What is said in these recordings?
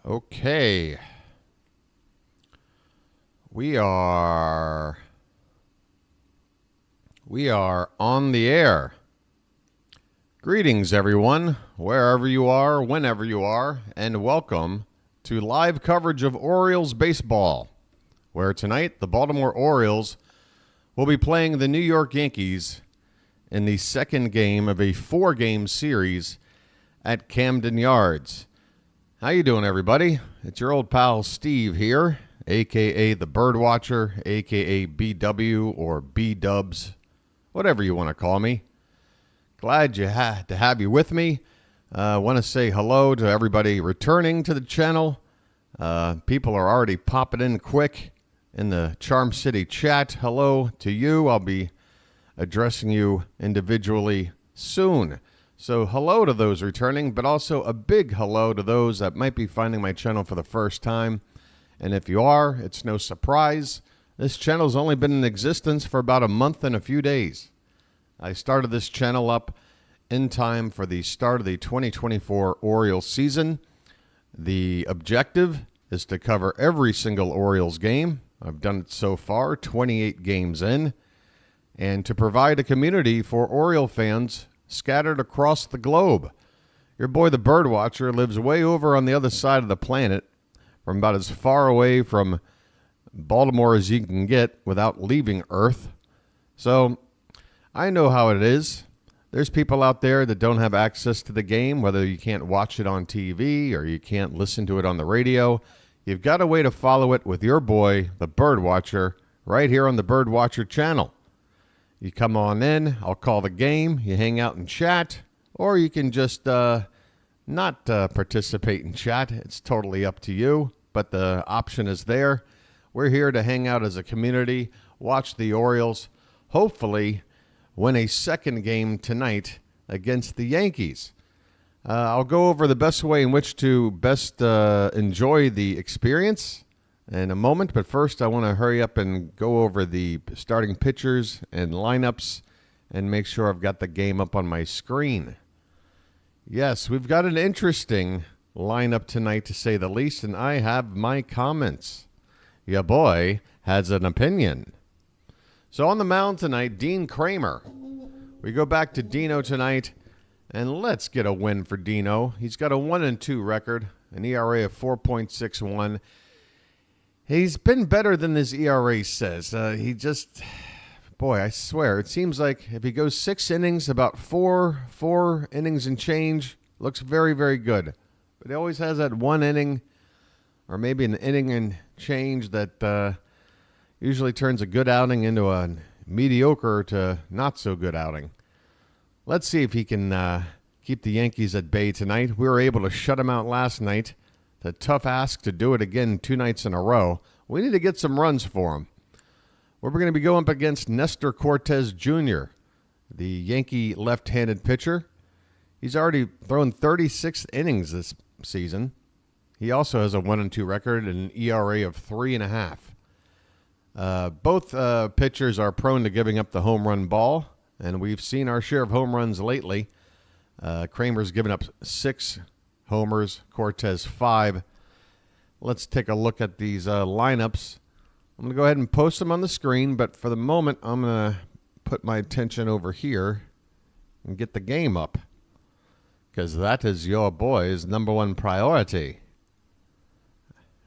Okay. We are on the air. Greetings, everyone, wherever you are, whenever you are, and welcome to live coverage of Orioles baseball, where tonight the Baltimore Orioles will be playing the New York Yankees in the second game of a four-game series at Camden Yards. How you doing, everybody? It's your old pal Steve here, a.k.a. the BirdWatcher, a.k.a. BW or B-Dubs, whatever you want to call me. Glad to have you with me. I want to say hello to everybody returning to the channel. People are already popping in quick in the Charm City chat. Hello to you. I'll be addressing you individually soon. So hello to those returning, but also a big hello to those that might be finding my channel for the first time. And if you are, it's no surprise. This channel's only been in existence for about a month and a few days. I started this channel up in time for the start of the 2024 Orioles season. The objective is to cover every single Orioles game. I've done it so far, 28 games in, and to provide a community for Oriole fans scattered across the globe. Your boy, the Birdwatcher, lives way over on the other side of the planet, from about as far away from Baltimore as you can get without leaving Earth. So I know how it is. There's people out there that don't have access to the game, whether you can't watch it on TV or you can't listen to it on the radio. You've got a way to follow it with your boy, the Birdwatcher, right here on the Birdwatcher channel. You come on in, I'll call the game, you hang out and chat, or you can just not participate in chat. It's totally up to you, but the option is there. We're here to hang out as a community, watch the Orioles, hopefully win a second game tonight against the Yankees. I'll go over the best way in which to best enjoy the experience in a moment, but first I want to hurry up and go over the starting pitchers and lineups and make sure I've got the game up on my screen. Yes, we've got an interesting lineup tonight, to say the least, and I have my comments. Your boy has an opinion. So on the mound tonight, Dean Kramer. We go back to Dino tonight, and let's get a win for Dino. He's got a 1-2 record, an ERA of 4.61. He's been better than his ERA says. Boy, I swear, it seems like if he goes 6 innings, about four innings and change, looks very, very good. But he always has that 1 inning or maybe an inning and change that usually turns a good outing into a mediocre to not so good outing. Let's see if he can keep the Yankees at bay tonight. We were able to shut him out last night. It's a tough ask to do it again 2 nights in a row. We need to get some runs for him. We're going to be going up against Nestor Cortes Jr., the Yankee left-handed pitcher. He's already thrown 36 innings this season. He also has a 1-2 record and an ERA of 3.5. Both pitchers are prone to giving up the home run ball, and we've seen our share of home runs lately. Kramer's given up 6 homers, Cortes 5. Let's take a look at these lineups. I'm going to go ahead and post them on the screen, but for the moment, I'm going to put my attention over here and get the game up, because that is your boy's #1 priority,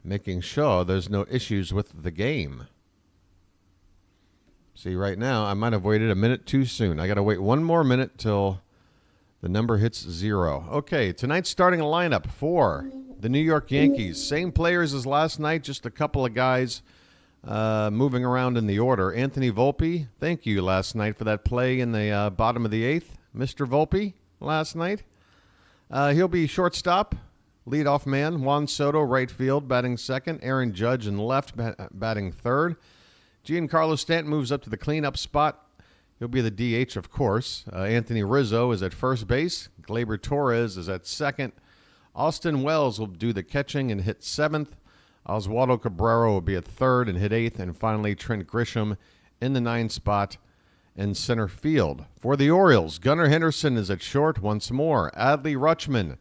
making sure there's no issues with the game. See, right now, I might have waited a minute too soon. I got to wait 1 more minute till the number hits 0. Okay, tonight's starting lineup for the New York Yankees. Same players as last night, just a couple of guys moving around in the order. Anthony Volpe, thank you last night for that play in the bottom of the 8th. Mr. Volpe last night. He'll be shortstop, leadoff man. Juan Soto, right field, batting second. Aaron Judge in left, batting third. Giancarlo Stanton moves up to the cleanup spot. He'll be the DH, of course. Anthony Rizzo is at first base. Gleyber Torres is at second. Austin Wells will do the catching and hit 7th. Oswaldo Cabrera will be at third and hit 8th. And finally, Trent Grisham in the 9th spot in center field. For the Orioles, Gunnar Henderson is at short once more. Adley Rutschman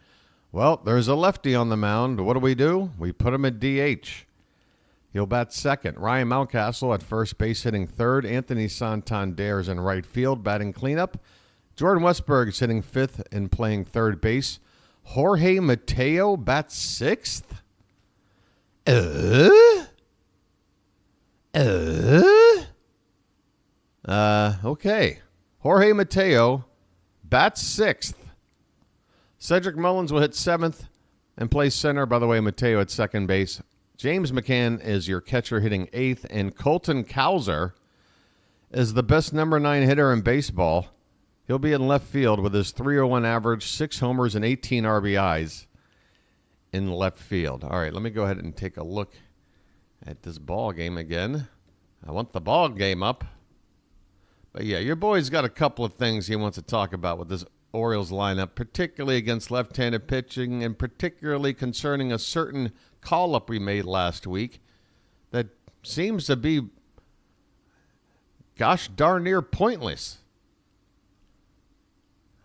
Well, there's a lefty on the mound. What do? We put him at DH. He'll bat second. Ryan Mountcastle at first base hitting third. Anthony Santander is in right field batting cleanup. Jordan Westburg is hitting fifth and playing third base. Jorge Mateo bats sixth. Okay. Jorge Mateo bats sixth. Cedric Mullins will hit seventh and play center. By the way, Mateo at second base. James McCann is your catcher hitting eighth, and Colton Cowser is the best number 9 hitter in baseball. He'll be in left field with his .301 average, 6 homers, and 18 RBIs in left field. All right, let me go ahead and take a look at this ball game again. I want the ball game up. But yeah, your boy's got a couple of things he wants to talk about with this Orioles lineup, particularly against left-handed pitching and particularly concerning a certain call-up we made last week that seems to be, gosh darn near pointless.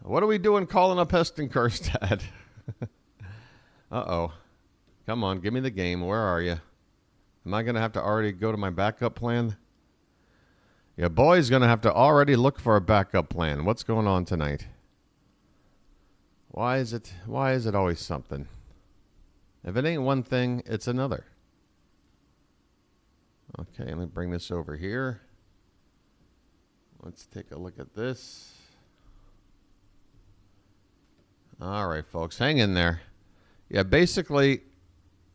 What are we doing calling up Heston Kjerstad? Uh-oh. Come on, give me the game. Where are you? Am I going to have to already go to my backup plan? Yeah, boy's going to have to already look for a backup plan. What's going on tonight? Why is it always something? If it ain't one thing, it's another. Okay, let me bring this over here. Let's take a look at this. All right, folks, hang in there. Yeah, basically,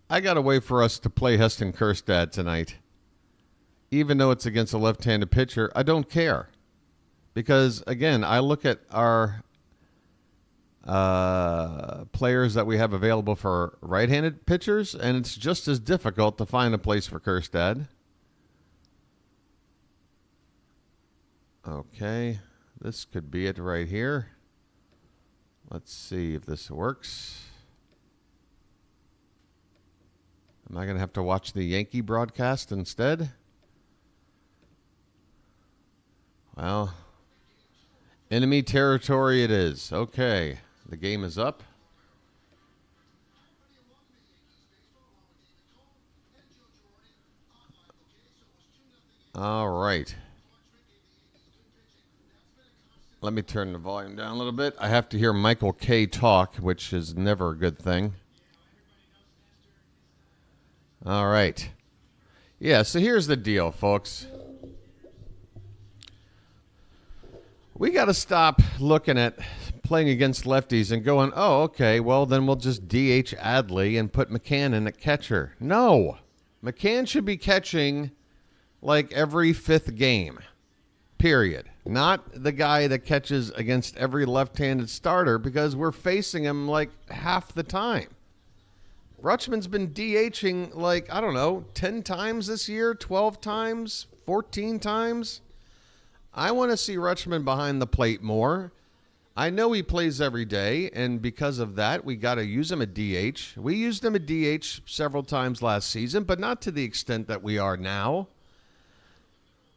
I got to wait for us to play Heston Kjerstad tonight. Even though it's against a left-handed pitcher, I don't care. Because, again, I look at our players that we have available for right-handed pitchers, and it's just as difficult to find a place for Kjerstad. Okay, this could be it right here. Let's see if this works. Am I going to have to watch the Yankee broadcast instead? Well, enemy territory it is. Okay, the game is up. All right. Let me turn the volume down a little bit. I have to hear Michael K. talk, which is never a good thing. All right. Yeah, so here's the deal, folks. We got to stop looking at playing against lefties and going, oh, okay, well, then we'll just DH Adley and put McCann in at catcher. No. McCann should be catching like every fifth game, period. Not the guy that catches against every left-handed starter because we're facing him like half the time. Rutschman's been DHing like, I don't know, 10 times this year, 12 times, 14 times. I want to see Rutschman behind the plate more. I know he plays every day, and because of that, we got to use him at DH. We used him at DH several times last season, but not to the extent that we are now.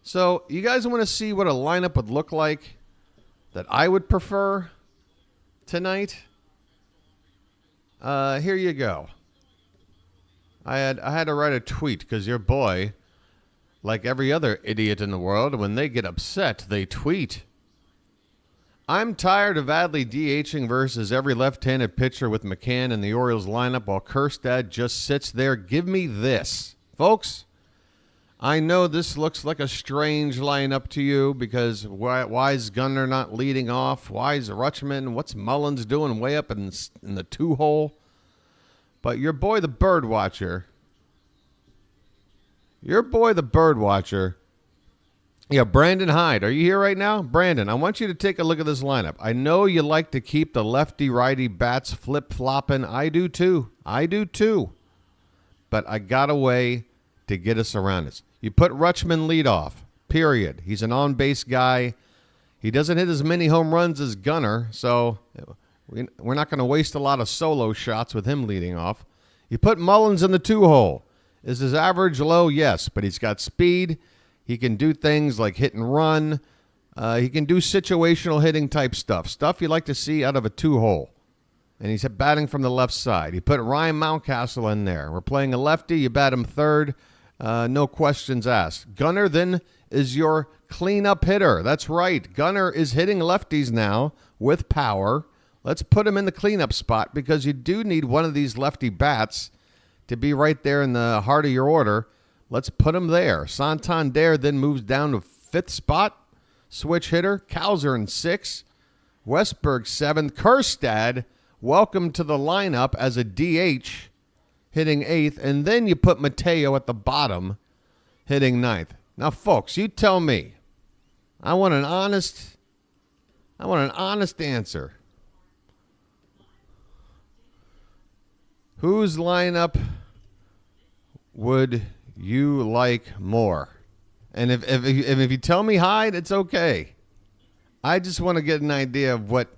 So you guys want to see what a lineup would look like that I would prefer tonight? Here you go. I had to write a tweet because your boy, like every other idiot in the world, when they get upset, they tweet. I'm tired of Adley DHing versus every left-handed pitcher with McCann in the Orioles lineup while Kjerstad just sits there. Give me this. Folks, I know this looks like a strange lineup to you because why is Gunnar not leading off? Why is Rutschman? What's Mullins doing way up in the two-hole? But your boy, the BirdWatcher, yeah, Brandon Hyde, are you here right now? Brandon, I want you to take a look at this lineup. I know you like to keep the lefty-righty bats flip-flopping. I do too. But I got a way to get us around this. You put Rutschman lead off, period. He's an on-base guy. He doesn't hit as many home runs as Gunnar, so we're not going to waste a lot of solo shots with him leading off. You put Mullins in the two-hole. Is his average low? Yes, but he's got speed. He can do things like hit and run. He can do situational hitting type stuff you like to see out of a two-hole. And he's batting from the left side. He put Ryan Mountcastle in there. We're playing a lefty. You bat him third. No questions asked. Gunnar then is your cleanup hitter. That's right. Gunnar is hitting lefties now with power. Let's put him in the cleanup spot because you do need one of these lefty bats to be right there in the heart of your order. Let's put him there. Santander then moves down to fifth spot. Switch hitter. Cowser in sixth. Westberg seventh. Kerstad, welcome to the lineup as a DH, hitting eighth. And then you put Mateo at the bottom, hitting ninth. Now, folks, you tell me. I want an honest answer. Whose lineup would you like more? And if you tell me Hyde, it's okay. I just want to get an idea of what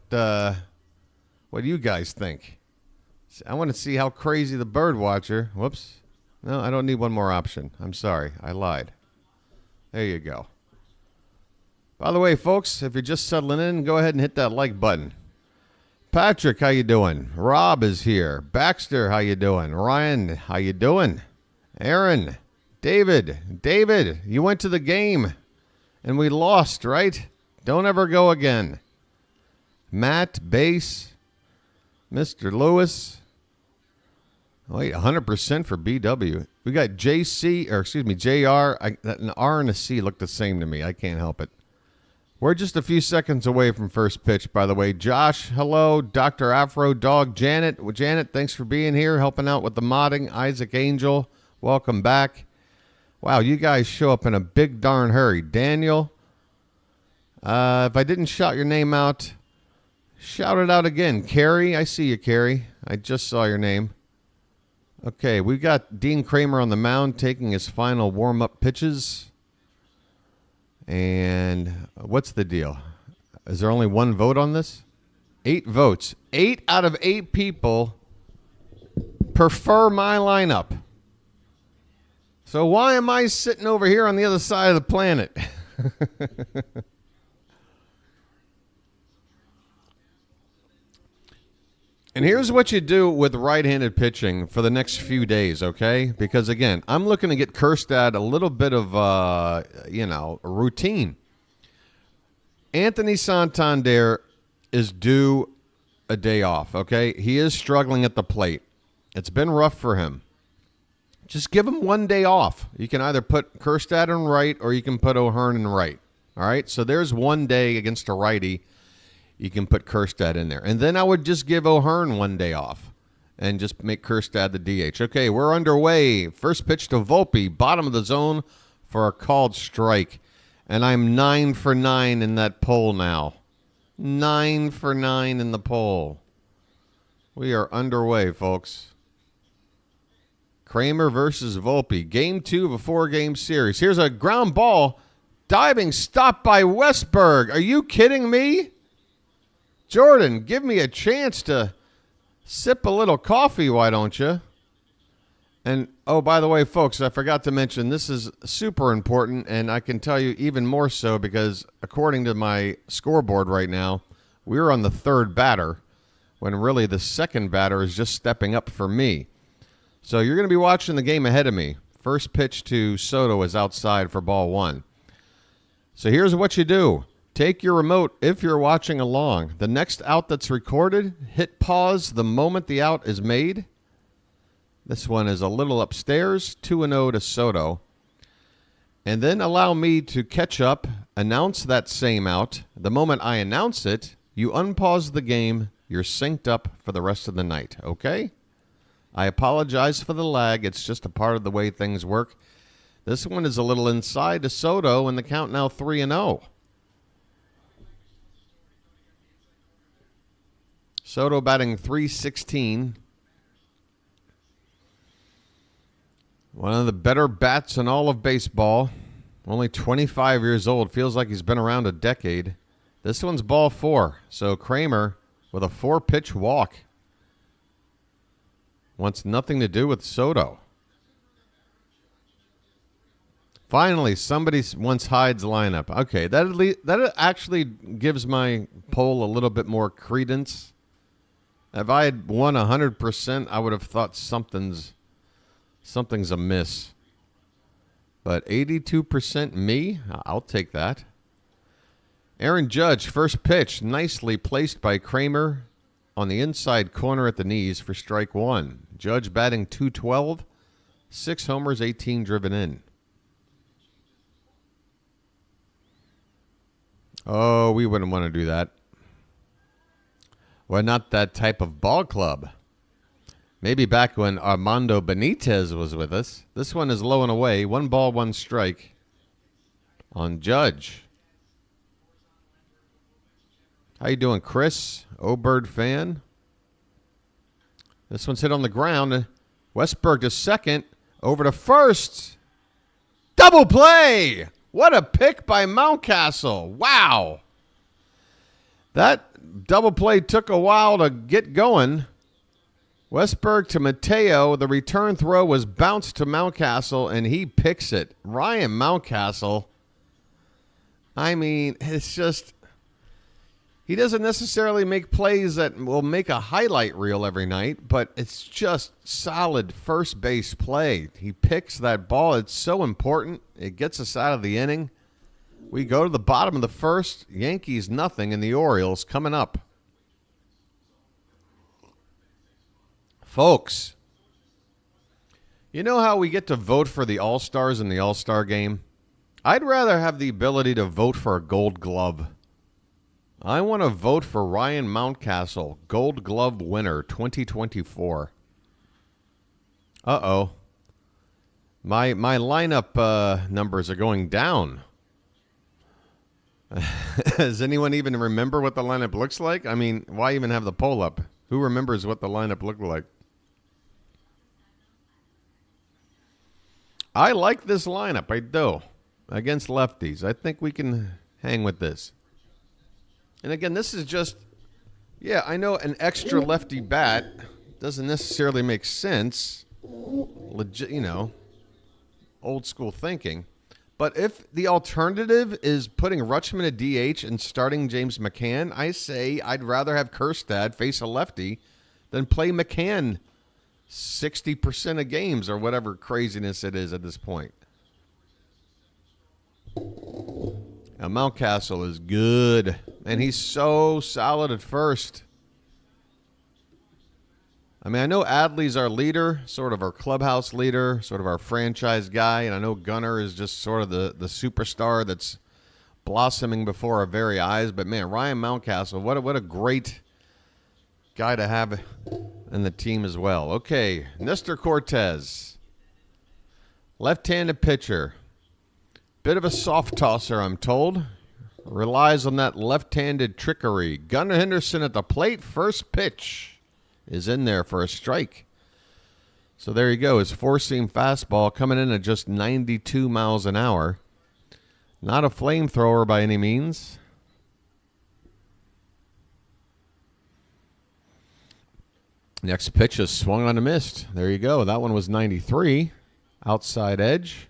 you guys think. I want to see how crazy the BirdWatcher. Whoops. No, I don't need one more option. I'm sorry. I lied. There you go. By the way, folks, if you're just settling in, go ahead and hit that like button. Patrick, how you doing? Rob is here. Baxter, how you doing? Ryan, how you doing? Aaron, David, you went to the game and we lost, right? Don't ever go again. Matt, Base, Mr. Lewis. Wait, 100% for BW. We got JR. An R and a C look the same to me. I can't help it. We're just a few seconds away from first pitch, by the way. Josh, hello. Dr. Afro Dog, Janet. Well, Janet, thanks for being here, helping out with the modding. Isaac Angel, welcome back. Wow, you guys show up in a big darn hurry. Daniel, if I didn't shout your name out, shout it out again. Carrie, I see you, Carrie. I just saw your name. Okay, we've got Dean Kramer on the mound taking his final warm-up pitches. And what's the deal? Is there only one vote on this? 8 votes. 8 out of 8 people prefer my lineup. So why am I sitting over here on the other side of the planet? And here's what you do with right-handed pitching for the next few days, okay? Because, again, I'm looking to get Kerstad a little bit of, routine. Anthony Santander is due a day off, okay? He is struggling at the plate. It's been rough for him. Just give him one day off. You can either put Kerstad in right or you can put O'Hearn in right, all right? So there's one day against a righty. You can put Kerstad in there. And then I would just give O'Hearn one day off and just make Kerstad the DH. Okay, we're underway. First pitch to Volpe, bottom of the zone for a called strike. And I'm 9 for 9 in that poll now. 9 for 9 in the poll. We are underway, folks. Kramer versus Volpe. Game 2 of a 4-game series. Here's a ground ball. Diving stop by Westberg. Are you kidding me? Jordan, give me a chance to sip a little coffee, why don't you? And, oh, by the way, folks, I forgot to mention, this is super important, and I can tell you even more so because according to my scoreboard right now, we're on the third batter when really the second batter is just stepping up for me. So you're going to be watching the game ahead of me. First pitch to Soto is outside for ball 1. So here's what you do. Take your remote if you're watching along. The next out that's recorded, hit pause the moment the out is made. This one is a little upstairs, 2-0 to Soto. And then allow me to catch up, announce that same out. The moment I announce it, you unpause the game. You're synced up for the rest of the night, okay? I apologize for the lag. It's just a part of the way things work. This one is a little inside to Soto, and the count now 3-0. Soto batting .316. One of the better bats in all of baseball. Only 25 years old. Feels like he's been around a decade. This one's ball 4. So Kramer with a 4-pitch walk. Wants nothing to do with Soto. Finally, somebody wants Hyde's lineup. Okay, that actually gives my poll a little bit more credence. If I had won 100%, I would have thought something's amiss. But 82% me, I'll take that. Aaron Judge, first pitch, nicely placed by Kramer on the inside corner at the knees for strike one. Judge batting .212, 6 homers, 18 driven in. Oh, we wouldn't want to do that. We're not that type of ball club. Maybe back when Armando Benitez was with us. This one is low and away. 1 ball, 1 strike on Judge. How you doing, Chris? O-Bird fan. This one's hit on the ground. Westberg to second. Over to first. Double play! What a pick by Mountcastle. Wow. That double play took a while to get going. Westberg to Mateo. The return throw was bounced to Mountcastle, and he picks it. Ryan Mountcastle. I mean, it's just... He doesn't necessarily make plays that will make a highlight reel every night, but it's just solid first base play. He picks that ball. It's so important. It gets us out of the inning. We go to the bottom of the first. Yankees nothing, and the Orioles coming up. Folks, you know how we get to vote for the All-Stars in the All-Star game? I'd rather have the ability to vote for a Gold Glove. I want to vote for Ryan Mountcastle, Gold Glove winner 2024. Uh-oh. My lineup numbers are going down. Does anyone even remember what the lineup looks like? I mean, why even have the poll up? Who remembers what the lineup looked like? I like this lineup. I do. Against lefties. I think we can hang with this. And again, this is just, yeah, I know an extra lefty bat doesn't necessarily make sense. Legit, you know, old school thinking. But if the alternative is putting Rutschman at DH and starting James McCann, I say I'd rather have Kjerstad face a lefty than play McCann 60% of games or whatever craziness it is at this point. Now, Mountcastle is good, and he's so solid at first. I mean, I know Adley's our leader, sort of our clubhouse leader, sort of our franchise guy, and I know Gunnar is just sort of the superstar that's blossoming before our very eyes. But, man, Ryan Mountcastle, what a great guy to have in the team as well. Okay, Nestor Cortes, left-handed pitcher. Bit of a soft tosser, I'm told. Relies on that left-handed trickery. Gunnar Henderson at the plate. First pitch is in there for a strike. So there you go. His four-seam fastball coming in at just 92 miles an hour. Not a flamethrower by any means. Next pitch is swung on and missed. There you go. That one was 93. Outside edge.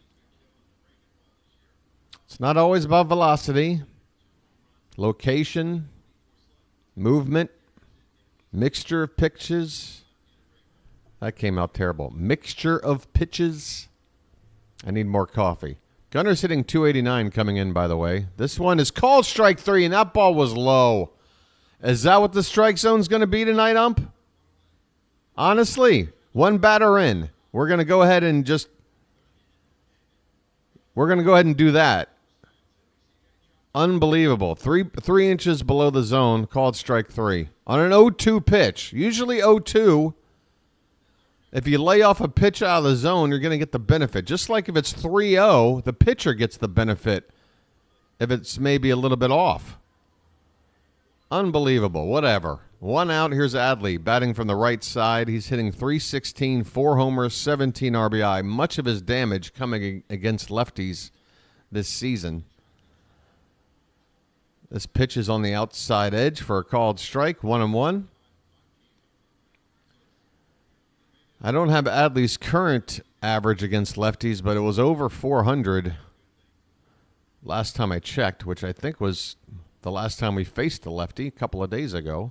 It's not always about velocity, location, movement, mixture of pitches. That came out terrible. Mixture of pitches. I need more coffee. Gunnar's hitting 289 coming in, by the way. This one is called strike three, and that ball was low. Is that what the strike zone's going to be tonight, ump? Honestly, one batter in. We're going to go ahead and do that. Unbelievable. Three inches below the zone, called strike three. On an 0-2 pitch. Usually 0-2, if you lay off a pitch out of the zone, you're going to get the benefit. Just like if it's 3-0, the pitcher gets the benefit if it's maybe a little bit off. Unbelievable. Whatever. One out. Here's Adley batting from the right side. He's hitting .316, 4 homers, 17 RBI. Much of his damage coming against lefties this season. This pitch is on the outside edge for a called strike, 1-1. I don't have Adley's current average against lefties, but it was over 400 last time I checked, which I think was the last time we faced a lefty a couple of days ago.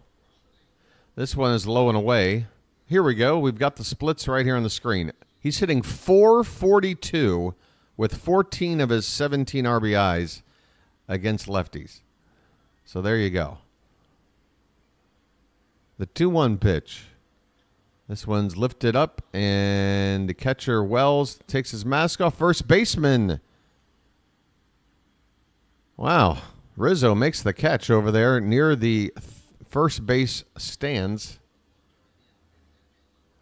This one is low and away. Here we go. We've got the splits right here on the screen. He's hitting .442 with 14 of his 17 RBIs against lefties. So there you go. The 2-1 pitch. This one's lifted up, and the catcher Wells takes his mask off. First baseman. Wow. Rizzo makes the catch over there near the first base stands.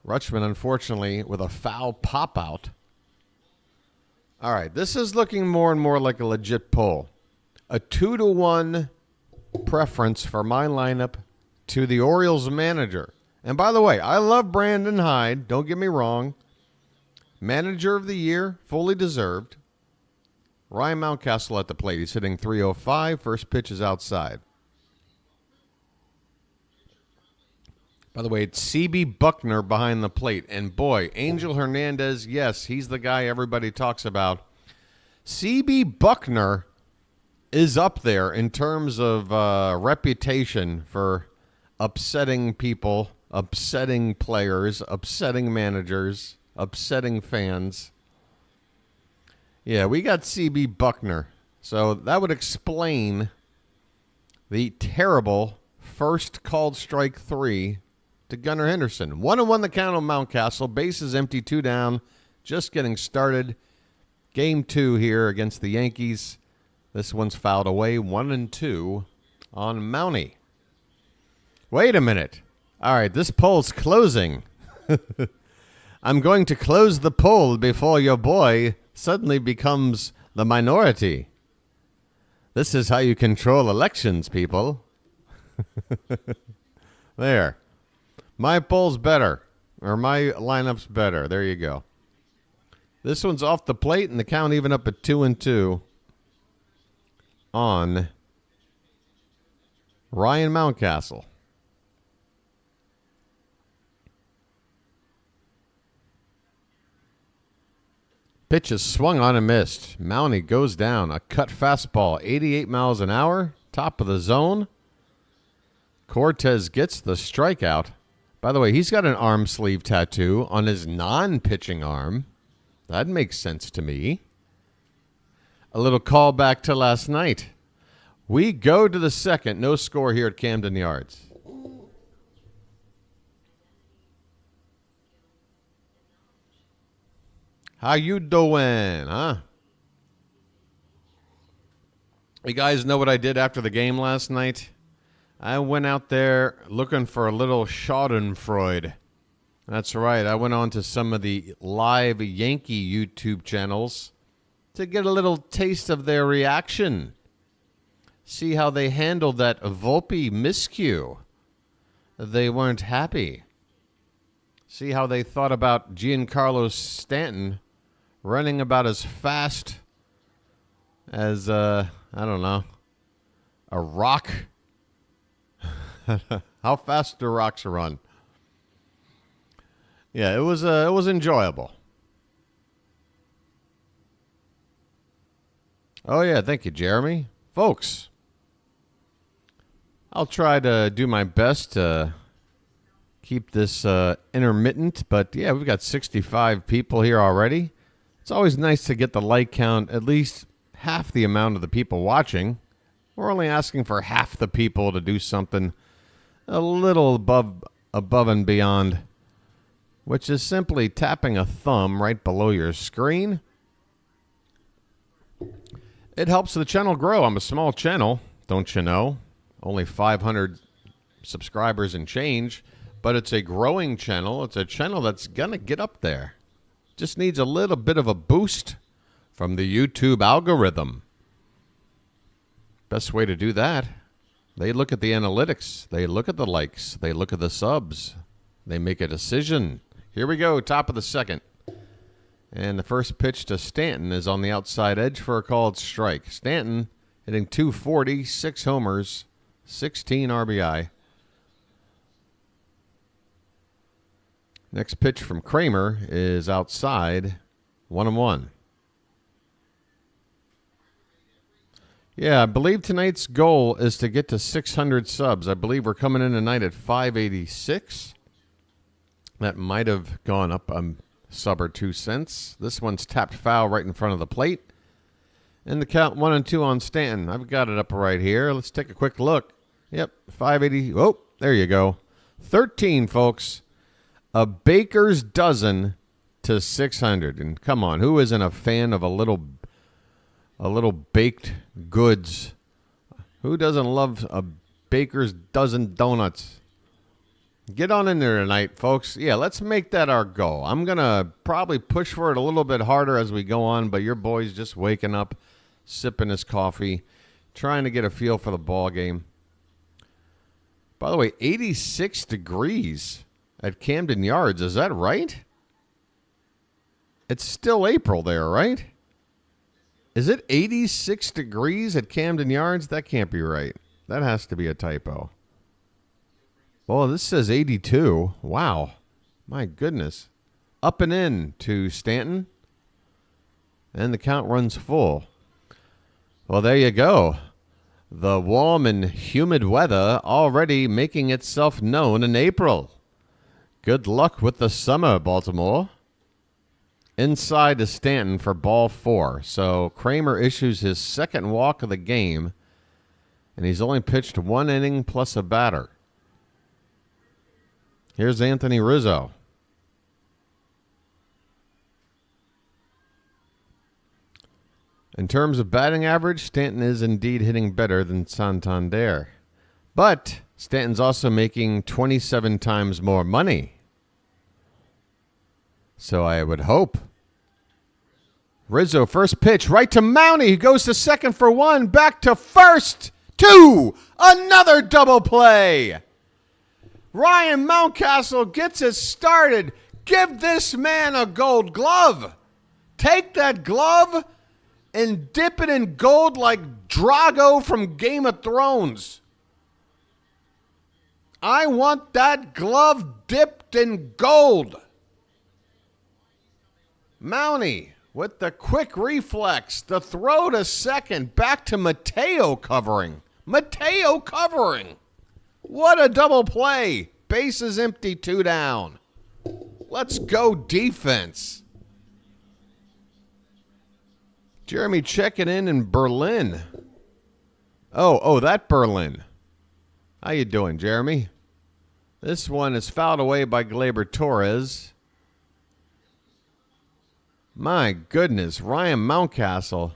Rutschman, unfortunately, with a foul pop-out. All right, this is looking more and more like a legit poll. A 2-1 preference for my lineup to the Orioles manager. And by the way, I love Brandon Hyde. Don't get me wrong. Manager of the year, fully deserved. Ryan Mountcastle at the plate. He's hitting .305. First pitch is outside. By the way, it's C.B. Buckner behind the plate. And boy, Angel Hernandez, yes, he's the guy everybody talks about. C.B. Buckner is up there in terms of reputation for upsetting people, upsetting players, upsetting managers, upsetting fans. Yeah, we got C.B. Buckner. So that would explain the terrible first called strike 3 to Gunnar Henderson. 1-1 the count on Mountcastle. Bases empty, 2 down. Just getting started. Game 2 here against the Yankees. This one's fouled away. 1-2 on Mountie. Wait a minute. All right, this poll's closing. I'm going to close the poll before your boy suddenly becomes the minority. This is how you control elections, people. There. My poll's better, or my lineup's better. There you go. This one's off the plate, and the count even up at 2-2 on Ryan Mountcastle. Pitch is swung on and missed. Mountie goes down. A cut fastball, 88 miles an hour, top of the zone. Cortes gets the strikeout. By the way, he's got an arm sleeve tattoo on his non-pitching arm. That makes sense to me. A little callback to last night. We go to the second. No score here at Camden Yards. How you doing, huh? You guys know what I did after the game last night? I went out there looking for a little schadenfreude. That's right. I went on to some of the live Yankee YouTube channels to get a little taste of their reaction. See how they handled that Volpe miscue. They weren't happy. See how they thought about Giancarlo Stanton running about as fast as, I don't know, a rock. How fast do rocks run? Yeah, it was enjoyable. Oh yeah, thank you, Jeremy. Folks, I'll try to do my best to keep this intermittent, but yeah, we've got 65 people here already. It's always nice to get the like count, at least half the amount of the people watching. We're only asking for half the people to do something a little above and beyond, which is simply tapping a thumb right below your screen. It helps the channel grow. I'm a small channel, don't you know? Only 500 subscribers and change, but it's a growing channel. It's a channel that's going to get up there. Just needs a little bit of a boost from the YouTube algorithm. Best way to do that, they look at the analytics. They look at the likes. They look at the subs. They make a decision. Here we go, top of the second. And the first pitch to Stanton is on the outside edge for a called strike. Stanton hitting .240, 6 homers, 16 RBI. Next pitch from Kramer is outside, 1-1. Yeah, I believe tonight's goal is to get to 600 subs. I believe we're coming in tonight at 586. That might have gone up a sub or 2 cents. This one's tapped foul right in front of the plate. And the count 1-2 on Stanton. I've got it up right here. Let's take a quick look. Yep, 580. Oh, there you go. 13, folks. A baker's dozen to 600. And come on, who isn't a fan of a little baked goods? Who doesn't love a baker's dozen donuts? Get on in there tonight, folks. Yeah, let's make that our goal. I'm going to probably push for it a little bit harder as we go on, but your boy's just waking up, sipping his coffee, trying to get a feel for the ball game. By the way, 86 degrees at Camden Yards. Is that right? It's still April there, right? Is it 86 degrees at Camden Yards? That can't be right. That has to be a typo. Oh, this says 82. Wow. My goodness. Up and in to Stanton. And the count runs full. Well, there you go. The warm and humid weather already making itself known in April. Good luck with the summer, Baltimore. Inside to Stanton for ball 4. So Kramer issues his second walk of the game. And he's only pitched 1 inning plus a batter. Here's Anthony Rizzo. In terms of batting average, Stanton is indeed hitting better than Santander. But Stanton's also making 27 times more money. So I would hope. Rizzo, first pitch, right to Mountie. He goes to second for 1, back to first, 2. Another double play. Ryan Mountcastle gets it started. Give this man a gold glove. Take that glove and dip it in gold like Drago from Game of Thrones. I want that glove dipped in gold. Mountie with the quick reflex. The throw to second. Back to Mateo covering. Mateo covering. What a double play. Bases empty, 2 down. Let's go defense. Jeremy checking in Berlin. Oh, that Berlin. How you doing, Jeremy? This one is fouled away by Gleyber Torres. My goodness, Ryan Mountcastle.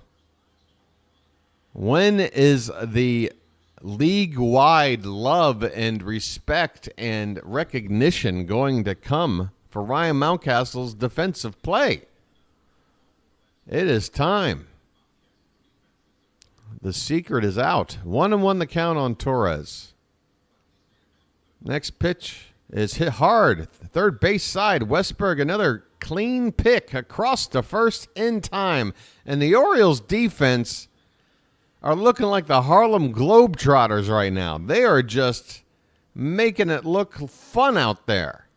When is the league-wide love and respect and recognition going to come for Ryan Mountcastle's defensive play? It is time. The secret is out. 1-1 the count on Torres. Next pitch is hit hard. Third base side. Westberg, another clean pick across the first in time. And the Orioles defense are looking like the Harlem Globetrotters right now. They are just making it look fun out there.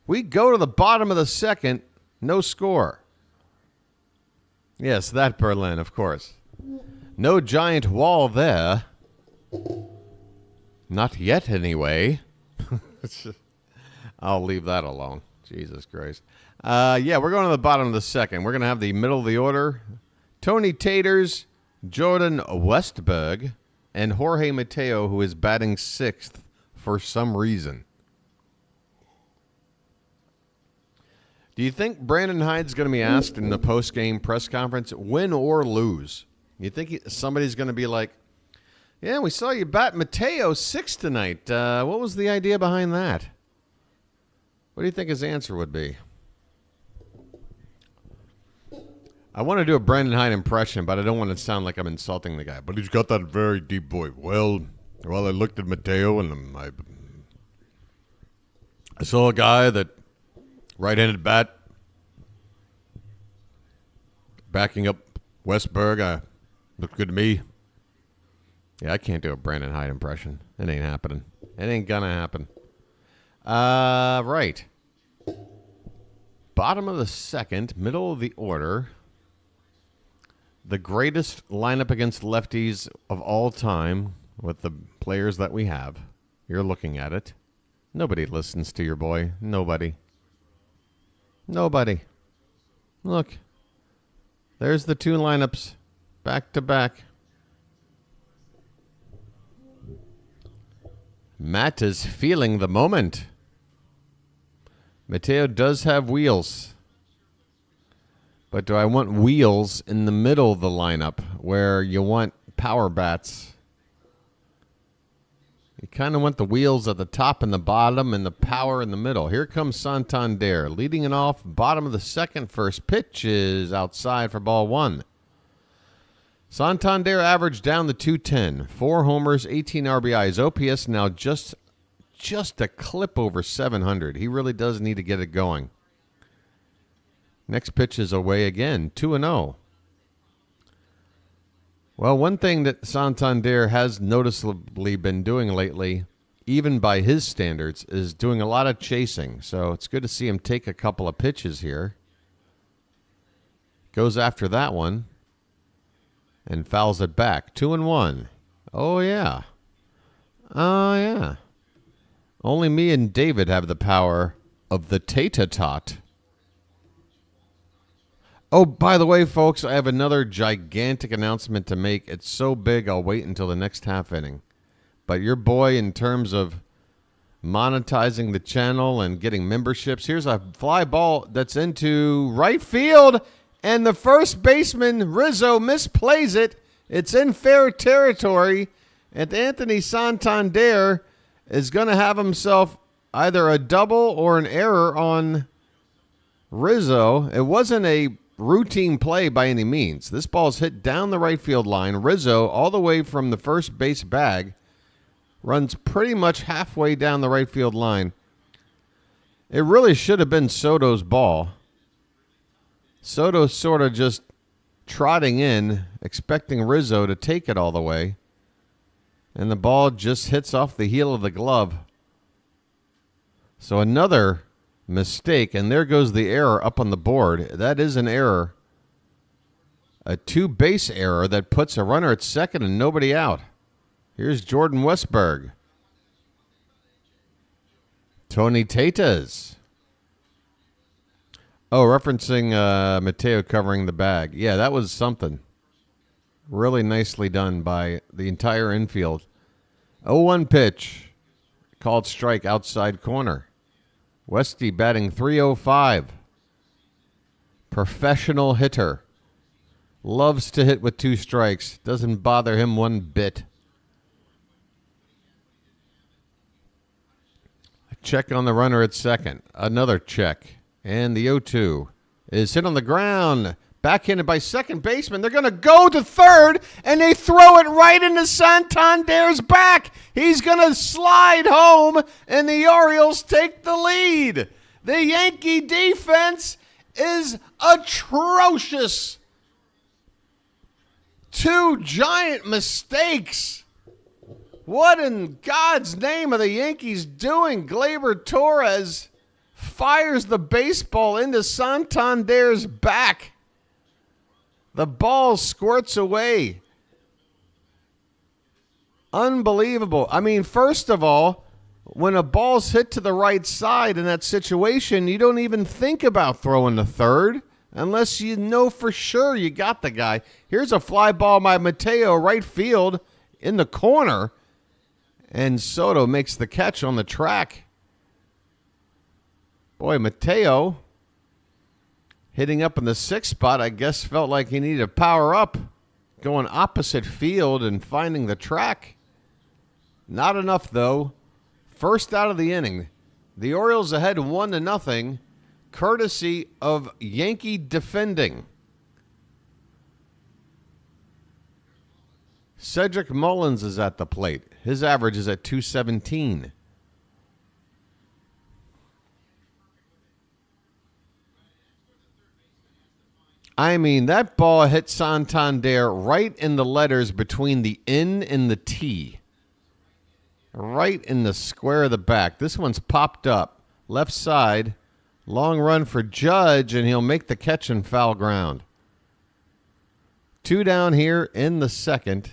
We go to the bottom of the second, no score. Yes, that Berlin, of course. No giant wall there. Not yet, anyway. I'll leave that alone. Jesus Christ. Yeah, we're going to the bottom of the second. We're going to have the middle of the order. Tony Taters, Jordan Westberg, and Jorge Mateo, who is batting 6th for some reason. Do you think Brandon Hyde's going to be asked in the post-game press conference, win or lose? You think somebody's going to be like, yeah, we saw you bat Mateo 6 tonight. What was the idea behind that? What do you think his answer would be? I want to do a Brandon Hyde impression, but I don't want to sound like I'm insulting the guy. But he's got that very deep voice. Well, I looked at Mateo and I saw a guy that right-handed bat backing up Westberg. Looked good to me. Yeah, I can't do a Brandon Hyde impression. It ain't happening. It ain't gonna happen. Right. Bottom of the second, middle of the order. the greatest lineup against lefties of all time with the players that we have. You're looking at it. Nobody listens to your boy. Nobody. Nobody. Look. There's the two lineups back to back. Matt is feeling the moment. Mateo does have wheels. But do I want wheels in the middle of the lineup where you want power bats? You kind of want the wheels at the top and the bottom and the power in the middle. Here comes Santander leading it off. Bottom of the second. First pitch is outside for ball one. Santander averaged down the 210. 4 homers, 18 RBIs. OPS now just a clip over 700. He really does need to get it going. Next pitch is away again, 2-0. Well, one thing that Santander has noticeably been doing lately, even by his standards, is doing a lot of chasing. So it's good to see him take a couple of pitches here. Goes after that one and fouls it back. 2-1. Oh, yeah. Oh, yeah. Only me and David have the power of the Tata-Tot. Oh, by the way, folks, I have another gigantic announcement to make. It's so big, I'll wait until the next half inning. But your boy, in terms of monetizing the channel and getting memberships, here's a fly ball that's into right field, and the first baseman, Rizzo, misplays it. It's in fair territory, and Anthony Santander is going to have himself either a double or an error on Rizzo. It wasn't a routine play by any means. This ball's hit down the right field line. Rizzo, all the way from the first base bag, runs pretty much halfway down the right field line. It really should have been Soto's ball. Soto sort of just trotting in, expecting Rizzo to take it all the way. And the ball just hits off the heel of the glove. So another mistake, and there goes the error up on the board. That is an error. A two-base error that puts a runner at second and nobody out. Here's Jordan Westberg. Tony Tatas. Oh, referencing Mateo covering the bag. Yeah, that was something. Really nicely done by the entire infield. 0-1 pitch. Called strike outside corner. Westy batting .305. Professional hitter. Loves to hit with 2 strikes. Doesn't bother him one bit. A check on the runner at second. Another check. And the 0-2 is hit on the ground. Backhanded by second baseman. They're going to go to third, and they throw it right into Santander's back. He's going to slide home, and the Orioles take the lead. The Yankee defense is atrocious. 2 giant mistakes. What in God's name are the Yankees doing? Gleyber Torres fires the baseball into Santander's back. The ball squirts away. Unbelievable. I mean, first of all, when a ball's hit to the right side in that situation, you don't even think about throwing to third unless you know for sure you got the guy. Here's a fly ball by Mateo, right field in the corner, and Soto makes the catch on the track. Boy, Mateo, hitting up in the 6th spot, I guess felt like he needed to power up, going opposite field and finding the track. Not enough, though. First out of the inning. The Orioles ahead 1-0, courtesy of Yankee defending. Cedric Mullins is at the plate. His average is at .217. I mean, that ball hit Santander right in the letters between the N and the T. Right in the square of the back. This one's popped up. Left side. Long run for Judge, and he'll make the catch in foul ground. 2 down here in the second.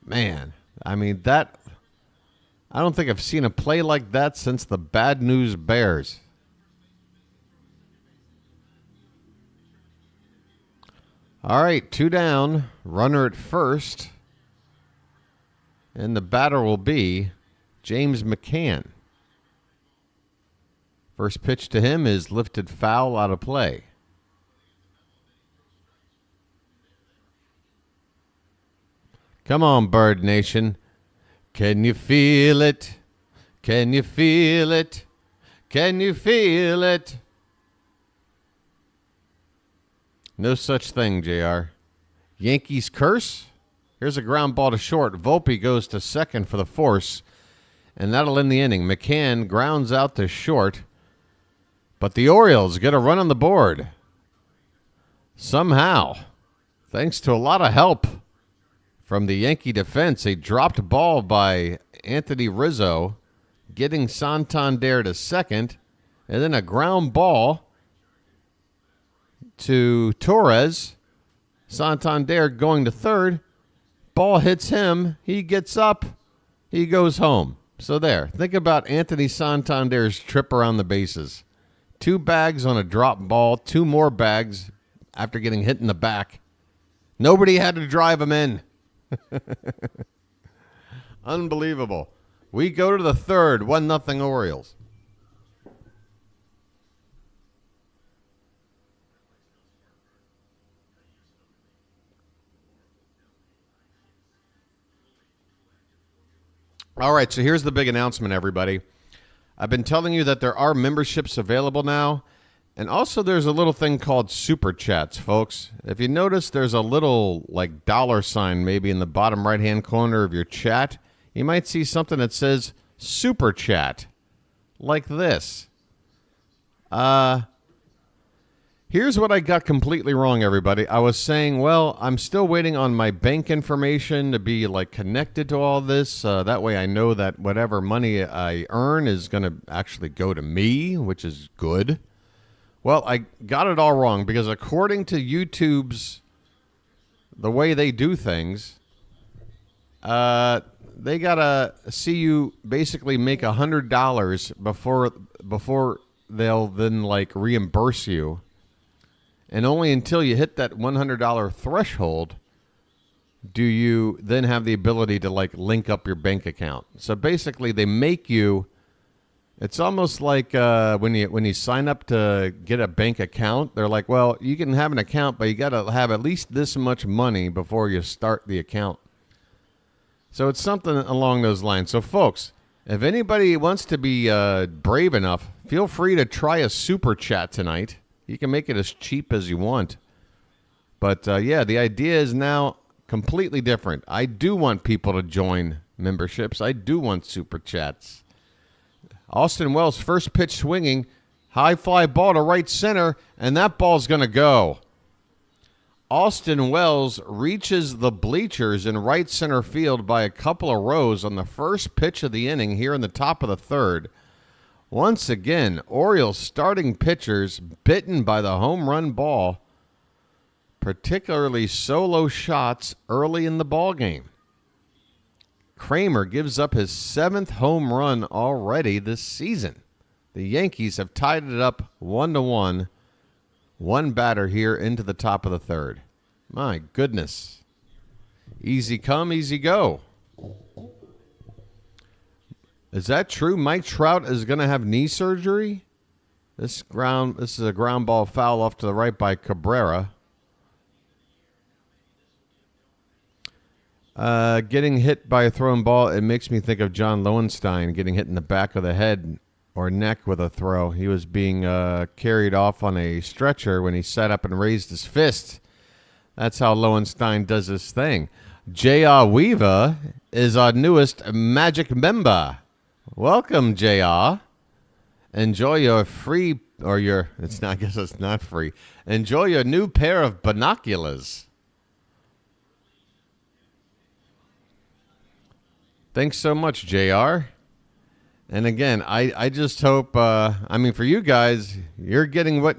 Man, I mean, I don't think I've seen a play like that since the Bad News Bears. All right, 2 down, runner at first. And the batter will be James McCann. First pitch to him is lifted foul out of play. Come on, Bird Nation. Can you feel it? Can you feel it? Can you feel it? No such thing, JR. Yankees curse. Here's a ground ball to short. Volpe goes to second for the force, and that'll end the inning. McCann grounds out to short, but the Orioles get a run on the board. Somehow, thanks to a lot of help from the Yankee defense, a dropped ball by Anthony Rizzo, getting Santander to second, and then a ground ball to Torres. Santander going to third. Ball hits him. He gets up. He goes home. So there. Think about Anthony Santander's trip around the bases. 2 bags on a drop ball. 2 more bags after getting hit in the back. Nobody had to drive him in. Unbelievable. We go to the third. 1-0 Orioles. All right, so here's the big announcement, everybody. I've been telling you that there are memberships available now, and also there's a little thing called Super Chats, folks. If you notice, there's a little, like, $ maybe in the bottom right-hand corner of your chat. You might see something that says Super Chat, like this. Here's what I got completely wrong, everybody. I was saying, well, I'm still waiting on my bank information to be like connected to all this. That way I know that whatever money I earn is going to actually go to me, which is good. Well, I got it all wrong because according to YouTube's, the way they do things, they got to see you basically make $100 before they'll then like reimburse you. And only until you hit that $100 threshold do you then have the ability to like link up your bank account. So basically they make you, it's almost like when you sign up to get a bank account, they're like, well, you can have an account, but you got to have at least this much money before you start the account. So it's something along those lines. So folks, if anybody wants to be brave enough, feel free to try a super chat tonight. You can make it as cheap as you want. But, yeah, the idea is now completely different. I do want people to join memberships. I do want super chats. Austin Wells, first pitch swinging. High fly ball to right center, and that ball's going to go. Austin Wells reaches the bleachers in right center field by a couple of rows on the first pitch of the inning here in the top of the third. Once again, Orioles starting pitchers bitten by the home run ball, particularly solo shots early in the ballgame. Kramer gives up his 7th home run already this season. The Yankees have tied it up 1-1. One batter here into the top of the third. My goodness. Easy come, easy go. Is that true? Mike Trout is going to have knee surgery? This is a ground ball foul off to the right by Cabrera. Getting hit by a thrown ball, it makes me think of John Lowenstein getting hit in the back of the head or neck with a throw. He was being carried off on a stretcher when he sat up and raised his fist. That's how Lowenstein does his thing. J.R. Weaver is our newest Magic member. Welcome, J.R. Enjoy your free, or your, it's not, I guess it's not free. Enjoy your new pair of binoculars. Thanks so much, JR. And again, I just hope, I mean, for you guys, you're getting what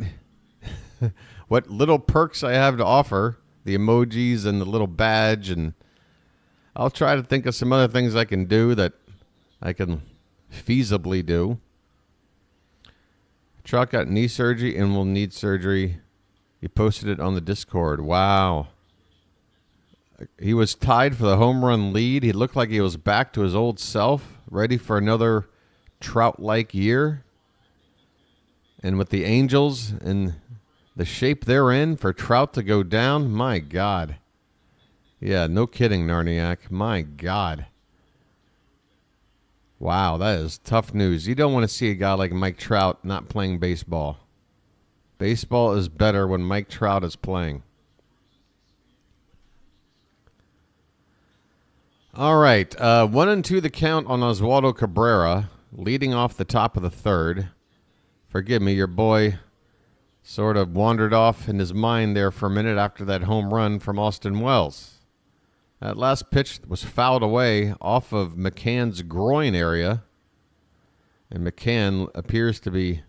what little perks I have to offer, the emojis and the little badge, and I'll try to think of some other things I can do that I can feasibly do. Trout got knee surgery and will need surgery. He posted it on the Discord. Wow. He was tied for the home run lead. He looked like he was back to his old self, ready for another Trout-like year. And with the Angels and the shape they're in, for Trout to go down, my God. Yeah, no kidding, Narniak. My God. Wow, that is tough news. You don't want to see a guy like Mike Trout not playing baseball. Baseball is better when Mike Trout is playing. All right, 1-2 the count on Oswaldo Cabrera, leading off the top of the third. Forgive me, your boy sort of wandered off in his mind there for a minute after that home run from Austin Wells. That last pitch was fouled away off of McCann's groin area, and McCann appears to be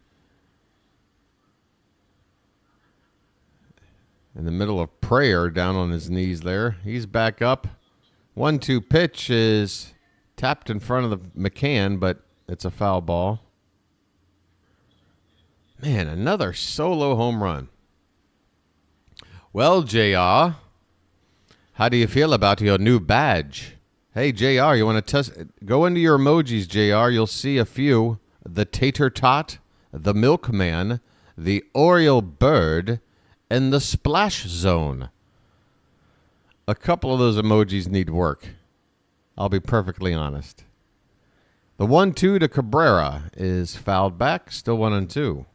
in the middle of prayer down on his knees there. He's back up. 1-2 pitch is tapped in front of the McCann, but it's a foul ball. Man, another solo home run. Well, JR, how do you feel about your new badge? Hey, JR, you want to test? Go into your emojis, JR. You'll see a few. The tater tot, the milkman, the Oriole bird, and the splash zone. A couple of those emojis need work. I'll be perfectly honest. The 1-2 to Cabrera is fouled back. Still 1-2.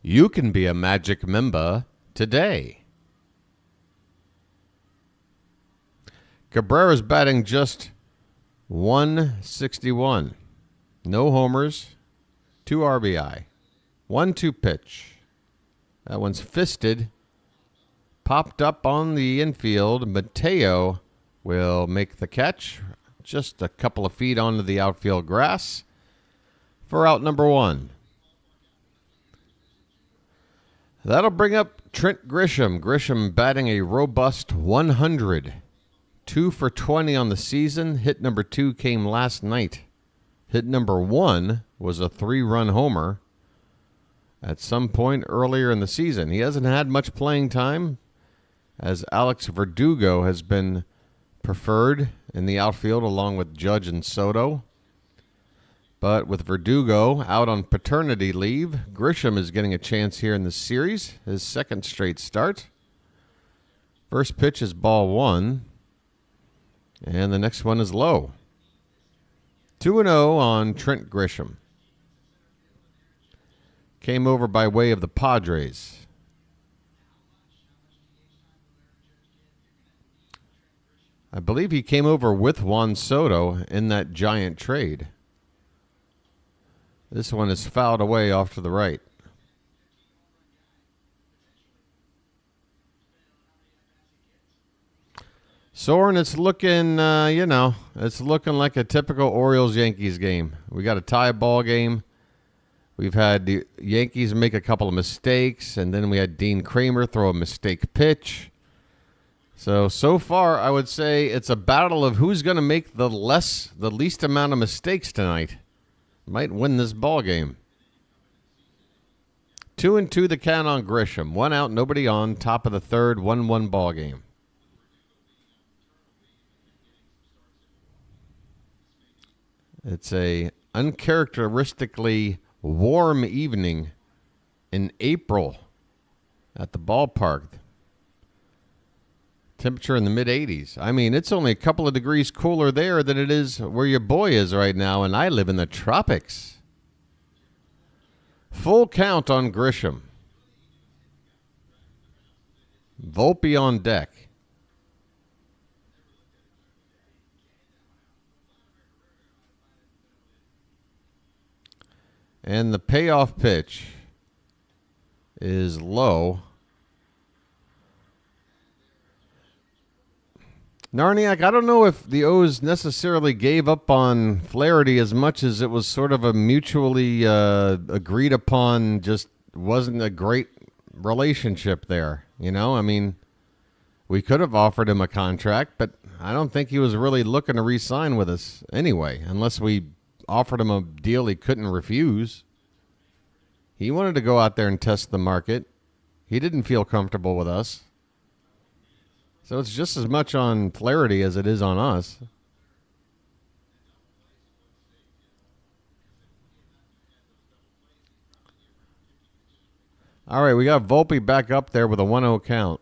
You can be a Magic member today. Cabrera's batting just .161. No homers, 2 RBI. 1-2 pitch. That one's fisted. Popped up on the infield. Mateo will make the catch. Just a couple of feet onto the outfield grass for out number 1. That'll bring up Trent Grisham. Grisham batting a robust 100. 2 for 20 on the season. Hit number 2 came last night. Hit number 1 was a 3-run homer at some point earlier in the season. He hasn't had much playing time, as Alex Verdugo has been preferred in the outfield along with Judge and Soto. But with Verdugo out on paternity leave, Grisham is getting a chance here in the series, his second straight start. First pitch is ball 1, and the next one is low. 2-0 on Trent Grisham. Came over by way of the Padres. I believe he came over with Juan Soto in that giant trade. This one is fouled away off to the right. Soren, it's looking, it's looking like a typical Orioles-Yankees game. We got a tie ball game. We've had the Yankees make a couple of mistakes, and then we had Dean Kramer throw a mistake pitch. So far, I would say it's a battle of who's going to make the least amount of mistakes tonight. Might win this ball game. 2-2 the count on Grisham. 1 out, nobody on. Top of the third, 1-1 ball game. It's a uncharacteristically warm evening in April at the ballpark. Temperature in the mid-80s. I mean, it's only a couple of degrees cooler there than it is where your boy is right now, and I live in the tropics. Full count on Grisham. Volpe on deck. And the payoff pitch is low. Narniak, I don't know if the O's necessarily gave up on Flaherty as much as it was sort of a mutually agreed upon, just wasn't a great relationship there. You know, I mean, we could have offered him a contract, but I don't think he was really looking to re-sign with us anyway, unless we offered him a deal he couldn't refuse. He wanted to go out there and test the market. He didn't feel comfortable with us. So it's just as much on Flaherty as it is on us. All right, we got Volpe back up there with a 1-0 count.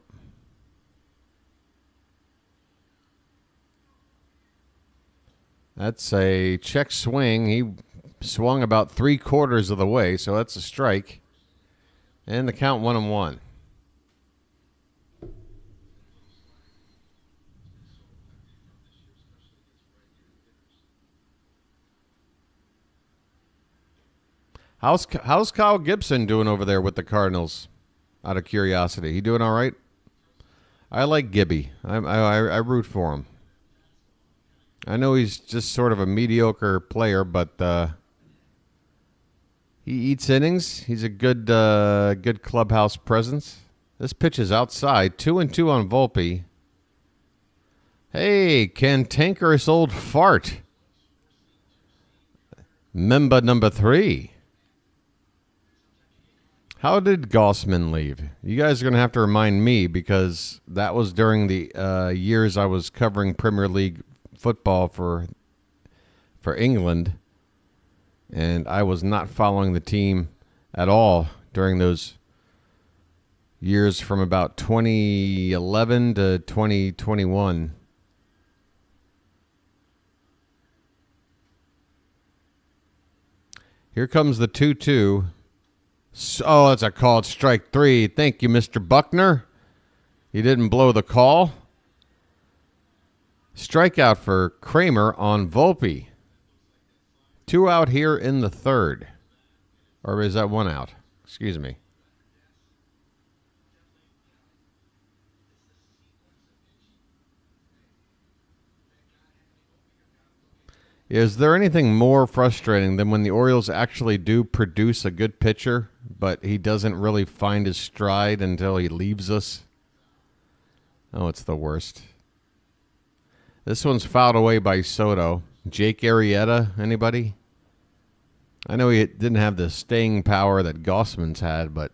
That's a check swing. He swung about 3/4 of the way, so that's a strike. And the count 1-1. How's Kyle Gibson doing over there with the Cardinals? Out of curiosity, he doing all right? I like Gibby. I root for him. I know he's just sort of a mediocre player, but he eats innings. He's a good clubhouse presence. This pitch is outside. 2-2 on Volpe. Hey, cantankerous old fart. Member number 3. How did Gossman leave? You guys are going to have to remind me because that was during the years I was covering Premier League football for England, and I was not following the team at all during those years from about 2011 to 2021. Here comes the 2-2. Oh, that's a called strike 3. Thank you, Mr. Buckner. He didn't blow the call. Strikeout for Kramer on Volpe. 2 out here in the 3rd. Or is that 1 out? Excuse me. Is there anything more frustrating than when the Orioles actually do produce a good pitcher, but he doesn't really find his stride until he leaves us? Oh, it's the worst. This one's fouled away by Soto. Jake Arrieta, anybody? I know he didn't have the staying power that Gossman's had, but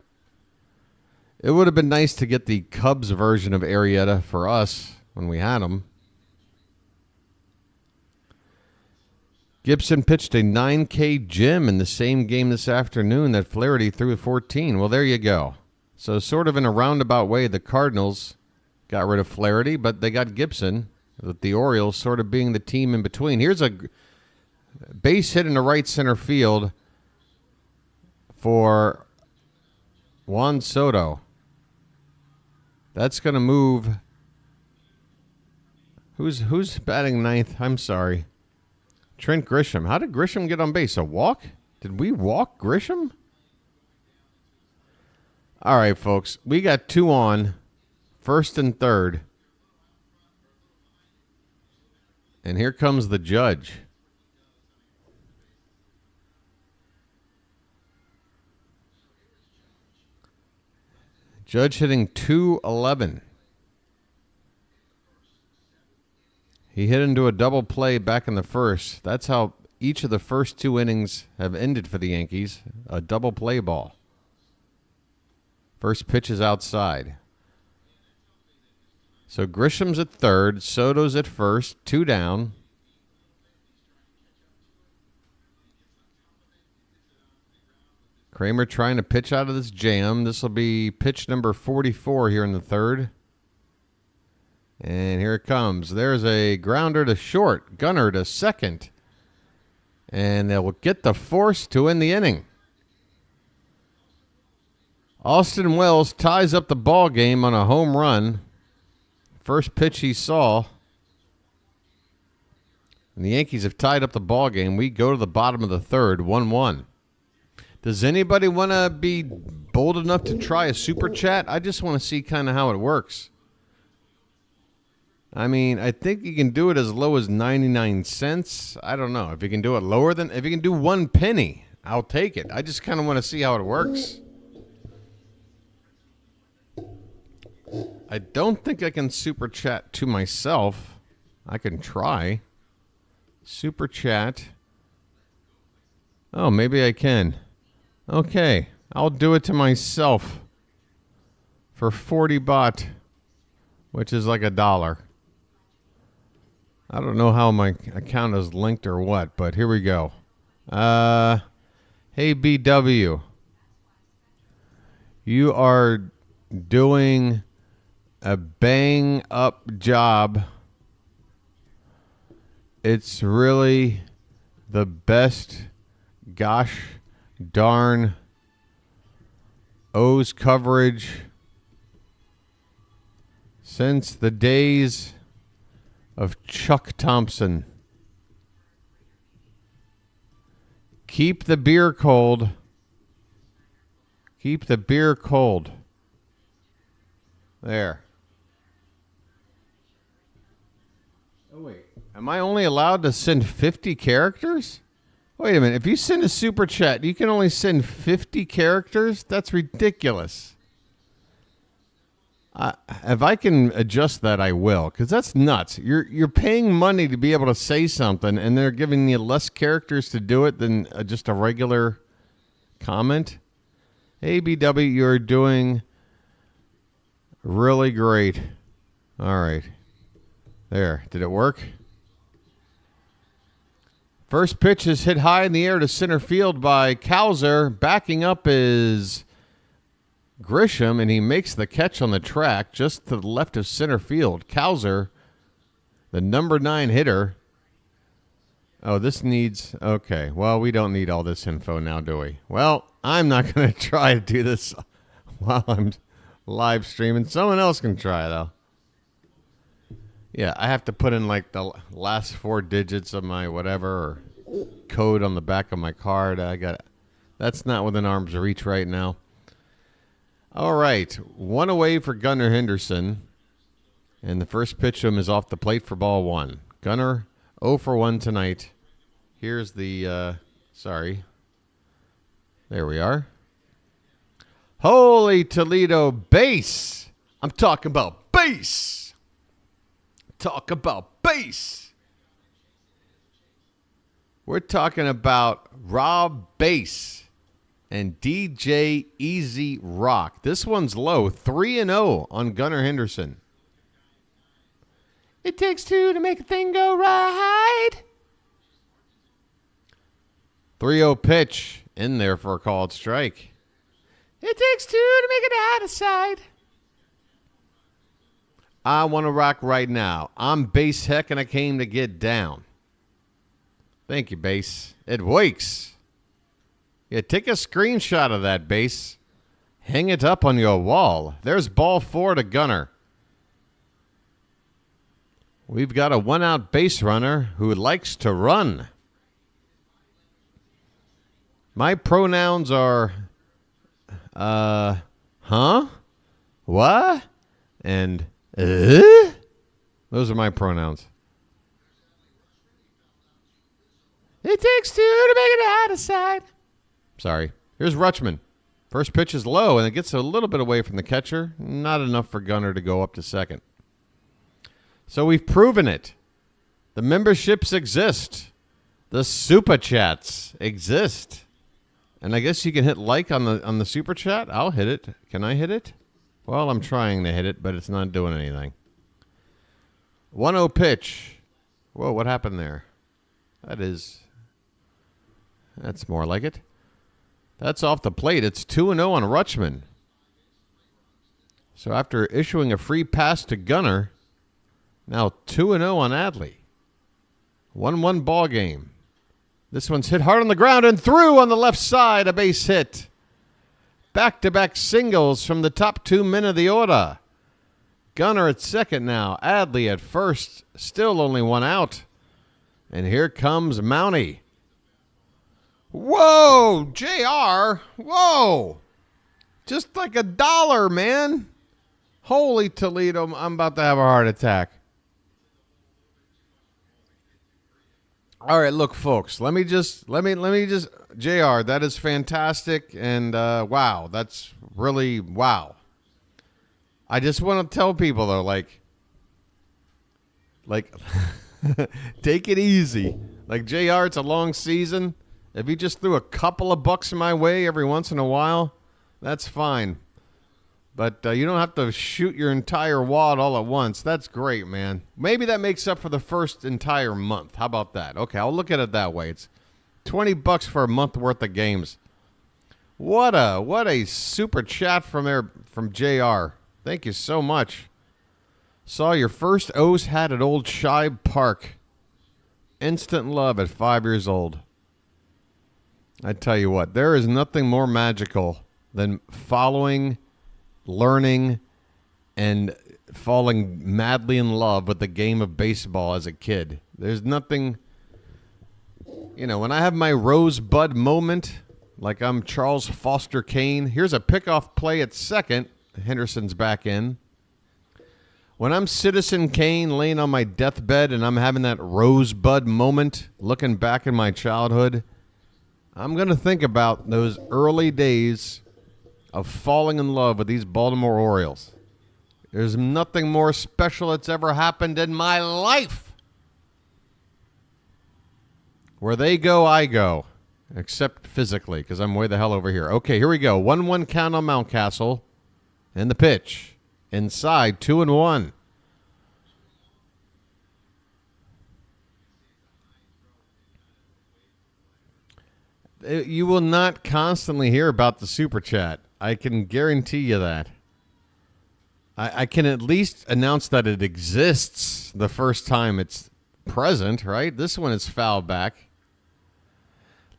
it would have been nice to get the Cubs version of Arrieta for us when we had him. Gibson pitched a 9K gym in the same game this afternoon that Flaherty threw 14. Well, there you go. So sort of in a roundabout way, the Cardinals got rid of Flaherty, but they got Gibson, with the Orioles sort of being the team in between. Here's a base hit in the right center field for Juan Soto. That's going to move. Who's batting 9th? I'm sorry. Trent Grisham. How did Grisham get on base? A walk? Did we walk Grisham? All right, folks. We got 2 on, 1st and 3rd. And here comes the judge. Judge hitting .211. He hit into a double play back in the 1st. That's how each of the first 2 innings have ended for the Yankees. A double play ball. First pitch is outside. So Grisham's at 3rd. Soto's at 1st. 2 down. Kramer trying to pitch out of this jam. This will be pitch number 44 here in the 3rd. And here it comes. There's a grounder to short. Gunner to 2nd. And they will get the force to end the inning. Austin Wells ties up the ball game on a home run. First pitch he saw. And the Yankees have tied up the ball game. We go to the bottom of the 3rd, 1-1. Does anybody want to be bold enough to try a super chat? I just want to see kind of how it works. I mean, I think you can do it as low as 99 cents. I don't know. If you can do it lower than, if you can do 1 penny, I'll take it. I just kind of want to see how it works. I don't think I can super chat to myself. I can try. Super chat. Oh, maybe I can. Okay, I'll do it to myself for 40 baht, which is like $1. I don't know how my account is linked or what, but here we go. Hey, BW. You are doing a bang-up job. It's really the best gosh darn O's coverage since the days of Chuck Thompson. Keep the beer cold. Keep the beer cold. There. Oh, wait. Am I only allowed to send 50 characters? Wait a minute. If you send a super chat, you can only send 50 characters? That's ridiculous. If I can adjust that, I will, because that's nuts. You're paying money to be able to say something, and they're giving you less characters to do it than just a regular comment. Hey, BW, you're doing really great. All right. There. Did it work? First pitch is hit high in the air to center field by Cowser. Backing up is Grisham, and he makes the catch on the track just to the left of center field. Cowser, the number 9 hitter. Oh, this needs... Okay, well, we don't need all this info now, do we? Well, I'm not going to try to do this while I'm live streaming. Someone else can try, though. Yeah, I have to put in like the last 4 digits of my whatever or code on the back of my card. That's not within arm's reach right now. All right, 1 away for Gunnar Henderson. And the first pitch to him is off the plate for ball 1. Gunnar 0 for 1 tonight. Here's the, sorry. There we are. Holy Toledo, base. I'm talking about base. Talk about base. We're talking about Rob Base and DJ Easy Rock. This one's low, 3-0 on Gunnar Henderson. It takes 2 to make a thing go right. 3-0 pitch in there for a called strike. It takes 2 to make it out of sight. I want to rock right now. I'm Base Heck, and I came to get down. Thank you, Base. It works. Yeah, take a screenshot of that, Base. Hang it up on your wall. There's ball 4 to Gunnar. We've got a 1-out base runner who likes to run. My pronouns are, huh? What? And, those are my pronouns. It takes 2 to make it out of sight. Sorry. Here's Rutschman. First pitch is low, and it gets a little bit away from the catcher. Not enough for Gunnar to go up to second. So we've proven it. The memberships exist. The super chats exist. And I guess you can hit like on the super chat. I'll hit it. Can I hit it? Well, I'm trying to hit it, but it's not doing anything. 1-0 pitch. Whoa, what happened there? That's more like it. That's off the plate. It's 2-0 on Rutschman. So after issuing a free pass to Gunnar, now 2-0 on Adley. 1-1 ball game. This one's hit hard on the ground and through on the left side, a base hit. Back-to-back singles from the top 2 men of the order. Gunnar at second now. Adley at first. Still only 1 out. And here comes Mountie. Whoa, JR. Whoa. Just like $1, man. Holy Toledo. I'm about to have a heart attack. All right, look, folks. Let me just, Jr. That is fantastic, and wow, that's really wow. I just want to tell people though, like, take it easy. Like Jr. It's a long season. If he just threw a couple of bucks my way every once in a while, that's fine. But you don't have to shoot your entire wad all at once. That's great, man. Maybe that makes up for the first entire month. How about that? Okay, I'll look at it that way. It's $20 for a month worth of games. What a super chat from JR. Thank you so much. Saw your first O's hat at Old Shibe Park. Instant love at 5 years old. I tell you what, there is nothing more magical than following, learning, and falling madly in love with the game of baseball as a kid. There's nothing, when I have my rosebud moment, like I'm Charles Foster Kane, here's a pickoff play at second. Henderson's back in. When I'm Citizen Kane laying on my deathbed and I'm having that rosebud moment, looking back in my childhood, I'm going to think about those early days of falling in love with these Baltimore Orioles. There's nothing more special that's ever happened in my life. Where they go, I go. Except physically, because I'm way the hell over here. Okay, here we go. 1-1 count on Mountcastle. And the pitch. Inside, 2-1. You will not constantly hear about the Super Chat. I can guarantee you that. I can at least announce that it exists the first time it's present, right? This one is foul back.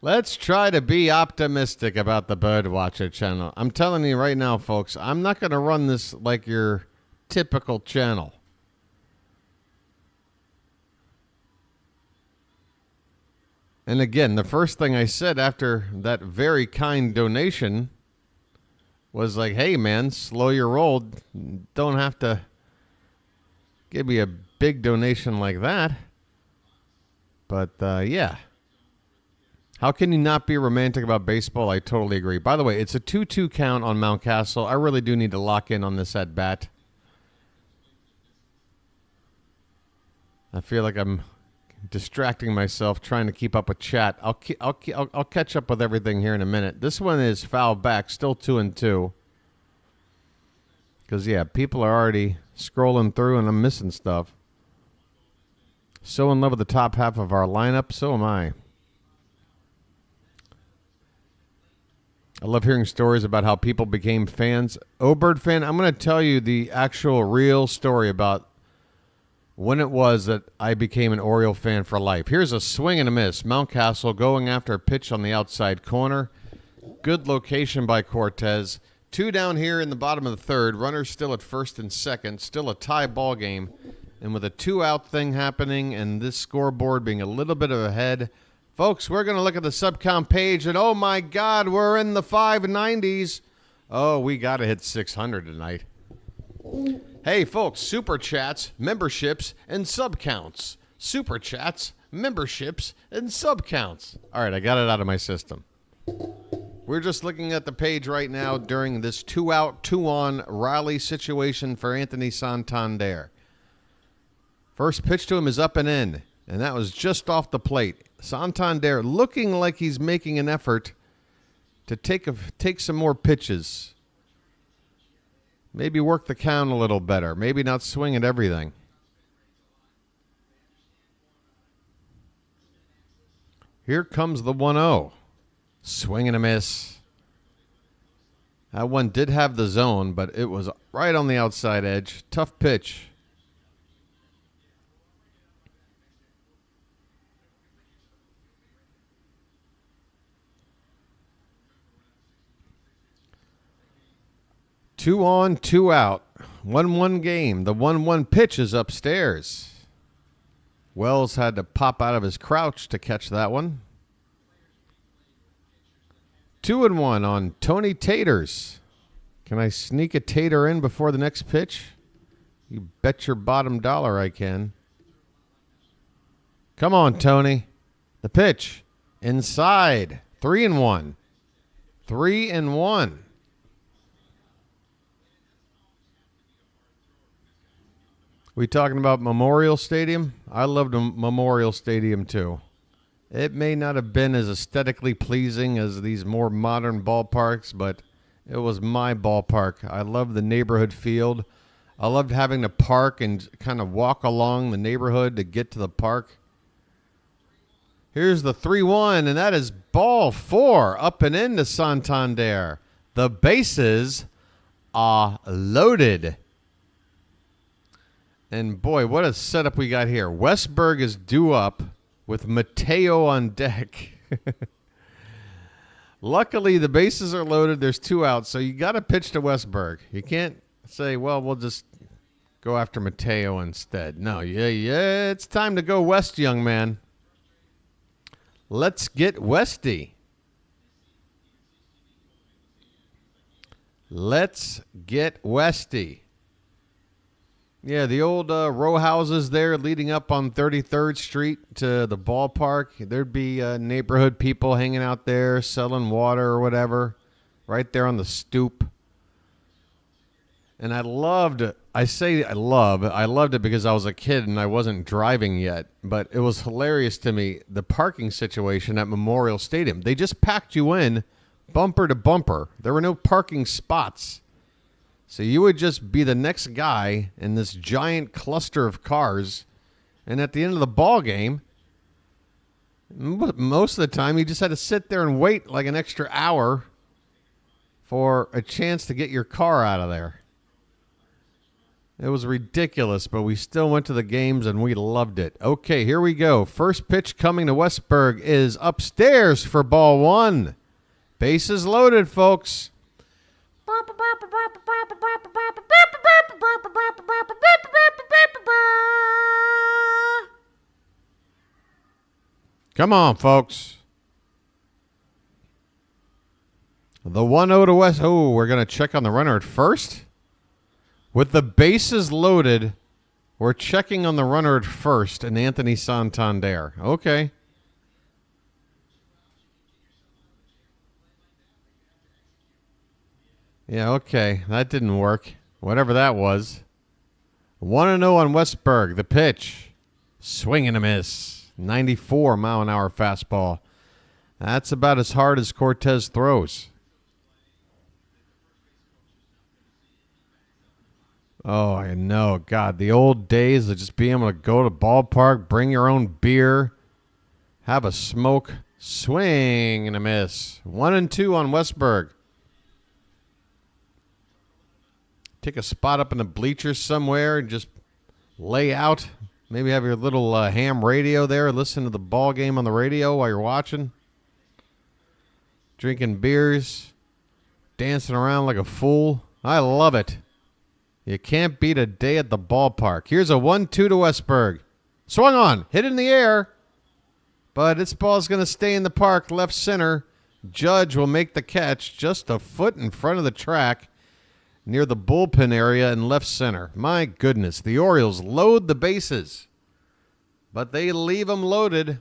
Let's try to be optimistic about the BirdWatcher channel. I'm telling you right now, folks, I'm not going to run this like your typical channel. And again, the first thing I said after that very kind donation was like, hey, man, slow your roll. Don't have to give me a big donation like that. But, yeah. How can you not be romantic about baseball? I totally agree. By the way, it's a 2-2 count on Mountcastle. I really do need to lock in on this at bat. I feel like I'm distracting myself trying to keep up with chat. I'll catch up with everything here in a minute. This one is foul back, still 2-2. Because, yeah, people are already scrolling through and I'm missing stuff. So in love with the top half of our lineup, so am I. I love hearing stories about how people became fans. Bird fan, I'm going to tell you the actual real story about when it was that I became an Oriole fan for life. Here's a swing and a miss. Mountcastle going after a pitch on the outside corner. Good location by Cortes. 2 down here in the bottom of the third. Runners still at first and second. Still a tie ball game. And with a 2-out thing happening and this scoreboard being a little bit ahead, folks, we're going to look at the subcount page, and oh my God, we're in the 590s. Oh, we got to hit 600 tonight. Hey, folks, super chats, memberships, and subcounts. Super chats, memberships, and subcounts. All right, I got it out of my system. We're just looking at the page right now during this 2-out, 2-on rally situation for Anthony Santander. First pitch to him is up and in, and that was just off the plate. Santander looking like he's making an effort to take some more pitches. Maybe work the count a little better. Maybe not swing at everything. Here comes the 1-0. Swing and a miss. That one did have the zone, but it was right on the outside edge. Tough pitch. Two on, 2 out. 1-1 game. The 1-1 pitch is upstairs. Wells had to pop out of his crouch to catch that one. 2-1 on Tony Taters. Can I sneak a tater in before the next pitch? You bet your bottom dollar I can. Come on, Tony. The pitch. Inside. 3-1. 3-1. We talking about Memorial Stadium? I loved Memorial Stadium too. It may not have been as aesthetically pleasing as these more modern ballparks, but it was my ballpark. I loved the neighborhood field. I loved having to park and kind of walk along the neighborhood to get to the park. Here's the 3-1, and that is ball 4 up and into Santander. The bases are loaded. And boy, what a setup we got here. Westberg is due up with Mateo on deck. Luckily, the bases are loaded. There's 2 outs, so you got to pitch to Westberg. You can't say, well, we'll just go after Mateo instead. No, yeah, it's time to go west, young man. Let's get Westy. Let's get Westy. Yeah, the old row houses there leading up on 33rd Street to the ballpark. There'd be neighborhood people hanging out there selling water or whatever right there on the stoop. And I loved it. I loved it because I was a kid and I wasn't driving yet. But it was hilarious to me, the parking situation at Memorial Stadium. They just packed you in bumper to bumper. There were no parking spots. So you would just be the next guy in this giant cluster of cars. And at the end of the ball game, most of the time you just had to sit there and wait like an extra hour for a chance to get your car out of there. It was ridiculous, but we still went to the games and we loved it. Okay, here we go. First pitch coming to Westberg is upstairs for ball 1. Bases loaded, folks. Come on, folks. The 1-0 to West. Oh, we're going to check on the runner at first. With the bases loaded, we're checking on the runner at first and Anthony Santander. Okay. Yeah, okay. That didn't work. Whatever that was. 1-0 on Westberg. The pitch. Swing and a miss. 94-mile-an-hour fastball. That's about as hard as Cortes throws. Oh, I know. God, the old days of just being able to go to the ballpark, bring your own beer, have a smoke, swing and a miss. 1-2 on Westberg. Take a spot up in the bleachers somewhere and just lay out. Maybe have your little ham radio there. Listen to the ball game on the radio while you're watching. Drinking beers. Dancing around like a fool. I love it. You can't beat a day at the ballpark. Here's a 1-2 to Westberg. Swung on. Hit in the air. But this ball's going to stay in the park. Left center. Judge will make the catch just a foot in front of the track, near the bullpen area in left center. My goodness, the Orioles load the bases, but they leave them loaded.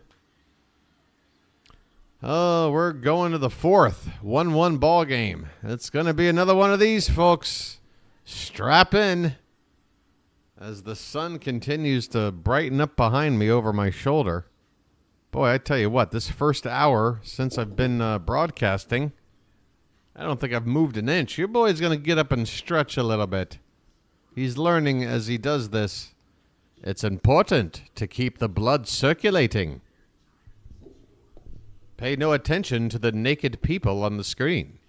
Oh, we're going to the 4th. 1-1 ball game. It's going to be another one of these, folks. Strap in as the sun continues to brighten up behind me over my shoulder. Boy, I tell you what, this first hour since I've been broadcasting, I don't think I've moved an inch. Your boy's going to get up and stretch a little bit. He's learning as he does this. It's important to keep the blood circulating. Pay no attention to the naked people on the screen.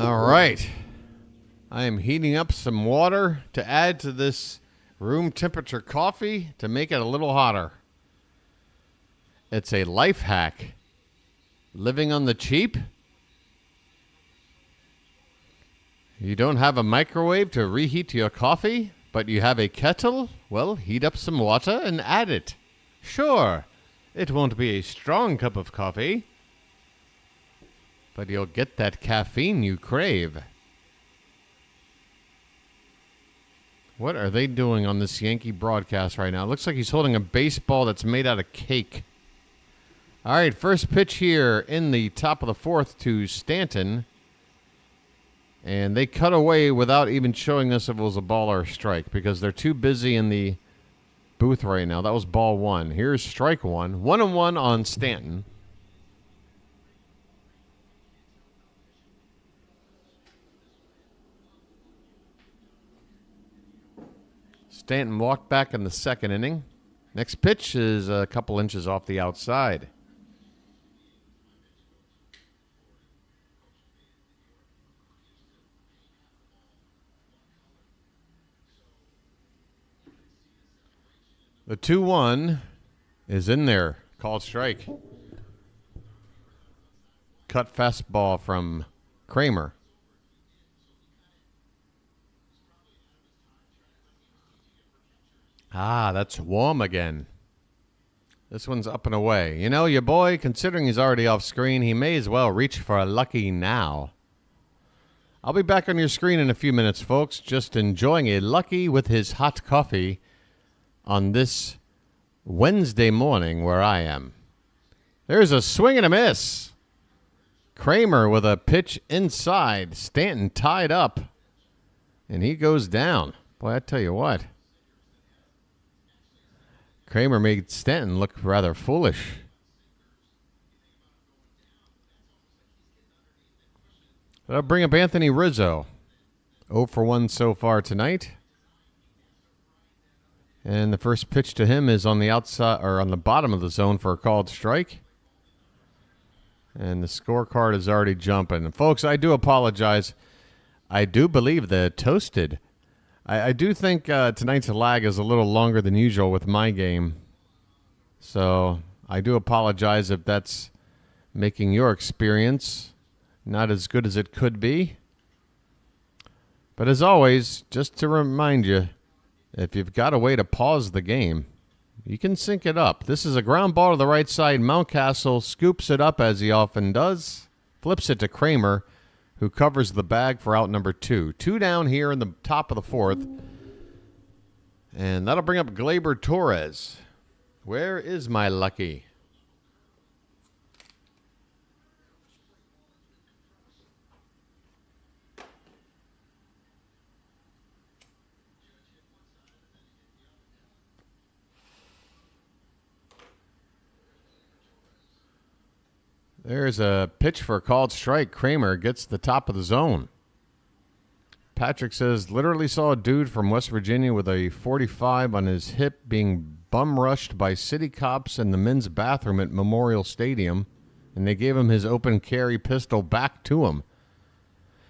All right. I am heating up some water to add to this room temperature coffee to make it a little hotter. It's a life hack. Living on the cheap? You don't have a microwave to reheat your coffee, but you have a kettle? Well, heat up some water and add it. Sure, it won't be a strong cup of coffee, but you'll get that caffeine you crave. What are they doing on this Yankee broadcast right now? It looks like he's holding a baseball that's made out of cake. All right, first pitch here in the top of the fourth to Stanton. And they cut away without even showing us if it was a ball or a strike because they're too busy in the booth right now. That was ball one. Here's strike one. 1-1 on Stanton. Stanton walked back in the second inning. Next pitch is a couple inches off the outside. The 2-1 is in there. Called strike. Cut fastball from Kramer. Ah, that's warm again. This one's up and away. You know, your boy, considering he's already off screen, he may as well reach for a lucky now. I'll be back on your screen in a few minutes, folks. Just enjoying a lucky with his hot coffee on this Wednesday morning where I am. There's a swing and a miss. Kramer with a pitch inside. Stanton tied up. And he goes down. Boy, I tell you what. Kramer made Stanton look rather foolish. That'll bring up Anthony Rizzo. 0 for 1 so far tonight. And the first pitch to him is on the outside or on the bottom of the zone for a called strike. And the scorecard is already jumping. And folks, I do apologize. I do believe the toasted. I do think tonight's lag is a little longer than usual with my game. So I do apologize if that's making your experience not as good as it could be. But as always, just to remind you, if you've got a way to pause the game, you can sync it up. This is a ground ball to the right side. Mountcastle scoops it up as he often does, flips it to Kramer, who covers the bag for out number 2. 2 down here in the top of the fourth. And that'll bring up Gleyber Torres. Where is my lucky? There's a pitch for a called strike. Kramer gets the top of the zone. Patrick says, literally saw a dude from West Virginia with a 45 on his hip being bum rushed by city cops in the men's bathroom at Memorial Stadium, and they gave him his open carry pistol back to him.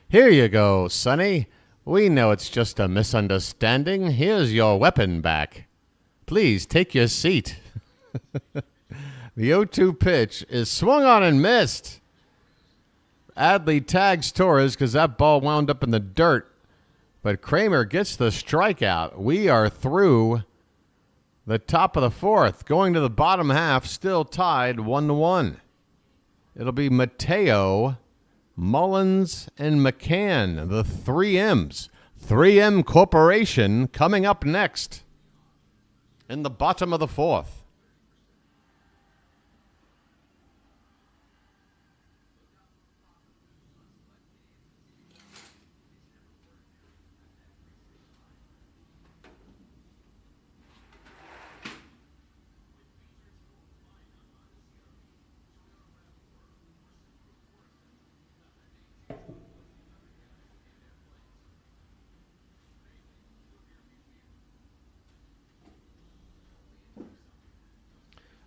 Here you go, Sonny. We know it's just a misunderstanding. Here's your weapon back. Please take your seat. The 0-2 pitch is swung on and missed. Adley tags Torres because that ball wound up in the dirt. But Kramer gets the strikeout. We are through the top of the fourth. Going to the bottom half, still tied 1-1. It'll be Mateo, Mullins, and McCann, the 3Ms. 3M Corporation coming up next in the bottom of the fourth.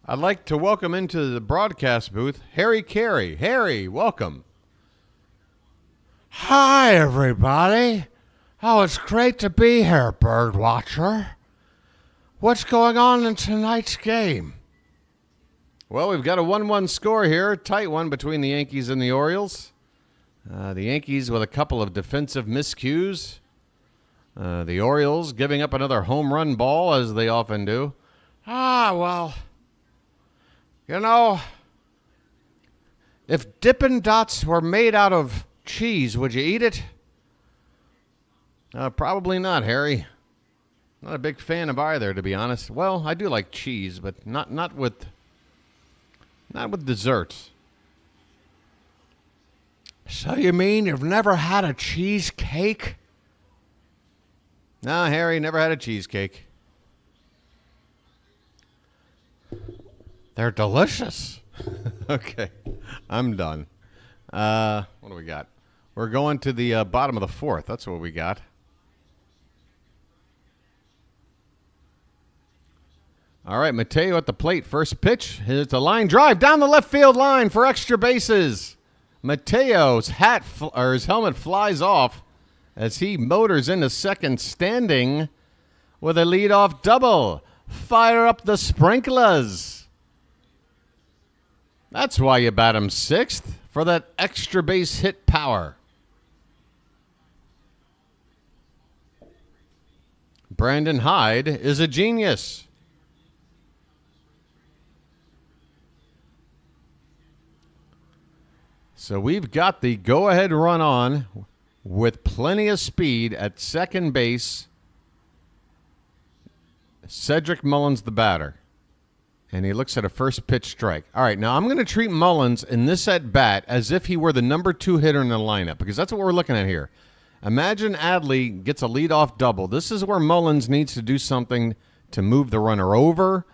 I'd like to welcome into the broadcast booth Harry Carey. Harry, welcome. Hi, everybody. Oh, it's great to be here, BirdWatcher. What's going on in tonight's game? Well, we've got a 1-1 score here, tight one between the Yankees and the Orioles. The Yankees with a couple of defensive miscues. The Orioles giving up another home run ball, as they often do. Well, you know, if Dippin' Dots were made out of cheese, would you eat it? Probably not, Harry. Not a big fan of either, to be honest. Well, I do like cheese, but not with desserts. So you mean you've never had a cheesecake? No, Harry, never had a cheesecake. They're delicious. Okay, I'm done. What do we got? We're going to the bottom of the fourth. That's what we got. All right, Mateo at the plate. First pitch. It's a line drive down the left field line for extra bases. Mateo's his helmet flies off as he motors into second, standing with a leadoff double. Fire up the sprinklers. That's why you bat him sixth, for that extra base hit power. Brandon Hyde is a genius. So we've got the go-ahead run on with plenty of speed at second base. Cedric Mullins, the batter. And he looks at a first pitch strike. All right, now I'm going to treat Mullins in this at-bat as if he were the number 2 hitter in the lineup, because that's what we're looking at here. Imagine Adley gets a leadoff double. This is where Mullins needs to do something to move the runner over.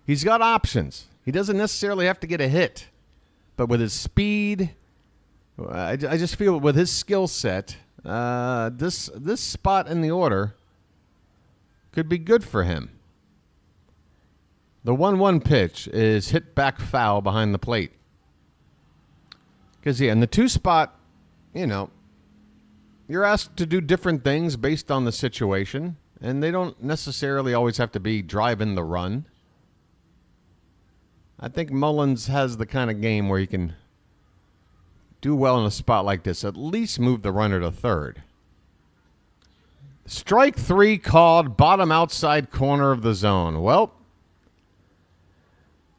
He's got options. He doesn't necessarily have to get a hit. But with his speed, I just feel with his skill set, this spot in the order could be good for him. The 1-1 pitch is hit back foul behind the plate. Because, in the 2 spot, you're asked to do different things based on the situation, and they don't necessarily always have to be driving the run. I think Mullins has the kind of game where he can do well in a spot like this, at least move the runner to third. Strike 3 called, bottom outside corner of the zone. Well,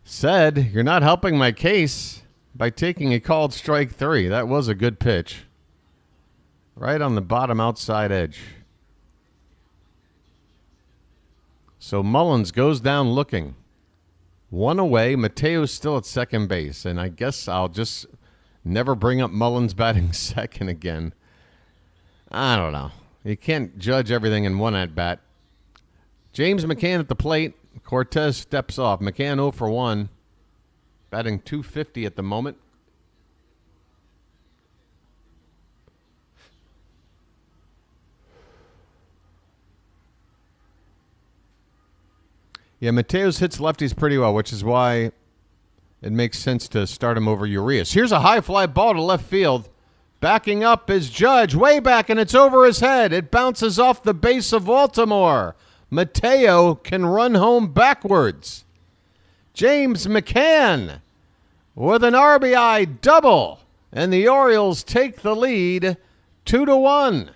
said, you're not helping my case by taking a called strike 3. That was a good pitch. Right on the bottom outside edge. So Mullins goes down looking. 1 away. Mateo's still at second base. And I guess I'll just never bring up Mullins batting second again. I don't know. You can't judge everything in one at-bat. James McCann at the plate. Cortes steps off. McCann 0 for 1. Batting .250 at the moment. Yeah, Mateos hits lefties pretty well, which is why it makes sense to start him over Urias. Here's a high fly ball to left field. Backing up is Judge, way back, and it's over his head. It bounces off the base of Baltimore. Mateo can run home backwards. James McCann with an RBI double, and the Orioles take the lead 2-1.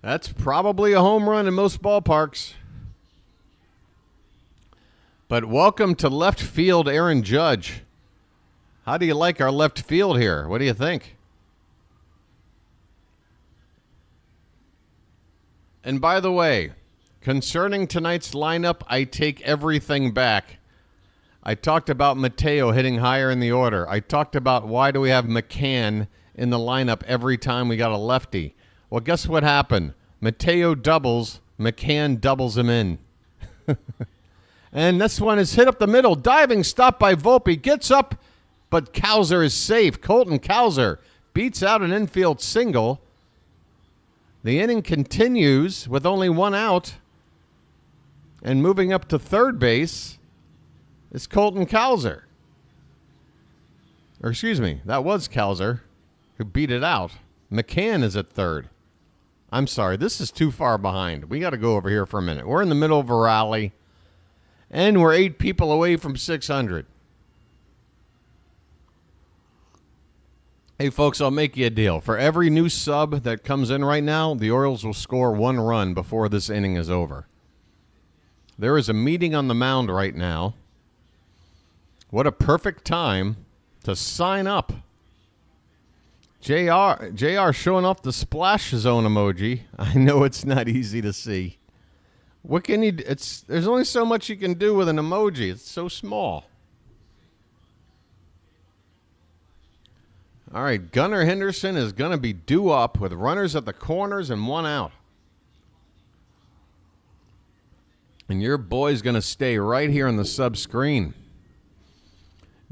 That's probably a home run in most ballparks. But welcome to left field, Aaron Judge. How do you like our left field here? What do you think? And by the way, concerning tonight's lineup, I take everything back. I talked about Mateo hitting higher in the order. I talked about why do we have McCann in the lineup every time we got a lefty. Well, guess what happened? Mateo doubles, McCann doubles him in. And this one is hit up the middle. Diving stop by Volpe. Gets up, but Cowser is safe. Colton Cowser beats out an infield single. The inning continues with only 1 out. And moving up to third base is Colton Cowser. Or excuse me, that was Kowser who beat it out. McCann is at third. I'm sorry, this is too far behind. We got to go over here for a minute. We're in the middle of a rally, and we're 8 people away from 600. Hey, folks, I'll make you a deal. For every new sub that comes in right now, the Orioles will score 1 run before this inning is over. There is a meeting on the mound right now. What a perfect time to sign up. JR showing off the splash zone emoji. I know it's not easy to see. What can you? There's only so much you can do with an emoji. It's so small. All right, Gunnar Henderson is going to be due up with runners at the corners and 1 out. And your boy's going to stay right here on the sub screen.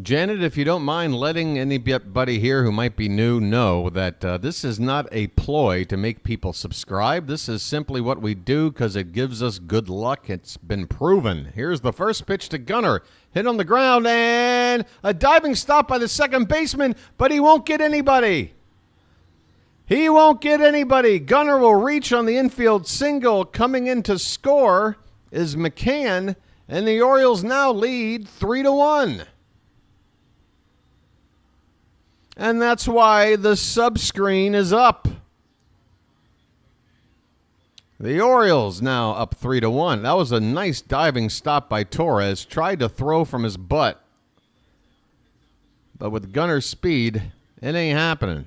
Janet, if you don't mind letting anybody here who might be new know that this is not a ploy to make people subscribe. This is simply what we do because it gives us good luck. It's been proven. Here's the first pitch to Gunnar. Hit on the ground and a diving stop by the second baseman, but he won't get anybody. He won't get anybody. Gunnar will reach on the infield single. Coming in to score is McCann, and the Orioles now lead 3-1. And that's why the sub-screen is up. The Orioles now up 3-1. That was a nice diving stop by Torres. Tried to throw from his butt. But with Gunnar's speed, it ain't happening.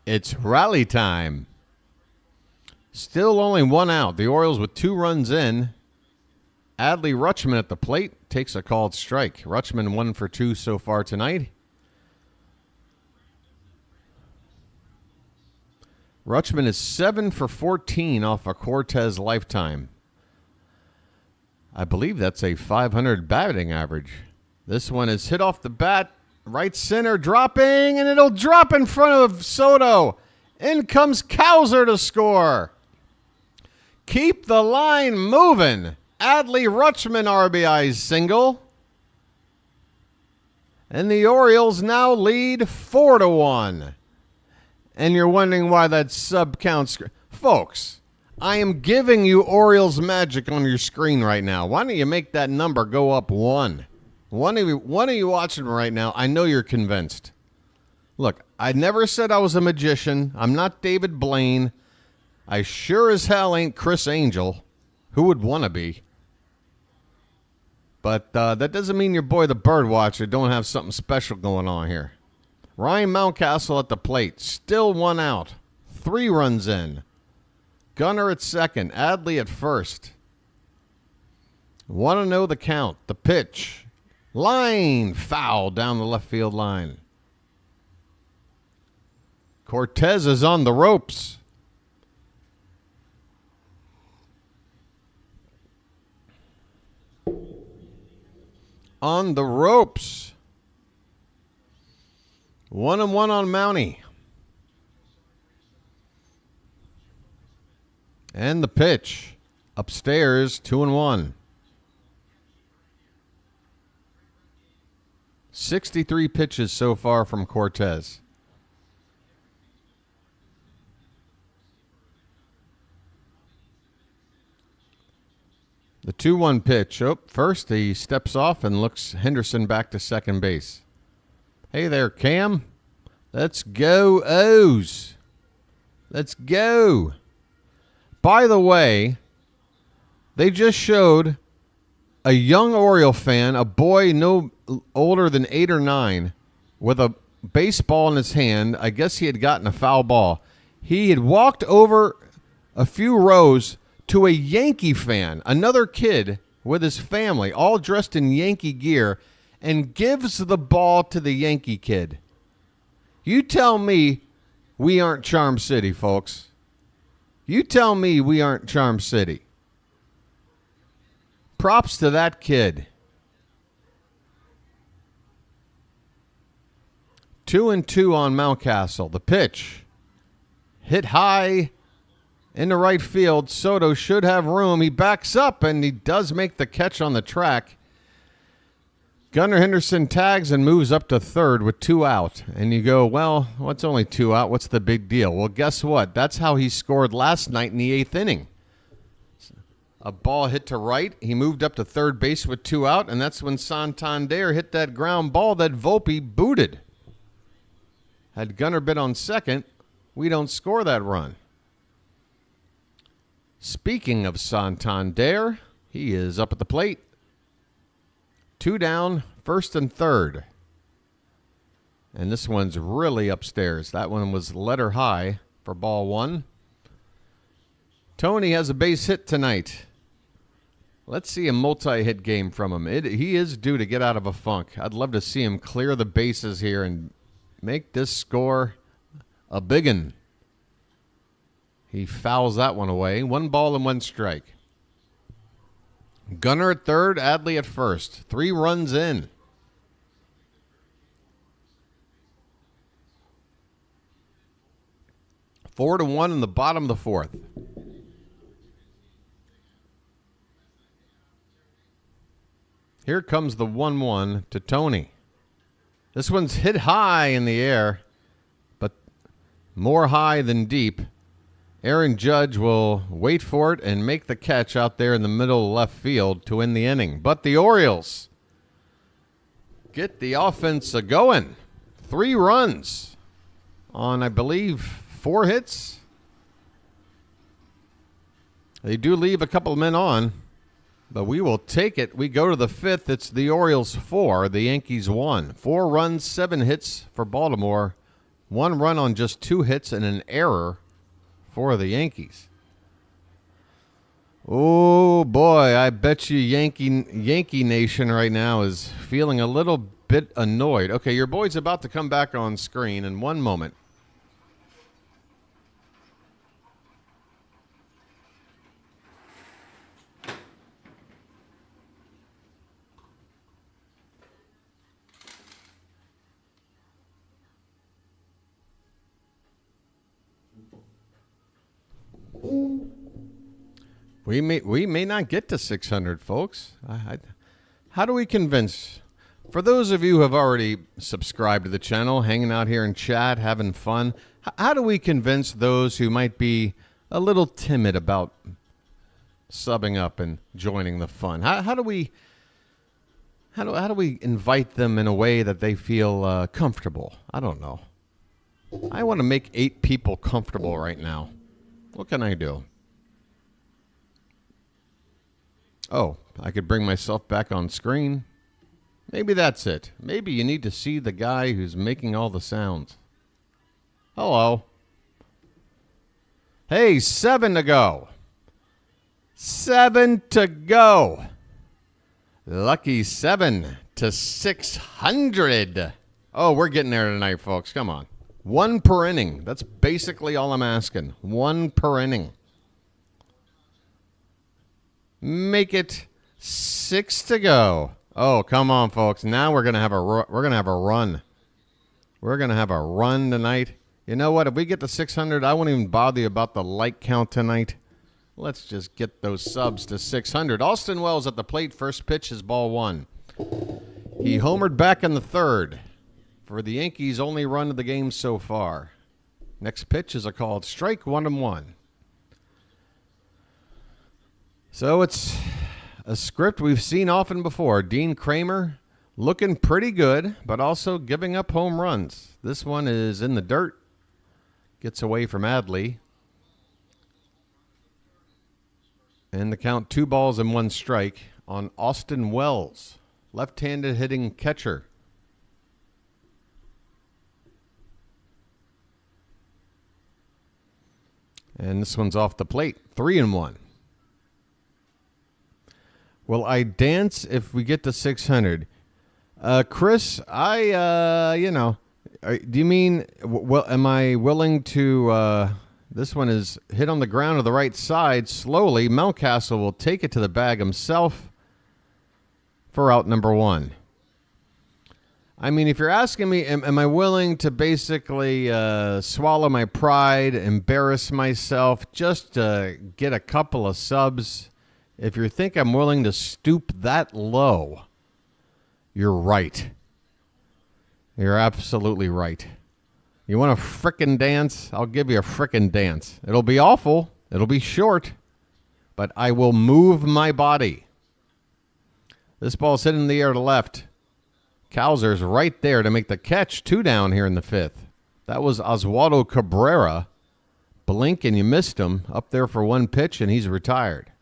It's rally time. Still only 1 out. The Orioles with 2 runs in. Adley Rutschman at the plate takes a called strike. Rutschman 1 for 2 so far tonight. Rutschman is 7 for 14 off a Cortes lifetime. I believe that's a 500 batting average. This one is hit off the bat, right center, dropping, and it'll drop in front of Soto. In comes Kowser to score. Keep the line moving. Adley Rutschman RBI single. And the Orioles now lead 4-1. And you're wondering why that sub counts. Folks, I am giving you Orioles magic on your screen right now. Why don't you make that number go up 1? One of you watching right now, I know you're convinced. Look, I never said I was a magician. I'm not David Blaine. I sure as hell ain't Chris Angel. Who would want to be? But that doesn't mean your boy the BirdWatcher don't have something special going on here. Ryan Mountcastle at the plate. Still 1 out. 3 runs in. Gunnar at second. Adley at first. Want to know the count. The pitch. Line foul down the left field line. Cortes is on the ropes. On the ropes. 1-1 on Mountie. And the pitch. Upstairs, 2-1. 63 pitches so far from Cortes. The 2-1 pitch. Oh, first he steps off and looks Henderson back to second base. Hey there, Cam. Let's go, O's. Let's go. By the way, they just showed a young Oriole fan, a boy no older than 8 or 9, with a baseball in his hand. I guess he had gotten a foul ball. He had walked over a few rows to a Yankee fan, another kid with his family, all dressed in Yankee gear, and gives the ball to the Yankee kid. You tell me we aren't Charm City, folks. You tell me we aren't Charm City. Props to that kid. 2-2 on Mountcastle. The pitch. Hit high into right field. Soto should have room. He backs up, and he does make the catch on the track. Gunnar Henderson tags and moves up to third with 2 out. And you go, well, what's only 2 out? What's the big deal? Well, guess what? That's how he scored last night in the 8th inning. A ball hit to right. He moved up to third base with 2 out, and that's when Santander hit that ground ball that Volpe booted. Had Gunnar been on second, we don't score that run. Speaking of Santander, he is up at the plate. 2 down, first and third. And this one's really upstairs. That one was letter high for ball 1. Tony has a base hit tonight. Let's see a multi-hit game from him. He is due to get out of a funk. I'd love to see him clear the bases here and make this score a biggin. He fouls that one away. 1 ball and 1 strike. Gunnar at third, Adley at first. 3 runs in. Four to 1 in the bottom of the 4th. Here comes the 1-1 to Tony. This one's hit high in the air, but more high than deep. Aaron Judge will wait for it and make the catch out there in the middle of left field to win the inning. But the Orioles get the offense a-going. 3 runs on, I believe, 4 hits. They do leave a couple of men on, but we will take it. We go to the 5th. It's the Orioles 4, the Yankees 1. 4 runs, 7 hits for Baltimore. 1 run on just 2 hits and an error for the Yankees. Oh, boy, I bet you Yankee Nation right now is feeling a little bit annoyed. Okay, your boy's about to come back on screen in 1 moment. We may not get to 600, folks. How do we convince? For those of you who have already subscribed to the channel, hanging out here in chat, having fun, how do we convince those who might be a little timid about subbing up and joining the fun? How do we invite them in a way that they feel comfortable? I don't know. I want to make 8 people comfortable right now. What can I do? Oh, I could bring myself back on screen. Maybe that's it. Maybe you need to see the guy who's making all the sounds. Hello. Hey, 7 to go. 7 to go. Lucky 7 to 600. Oh, we're getting there tonight, folks. Come on. 1 per inning. That's basically all I'm asking. 1 per inning. Make it 6 to go. Oh, come on, folks. Now we're gonna have a run. We're gonna have a run tonight. You know what? If we get to 600, I won't even bother you about the like count tonight. Let's just get those subs to 600. Austin Wells at the plate. First pitch is ball 1. He homered back in the 3rd for the Yankees' only run of the game so far. Next pitch is a called strike, 1-1. So it's a script we've seen often before. Dean Kramer looking pretty good, but also giving up home runs. This one is in the dirt. Gets away from Adley. And the count 2 balls and 1 strike on Austin Wells. Left-handed hitting catcher. And this one's off the plate. 3-1. Will I dance if we get to 600? Chris, do you mean, well, am I willing to, this one is hit on the ground to the right side slowly. Mountcastle will take it to the bag himself for out number 1. I mean, if you're asking me, am I willing to basically swallow my pride, embarrass myself, just to get a couple of subs? If you think I'm willing to stoop that low, you're right. You're absolutely right. You want a frickin' dance? I'll give you a frickin' dance. It'll be awful. It'll be short. But I will move my body. This ball's hitting in the air to left. Cowser's right there to make the catch. 2 down here in the 5th. That was Oswaldo Cabrera. Blink and you missed him. Up there for 1 pitch and he's retired.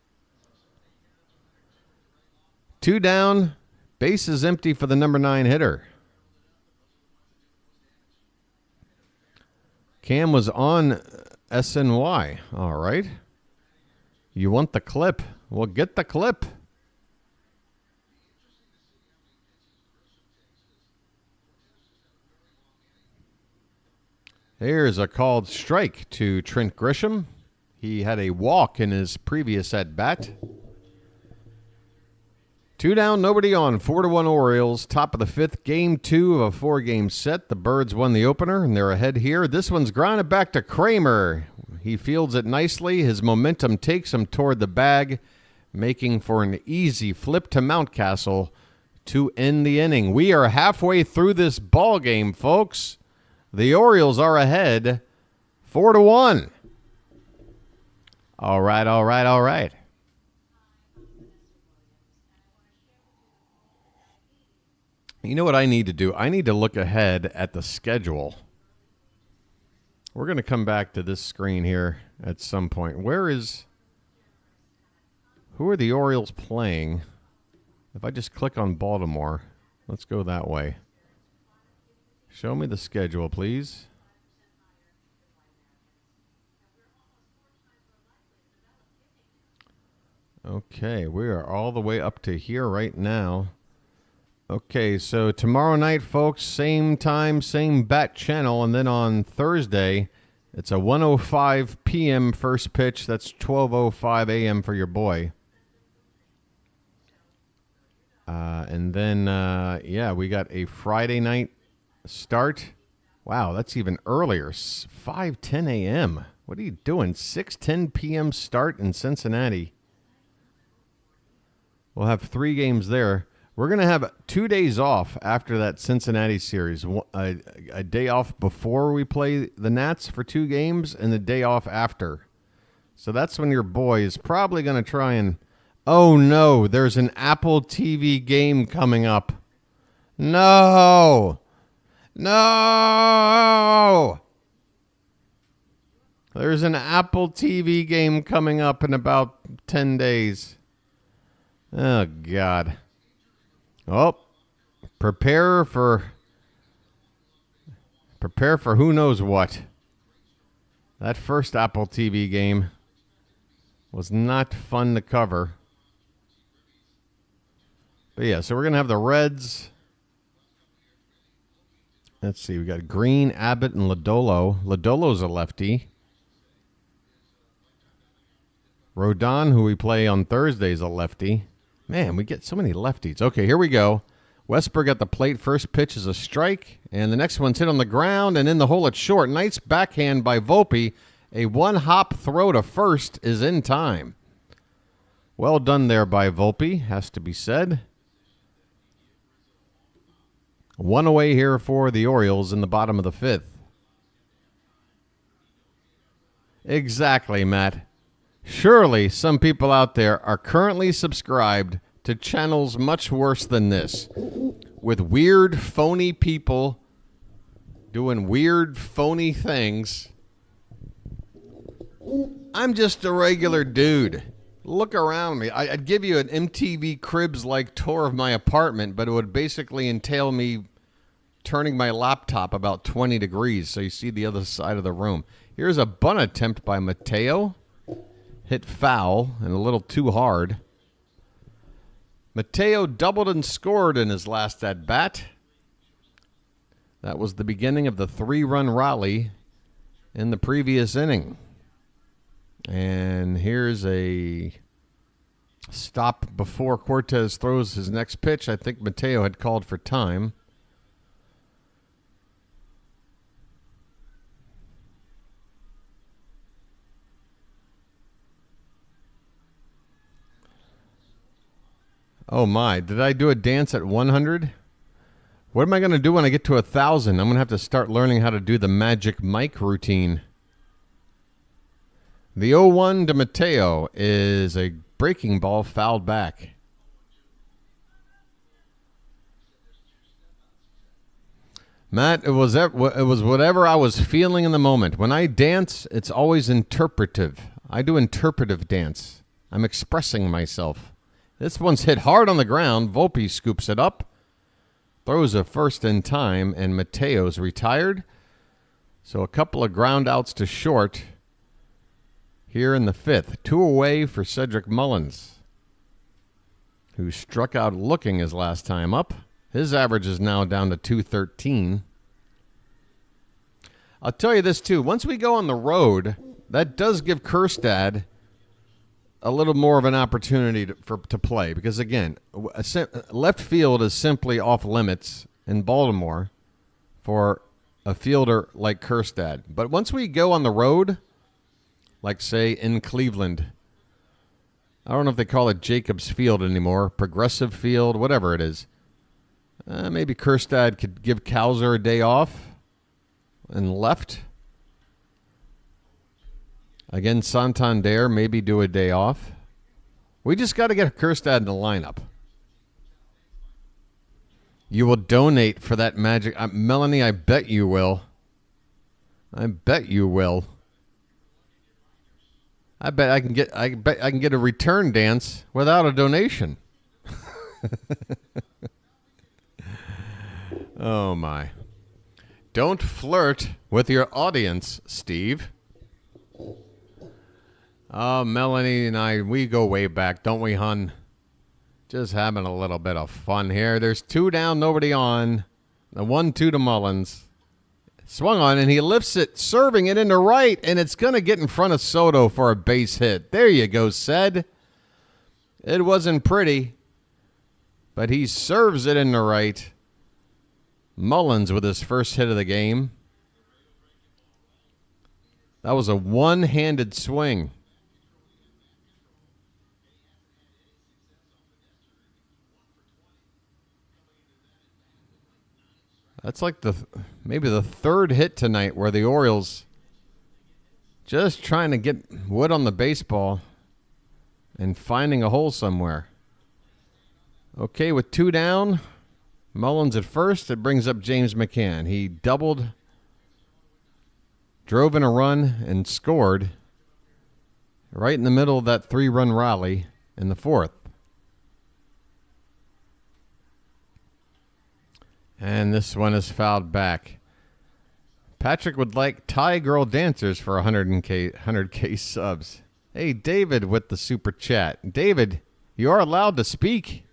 2 down. Base is empty for the number 9 hitter. Cam was on SNY. All right. You want the clip? Well, get the clip. Here's a called strike to Trent Grisham. He had a walk in his previous at-bat. 2 down, nobody on. 4-1 Orioles. Top of the 5th. Game 2 of a 4-game set. The Birds won the opener, and they're ahead here. This one's grounded back to Kramer. He fields it nicely. His momentum takes him toward the bag, making for an easy flip to Mountcastle to end the inning. We are halfway through this ball game, folks. The Orioles are ahead 4-1. All right, all right, all right. You know what I need to do? I need to look ahead at the schedule. We're going to come back to this screen here at some point. Who are the Orioles playing? If I just click on Baltimore, let's go that way. Show me the schedule, please. Okay, we are all the way up to here right now. Okay, so tomorrow night, folks, same time, same bat channel, and then on Thursday, it's a 1:05 p.m. first pitch. That's 12:05 a.m. for your boy. And then, we got a Friday night start. Wow, that's even earlier. 5:10 a.m. What are you doing? 6:10 p.m. start in Cincinnati. We'll have 3 games there. We're going to have 2 days off after that Cincinnati series. A day off before we play the Nats for 2 games and the day off after. So that's when your boy is probably going to try and... Oh, no, there's an Apple TV game coming up. No! No! There's an Apple TV game coming up in about 10 days. Oh, God. Oh, prepare for who knows what. That first Apple TV game was not fun to cover. But yeah, so we're going to have the Reds. Let's see, we got Green, Abbott, and Lodolo. Lodolo's a lefty. Rodon, who we play on Thursday, is a lefty. Man, we get so many lefties. Okay, here we go. Westberg at the plate. First pitch is a strike. And the next one's hit on the ground and in the hole at short. Nice backhand by Volpe. A 1-hop throw to first is in time. Well done there by Volpe, has to be said. 1 away here for the Orioles in the bottom of the 5th. Exactly, Matt. Surely some people out there are currently subscribed to channels much worse than this, with weird, phony people doing weird, phony things. I'm just a regular dude. Look around me. I'd give you an MTV Cribs-like tour of my apartment, but it would basically entail me turning my laptop about 20 degrees so you see the other side of the room. Here's a bunt attempt by Mateo. Hit foul and a little too hard. Mateo doubled and scored in his last at-bat. That was the beginning of the 3-run rally in the previous inning. And here's a stop before Cortes throws his next pitch. I think Mateo had called for time. Oh my, did I do a dance at 100? What am I going to do when I get to 1,000? I'm going to have to start learning how to do the Magic Mike routine. The 0-1 to Mateo is a breaking ball fouled back. Matt, it was whatever I was feeling in the moment. When I dance, it's always interpretive. I do interpretive dance. I'm expressing myself. This one's hit hard on the ground. Volpe scoops it up, throws a first in time, and Mateo's retired. So a couple of ground outs to short here in the fifth. 2 away for Cedric Mullins, who struck out looking his last time up. His average is now down to 213. I'll tell you this, too. Once we go on the road, that does give Kjerstad a little more of an opportunity to play. Because, again, left field is simply off limits in Baltimore for a fielder like Kjerstad. But once we go on the road, like, say, in Cleveland, I don't know if they call it Jacobs Field anymore, Progressive Field, whatever it is. Maybe Kjerstad could give Cowser a day off and left. Again, Santander, maybe do a day off. We just got to get Kjerstad in the lineup. You will donate for that magic. Melanie, I bet you will. I bet you will. I bet I can get a return dance without a donation. Oh, my. Don't flirt with your audience, Steve. Oh, Melanie and I, we go way back, don't we, hun? Just having a little bit of fun here. There's 2 down, nobody on. The 1-2 to Mullins. Swung on, and he lifts it, serving it into right, and it's going to get in front of Soto for a base hit. There you go, Ced. It wasn't pretty, but he serves it into right. Mullins with his first hit of the game. That was a one-handed swing. That's like maybe the third hit tonight where the Orioles just trying to get wood on the baseball and finding a hole somewhere. Okay, with 2 down, Mullins at first. It brings up James McCann. He doubled, drove in a run, and scored right in the middle of that 3-run rally in the 4th. And this one is fouled back. Patrick would like Thai girl dancers for 100K subs. Hey, David with the super chat. David, you are allowed to speak.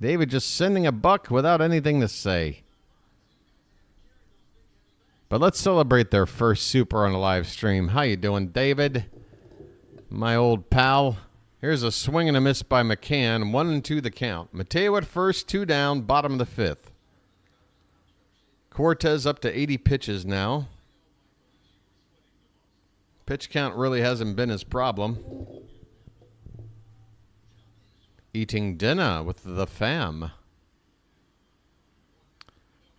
David just sending a buck without anything to say. But let's celebrate their first super on a live stream. How you doing, David? My old pal. Here's a swing and a miss by McCann. 1-2 the count. Mateo at first, 2 down, bottom of the 5th. Cortes up to 80 pitches now. Pitch count really hasn't been his problem. Eating dinner with the fam.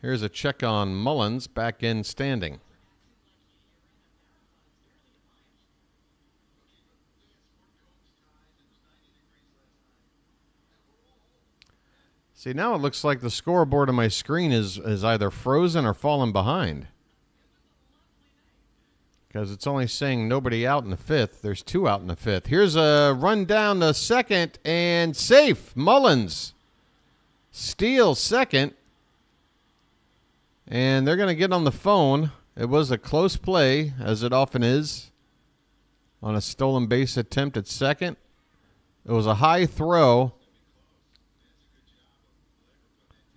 Here's a check on Mullins, back in standing. See, now it looks like the scoreboard on my screen is either frozen or fallen behind. Because it's only saying nobody out in the 5th. There's 2 out in the 5th. Here's a run down the 2nd and safe. Mullins steals 2nd. And they're going to get on the phone. It was a close play, as it often is, on a stolen base attempt at 2nd. It was a high throw.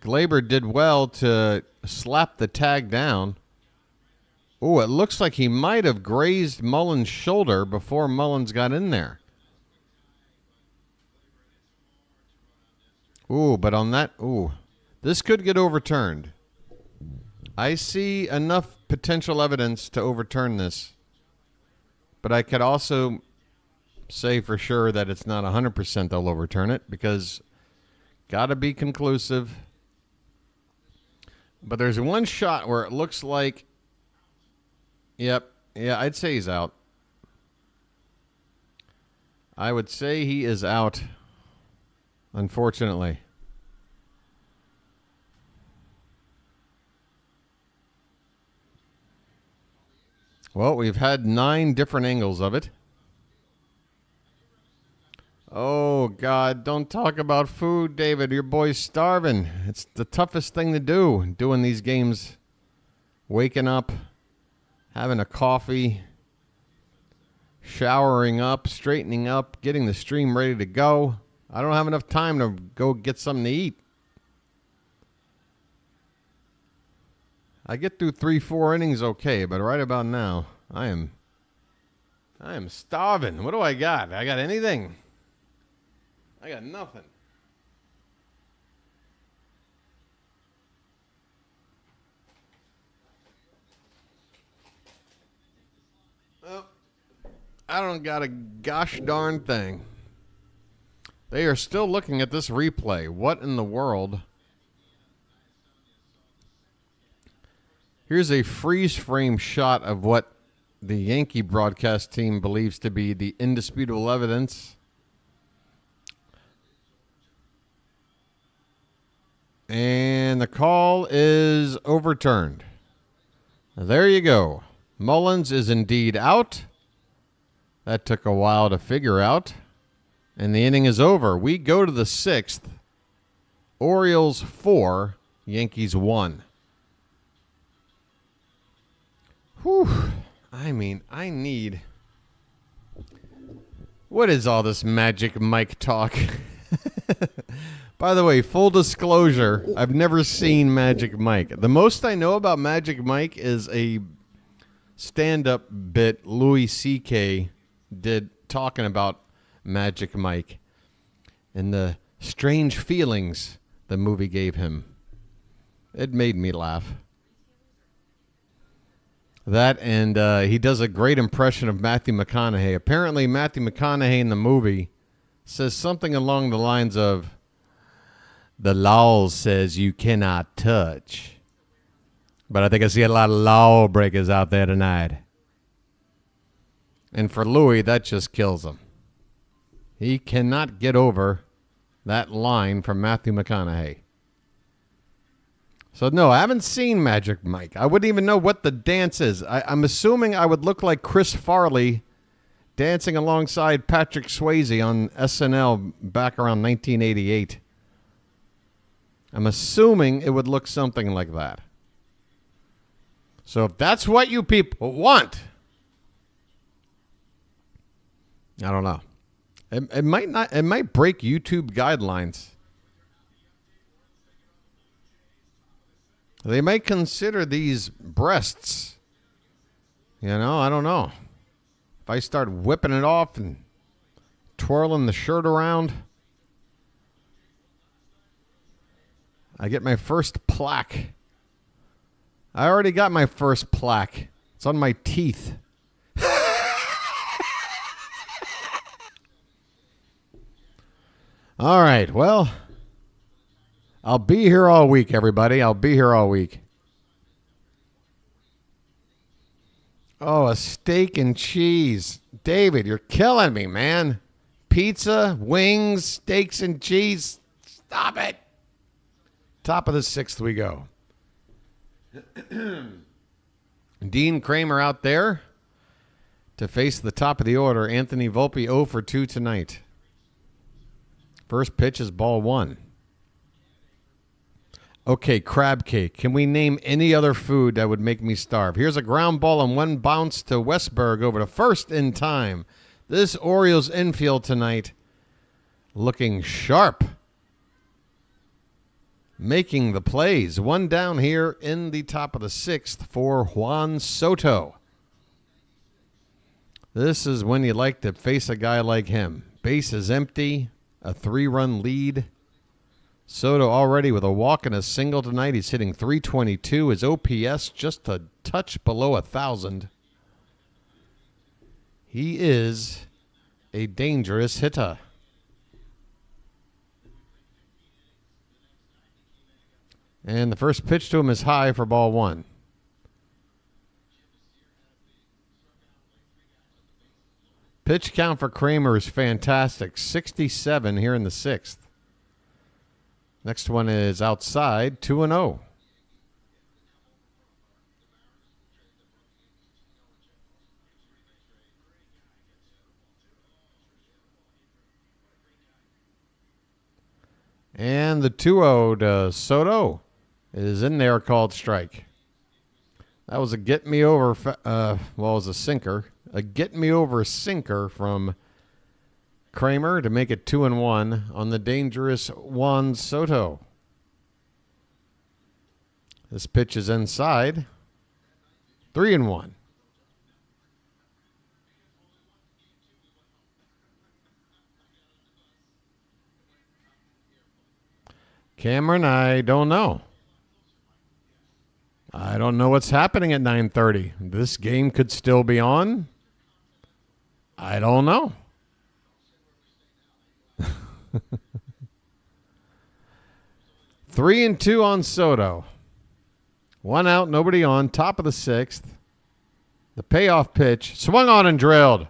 Glaber did well to slap the tag down. Oh, it looks like he might have grazed Mullins' shoulder before Mullins got in there. Ooh, but on that, this could get overturned. I see enough potential evidence to overturn this. But I could also say for sure that it's not 100% they'll overturn it, because Got to be conclusive. But there's one shot where it looks like, yep, yeah, I'd say he's out. I would say he is out, unfortunately. Well, we've had 9 different angles of it. Oh, God, don't talk about food, David. Your boy's starving. It's the toughest thing to do, doing these games. Waking up, having a coffee, showering up, straightening up, getting the stream ready to go. I don't have enough time to go get something to eat. I get through 3-4 innings okay, but right about now, I am starving. What do I got? I got anything? I got nothing. Well, I don't got a gosh darn thing. They are still looking at this replay. What in the world? Here's a freeze frame shot of what the Yankee broadcast team believes to be the indisputable evidence. And the call is overturned. There you go. Mullins is indeed out. That took a while to figure out. And the inning is over. We go to the 6th. Orioles 4, Yankees 1. Whew. I mean, I need... What is all this Magic Mike talk? By the way, full disclosure, I've never seen Magic Mike. The most I know about Magic Mike is a stand-up bit Louis C.K. did talking about Magic Mike and the strange feelings the movie gave him. It made me laugh. That and he does a great impression of Matthew McConaughey. Apparently, Matthew McConaughey in the movie says something along the lines of, "The law says you cannot touch." But I think I see a lot of lawbreakers out there tonight. And for Louis, that just kills him. He cannot get over that line from Matthew McConaughey. So, no, I haven't seen Magic Mike. I wouldn't even know what the dance is. I'm assuming I would look like Chris Farley dancing alongside Patrick Swayze on SNL back around 1988. I'm assuming it would look something like that. So if that's what you people want, I don't know. It might not. It might break YouTube guidelines. They might consider these breasts. You know, I don't know. If I start whipping it off and twirling the shirt around, I get my first plaque. I already got my first plaque. It's on my teeth. All right, well, I'll be here all week, everybody. I'll be here all week. Oh, a steak and cheese. David, you're killing me, man. Pizza, wings, steaks and cheese. Stop it. Top of the 6th we go. Dean Kramer out there to face the top of the order. Anthony Volpe 0 for 2 tonight. First pitch is ball 1. Okay, crab cake. Can we name any other food that would make me starve? Here's a ground ball and one bounce to Westberg over to first in time. This Orioles infield tonight looking sharp. Making the plays. One down here in the top of the 6th for Juan Soto. This is when you like to face a guy like him. Base is empty. A 3-run lead. Soto already with a walk and a single tonight. He's hitting .322. His OPS just a touch below 1,000. He is a dangerous hitter. And the first pitch to him is high for ball one. Pitch count for Kramer is fantastic. 67 here in the sixth. Next one is outside, 2-0. And the 2-0 to Soto is in there, called strike. That was a get-me-over, it was a sinker. A get-me-over sinker from Kramer to make it 2-1 on the dangerous Juan Soto. This pitch is inside, 3-1. Cameron, I don't know. I don't know what's happening at 9:30. This game could still be on. I don't know. 3-2 on Soto. 1 out, nobody on. Top of the sixth. The payoff pitch. Swung on and drilled.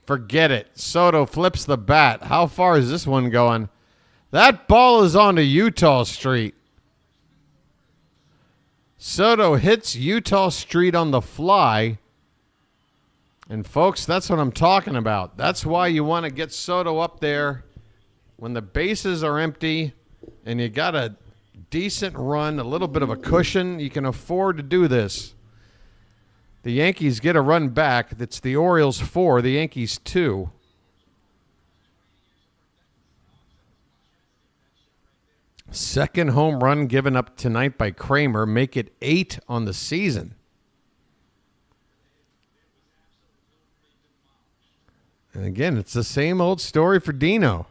Forget it. Soto flips the bat. How far is this one going? That ball is onto Utah Street. Soto hits Utah Street on the fly. And, folks, that's what I'm talking about. That's why you want to get Soto up there when the bases are empty and you got a decent run, a little bit of a cushion. You can afford to do this. The Yankees get a run back. That's the Orioles 4, the Yankees 2. Second home run given up tonight by Kramer. Make it 8 on the season. And again, it's the same old story for Dino.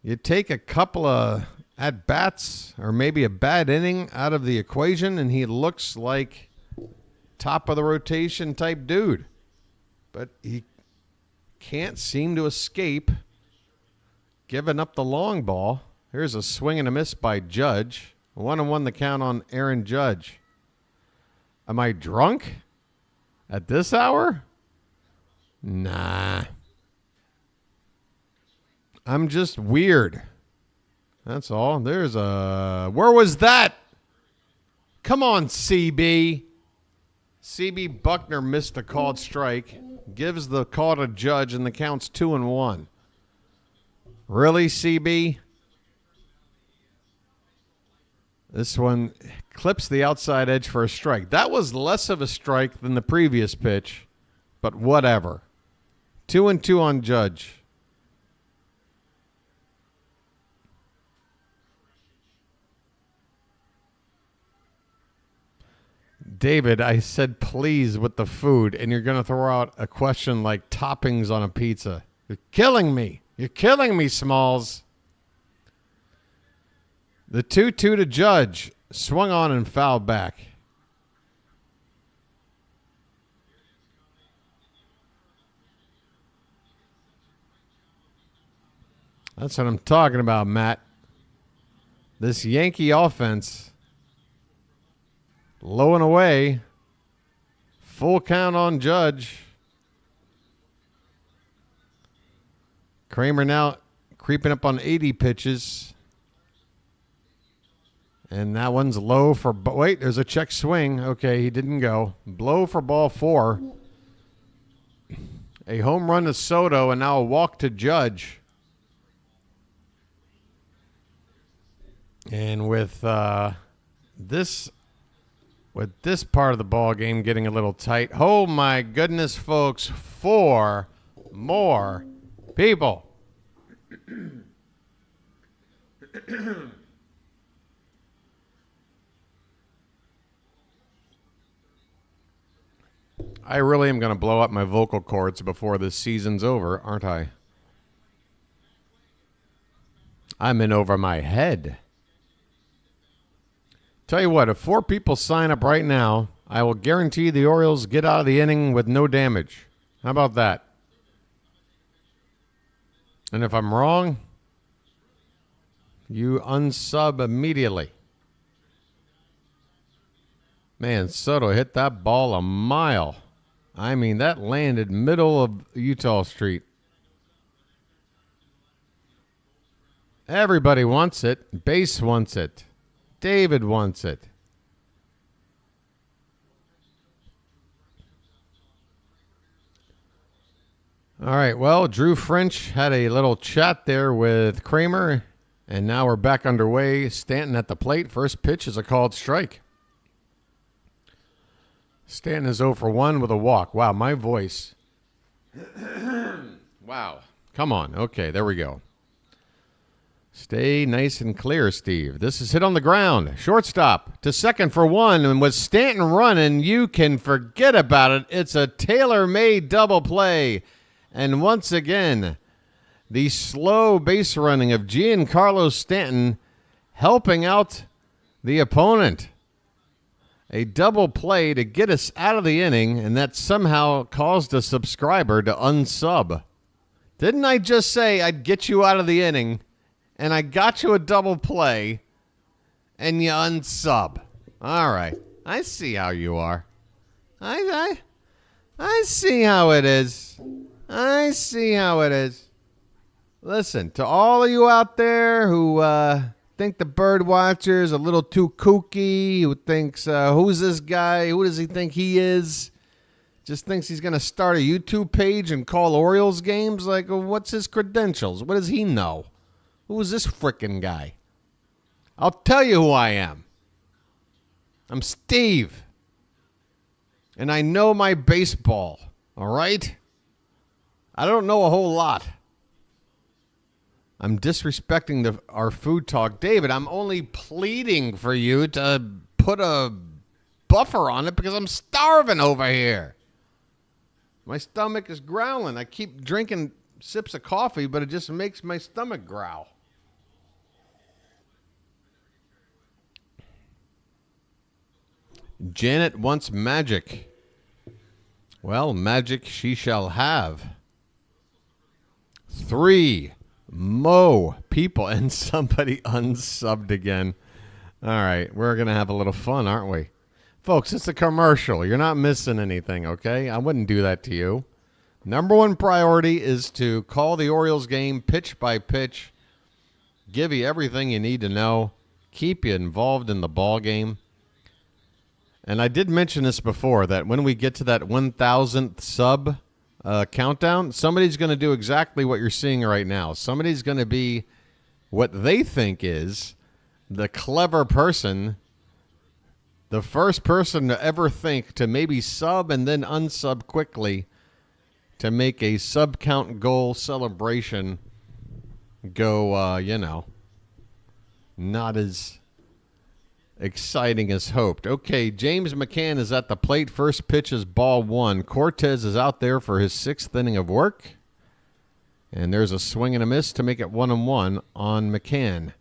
You take a couple of at-bats or maybe a bad inning out of the equation, and he looks like top of the rotation type dude. But he can't seem to escape giving up the long ball. Here's a swing and a miss by Judge. 1-1 the count on Aaron Judge. Am I drunk at this hour? Nah. I'm just weird. That's all. There's a... Where was that? Come on, CB. CB Buckner missed the called strike. Gives the call to Judge, and the count's 2-1. Really, CB? This one clips the outside edge for a strike. That was less of a strike than the previous pitch, but whatever. 2-2 on Judge. David, I said please with the food, and you're going to throw out a question like toppings on a pizza. You're killing me. You're killing me, Smalls. The 2-2 to Judge. Swung on and fouled back. That's what I'm talking about, Matt. This Yankee offense, low and away. Full count on Judge. Kramer now creeping up on 80 pitches. And that one's low for... Wait, there's a check swing. Okay, he didn't go. Blow for ball 4. A home run to Soto and now a walk to Judge. And with this part of the ball game getting a little tight. Oh my goodness, folks! 4 more people. I really am going to blow up my vocal cords before this season's over, aren't I? I'm in over my head. Tell you what, if 4 people sign up right now, I will guarantee the Orioles get out of the inning with no damage. How about that? And if I'm wrong, you unsub immediately. Man, Soto hit that ball a mile. I mean, that landed middle of Utah Street. Everybody wants it. Base wants it. David wants it. All right, well, Drew French had a little chat there with Kramer, and now we're back underway. Stanton at the plate. First pitch is a called strike. Stanton is 0 for 1 with a walk. Wow, my voice. Wow. Come on. Okay, there we go. Stay nice and clear, Steve. This is hit on the ground. Shortstop to second for 1, and with Stanton running, you can forget about it. It's a tailor-made double play. And once again, the slow base running of Giancarlo Stanton helping out the opponent. A double play to get us out of the inning, and that somehow caused a subscriber to unsub. Didn't I just say I'd get you out of the inning, and I got you a double play, and you unsub? All right. I see how you are. I see how it is. I see how it is. Listen, to all of you out there who think the BirdWatcher is a little too kooky, who thinks, who's this guy? Who does he think he is? Just thinks he's going to start a YouTube page and call Orioles games? Like, what's his credentials? What does he know? Who is this frickin' guy? I'll tell you who I am. I'm Steve. And I know my baseball, all right? I don't know a whole lot. I'm disrespecting our food talk. David, I'm only pleading for you to put a buffer on it because I'm starving over here. My stomach is growling. I keep drinking sips of coffee, but it just makes my stomach growl. Janet wants magic. Well, magic she shall have. 3 people, and somebody unsubbed again. All right, we're going to have a little fun, aren't we? Folks, it's a commercial. You're not missing anything, okay? I wouldn't do that to you. Number one priority is to call the Orioles game pitch by pitch, give you everything you need to know, keep you involved in the ball game. And I did mention this before, that when we get to that 1,000th sub countdown, somebody's going to do exactly what you're seeing right now. Somebody's going to be what they think is the clever person, the first person to ever think to maybe sub and then unsub quickly to make a sub count goal celebration go, not as exciting as hoped. Okay, James McCann is at the plate. First pitch is ball 1. Cortes is out there for his 6th inning of work. And there's a swing and a miss to make it 1-1 on McCann.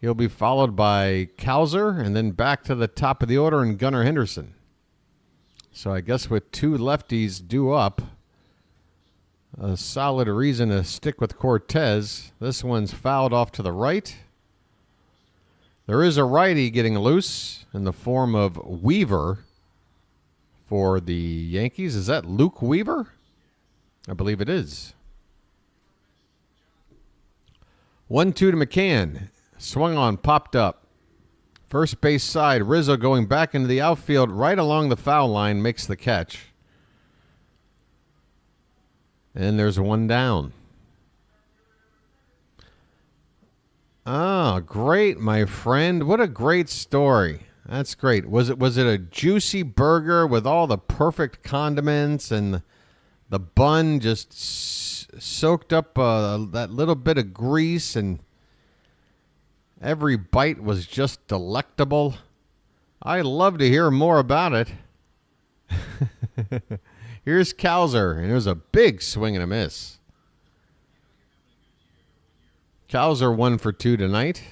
He'll be followed by Cowser and then back to the top of the order and Gunnar Henderson. So I guess with 2 lefties due up, a solid reason to stick with Cortes. This one's fouled off to the right. There is a righty getting loose in the form of Weaver for the Yankees. Is that Luke Weaver? I believe it is. 1-2 to McCann. Swung on, popped up. First base side, Rizzo going back into the outfield right along the foul line, makes the catch. And there's 1 down. Oh, great, my friend. What a great story. That's great. Was it a juicy burger with all the perfect condiments and the bun just soaked up that little bit of grease and every bite was just delectable? I'd love to hear more about it. Here's Cowser, and there's a big swing and a miss. Cowser 1 for 2 tonight.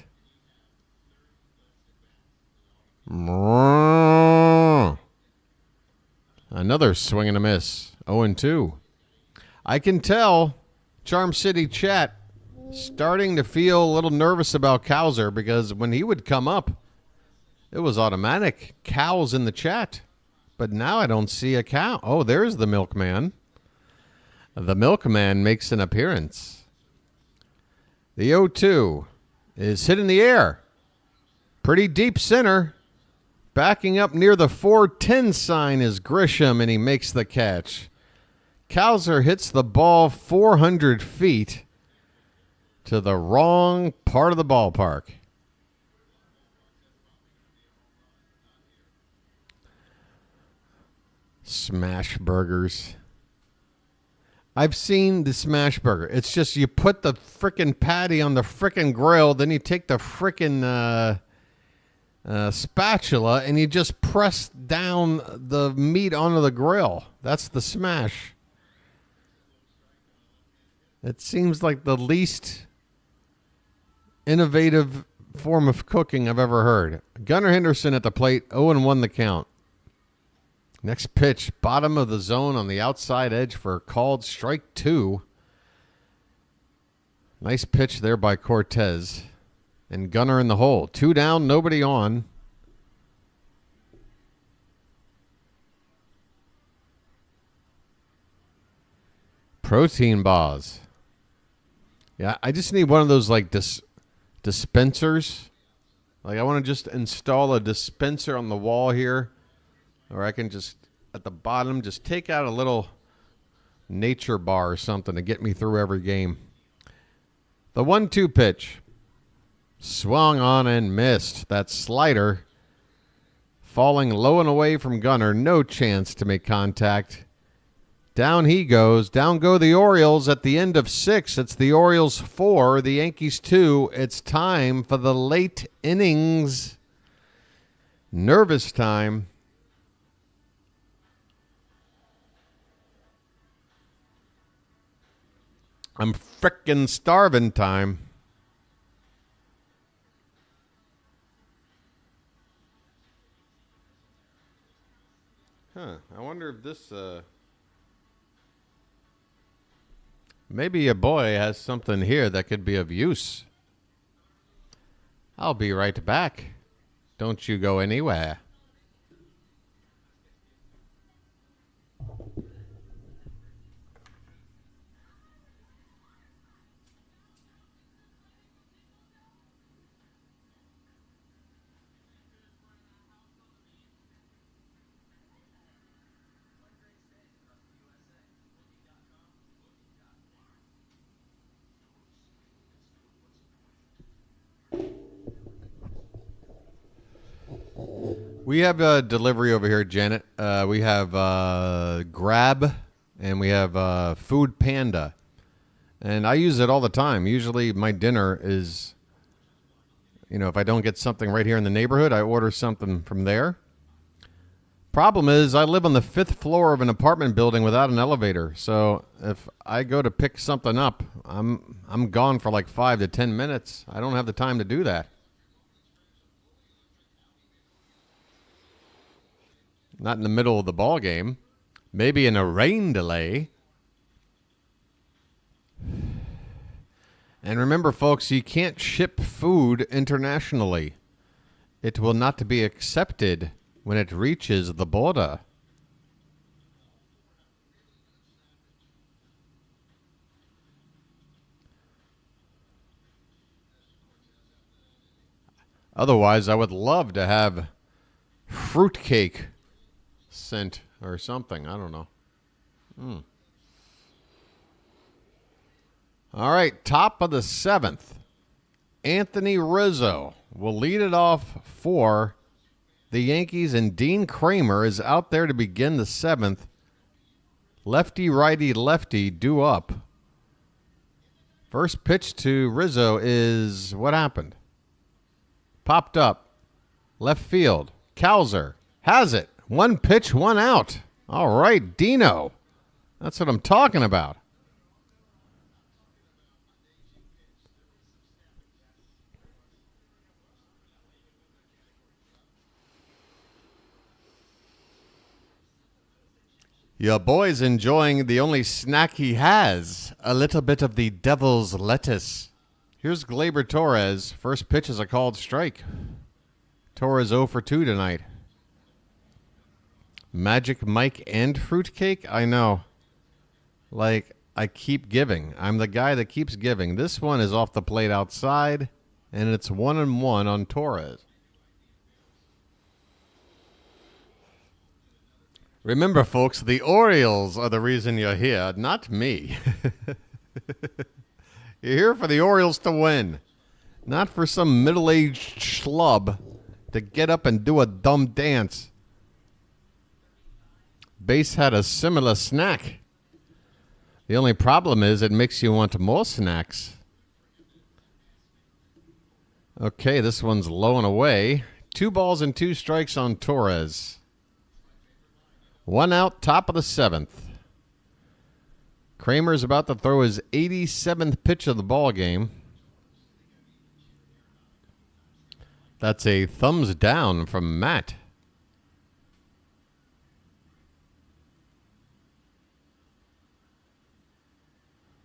Another swing and a miss. 0-2. I can tell Charm City chat starting to feel a little nervous about Cowser because when he would come up, It was automatic. Cows in the chat. But now I don't see a cow. Oh, there's the milkman. The milkman makes an appearance. The 0-2 is hit in the air. Pretty deep center. Backing up near the 410 sign is Grisham, and he makes the catch. Cowser hits the ball 400 feet to the wrong part of the ballpark. Smash burgers. I've seen the smash burger. It's just you put the frickin' patty on the frickin' grill, then you take the frickin' spatula and you just press down the meat onto the grill. That's the smash. It seems like the least innovative form of cooking I've ever heard. Gunnar Henderson at the plate, 0-1 the count. Next pitch, bottom of the zone on the outside edge for called strike 2. Nice pitch there by Cortes. And Gunnar in the hole. 2 down, nobody on. Protein bars. Yeah, I just need one of those like dispensers. Like I want to just install a dispenser on the wall here. Or I can just, at the bottom, just take out a little nature bar or something to get me through every game. The 1-2 pitch. Swung on and missed. That slider falling low and away from Gunnar. No chance to make contact. Down he goes. Down go the Orioles at the end of 6. It's the Orioles 4, the Yankees 2. It's time for the late innings. Nervous time. I'm frickin' starving time. I wonder if this, maybe a boy has something here that could be of use. I'll be right back. Don't you go anywhere. We have a delivery over here, Janet. We have Grab and we have Food Panda. And I use it all the time. Usually my dinner is, you know, if I don't get something right here in the neighborhood, I order something from there. Problem is I live on the 5th floor of an apartment building without an elevator. So if I go to pick something up, I'm gone for like 5 to 10 minutes. I don't have the time to do that. Not in the middle of the ball game. Maybe in a rain delay. And remember, folks, you can't ship food internationally. It will not be accepted when it reaches the border. Otherwise, I would love to have fruitcake sent or something. I don't know. All right, top of the 7th. Anthony Rizzo will lead it off for the Yankees, and Dean Kramer is out there to begin the 7th. Lefty, righty, lefty, due up. First pitch to Rizzo is what happened? Popped up. Left field. Cowser has it. 1 pitch, 1 out. All right, Dino. That's what I'm talking about. Your boy's enjoying the only snack he has, a little bit of the devil's lettuce. Here's Gleyber Torres. First pitch is a called strike. Torres 0 for 2 tonight. Magic Mike and fruitcake? I know. Like, I keep giving. I'm the guy that keeps giving. This one is off the plate outside, and it's 1-1 on Torres. Remember, folks, the Orioles are the reason you're here, not me. You're here for the Orioles to win, not for some middle-aged schlub to get up and do a dumb dance. Base had a similar snack. The only problem is it makes you want more snacks. Okay, this one's low and away. 2 balls and 2 strikes on Torres. 1 out, top of the 7th. Kramer's about to throw his 87th pitch of the ball game. That's a thumbs down from Matt.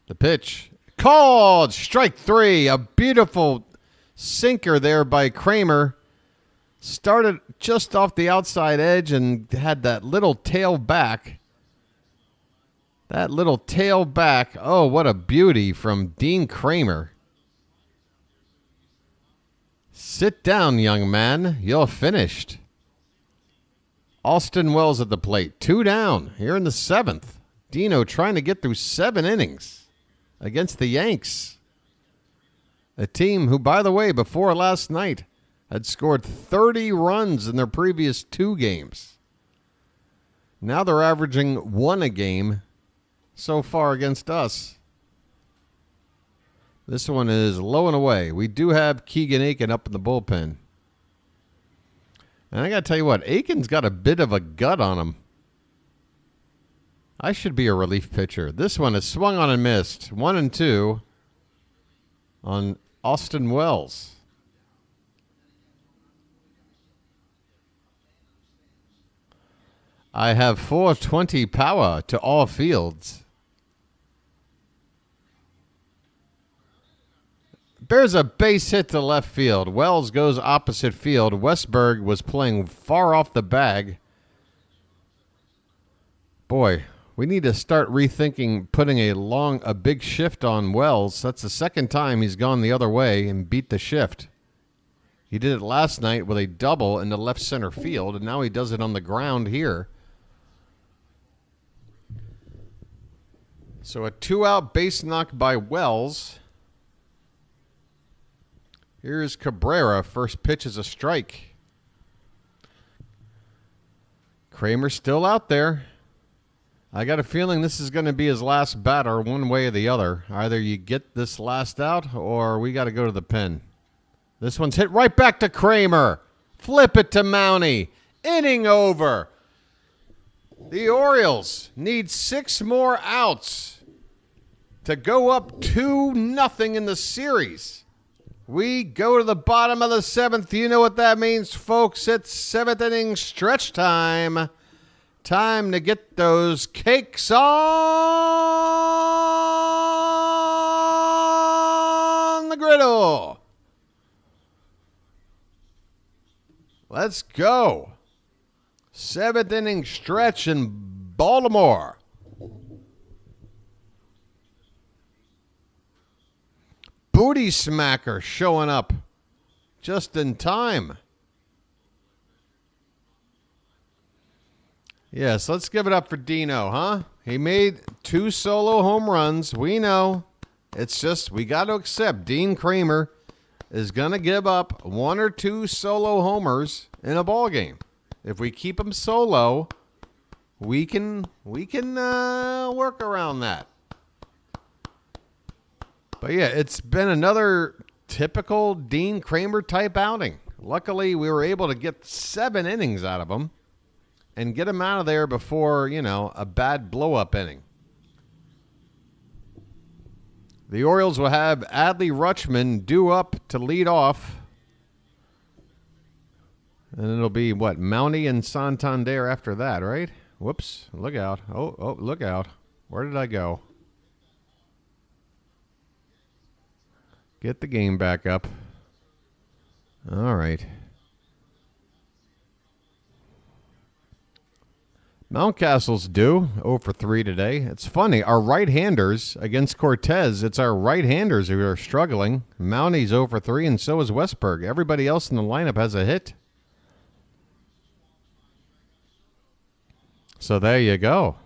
The pitch. Called! Strike 3. A beautiful sinker there by Kramer. Started just off the outside edge and had that little tail back. That little tail back. Oh, what a beauty from Dean Kramer. Sit down, young man. You're finished. Austin Wells at the plate. 2 down here in the 7th. Dino trying to get through 7 innings against the Yanks. A team who, by the way, before last night, had scored 30 runs in their previous 2 games. Now they're averaging 1 a game so far against us. This one is low and away. We do have Keegan Aiken up in the bullpen. And I got to tell you what, Aiken's got a bit of a gut on him. I should be a relief pitcher. This one is swung on and missed. 1-2 on Austin Wells. I have 420 power to all fields. There's a base hit to left field. Wells goes opposite field. Westberg was playing far off the bag. Boy, we need to start rethinking putting a big shift on Wells. That's the second time he's gone the other way and beat the shift. He did it last night with a double in the left center field, and now he does it on the ground here. So a 2-out base knock by Wells. Here's Cabrera. First pitch is a strike. Kramer still out there. I got a feeling this is going to be his last batter one way or the other. Either you get this last out or we got to go to the pen. This one's hit right back to Kramer. Flip it to Mountie. Inning over. The Orioles need 6 more outs to go up 2-0 in the series. We go to the bottom of the 7th. You know what that means, folks. It's 7th inning stretch time. Time to get those cakes on the griddle. Let's go. 7th inning stretch in Baltimore. Booty smacker showing up just in time. Yes, let's give it up for Dino, huh? He made 2 solo home runs. We know. It's just we got to accept Dean Kramer is going to give up 1 or 2 solo homers in a ball game. If we keep him solo, we can work around that. But yeah, it's been another typical Dean Kramer type outing. Luckily, we were able to get 7 innings out of him and get him out of there before, a bad blow-up inning. The Orioles will have Adley Rutschman due up to lead off. And it'll be, Mountie and Santander after that, right? Whoops, look out. Oh, look out. Where did I go? Get the game back up. All right. Mountcastle's due 0 for 3 today. It's funny. Our right-handers against Cortes, it's our right-handers who are struggling. Mounty's 0 for 3, and so is Westberg. Everybody else in the lineup has a hit. So there you go.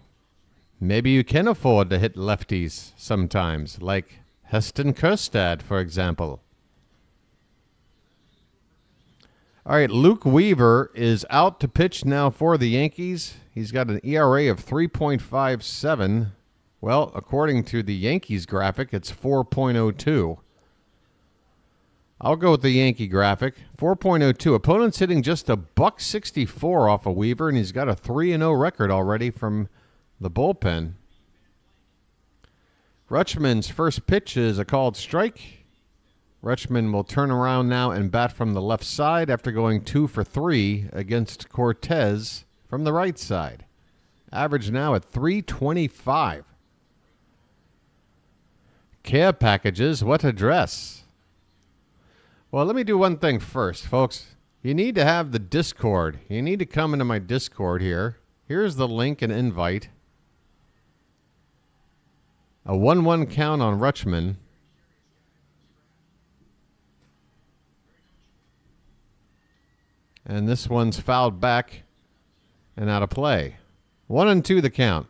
Maybe you can afford to hit lefties sometimes, like Heston Kjerstad, for example. All right, Luke Weaver is out to pitch now for the Yankees. He's got an ERA of 3.57. Well, according to the Yankees graphic, it's 4.02. I'll go with the Yankee graphic. 4.02. Opponent's hitting just a $164 off of Weaver, and he's got a 3-0 record already from the bullpen. Rutschman's first pitch is a called strike. Rutschman will turn around now and bat from the left side after going 2 for 3 against Cortes from the right side. Average now at 325. Care packages, what address? Well, let me do one thing first, folks. You need to have the Discord. You need to come into my Discord here. Here's the link and invite. A 1-1 count on Rutschman. And this one's fouled back and out of play. 1-2 the count.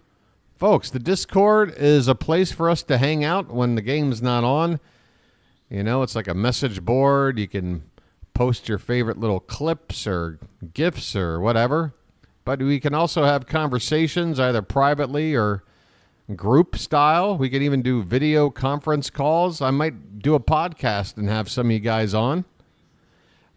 Folks, the Discord is a place for us to hang out when the game's not on. You know, it's like a message board. You can post your favorite little clips or GIFs or whatever. But we can also have conversations either privately or group style. We could even do video conference calls. I might do a podcast and have some of you guys on.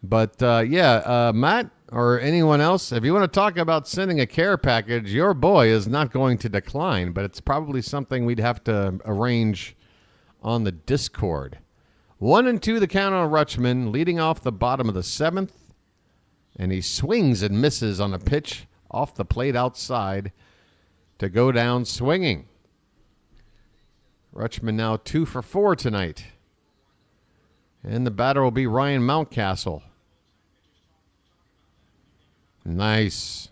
But, Matt or anyone else, if you want to talk about sending a care package, your boy is not going to decline, but it's probably something we'd have to arrange on the Discord. 1-2 the count on Rutschman, leading off the bottom of the 7th, and he swings and misses on a pitch off the plate outside to go down swinging. Rutschman now 2 for 4 tonight. And the batter will be Ryan Mountcastle. Nice.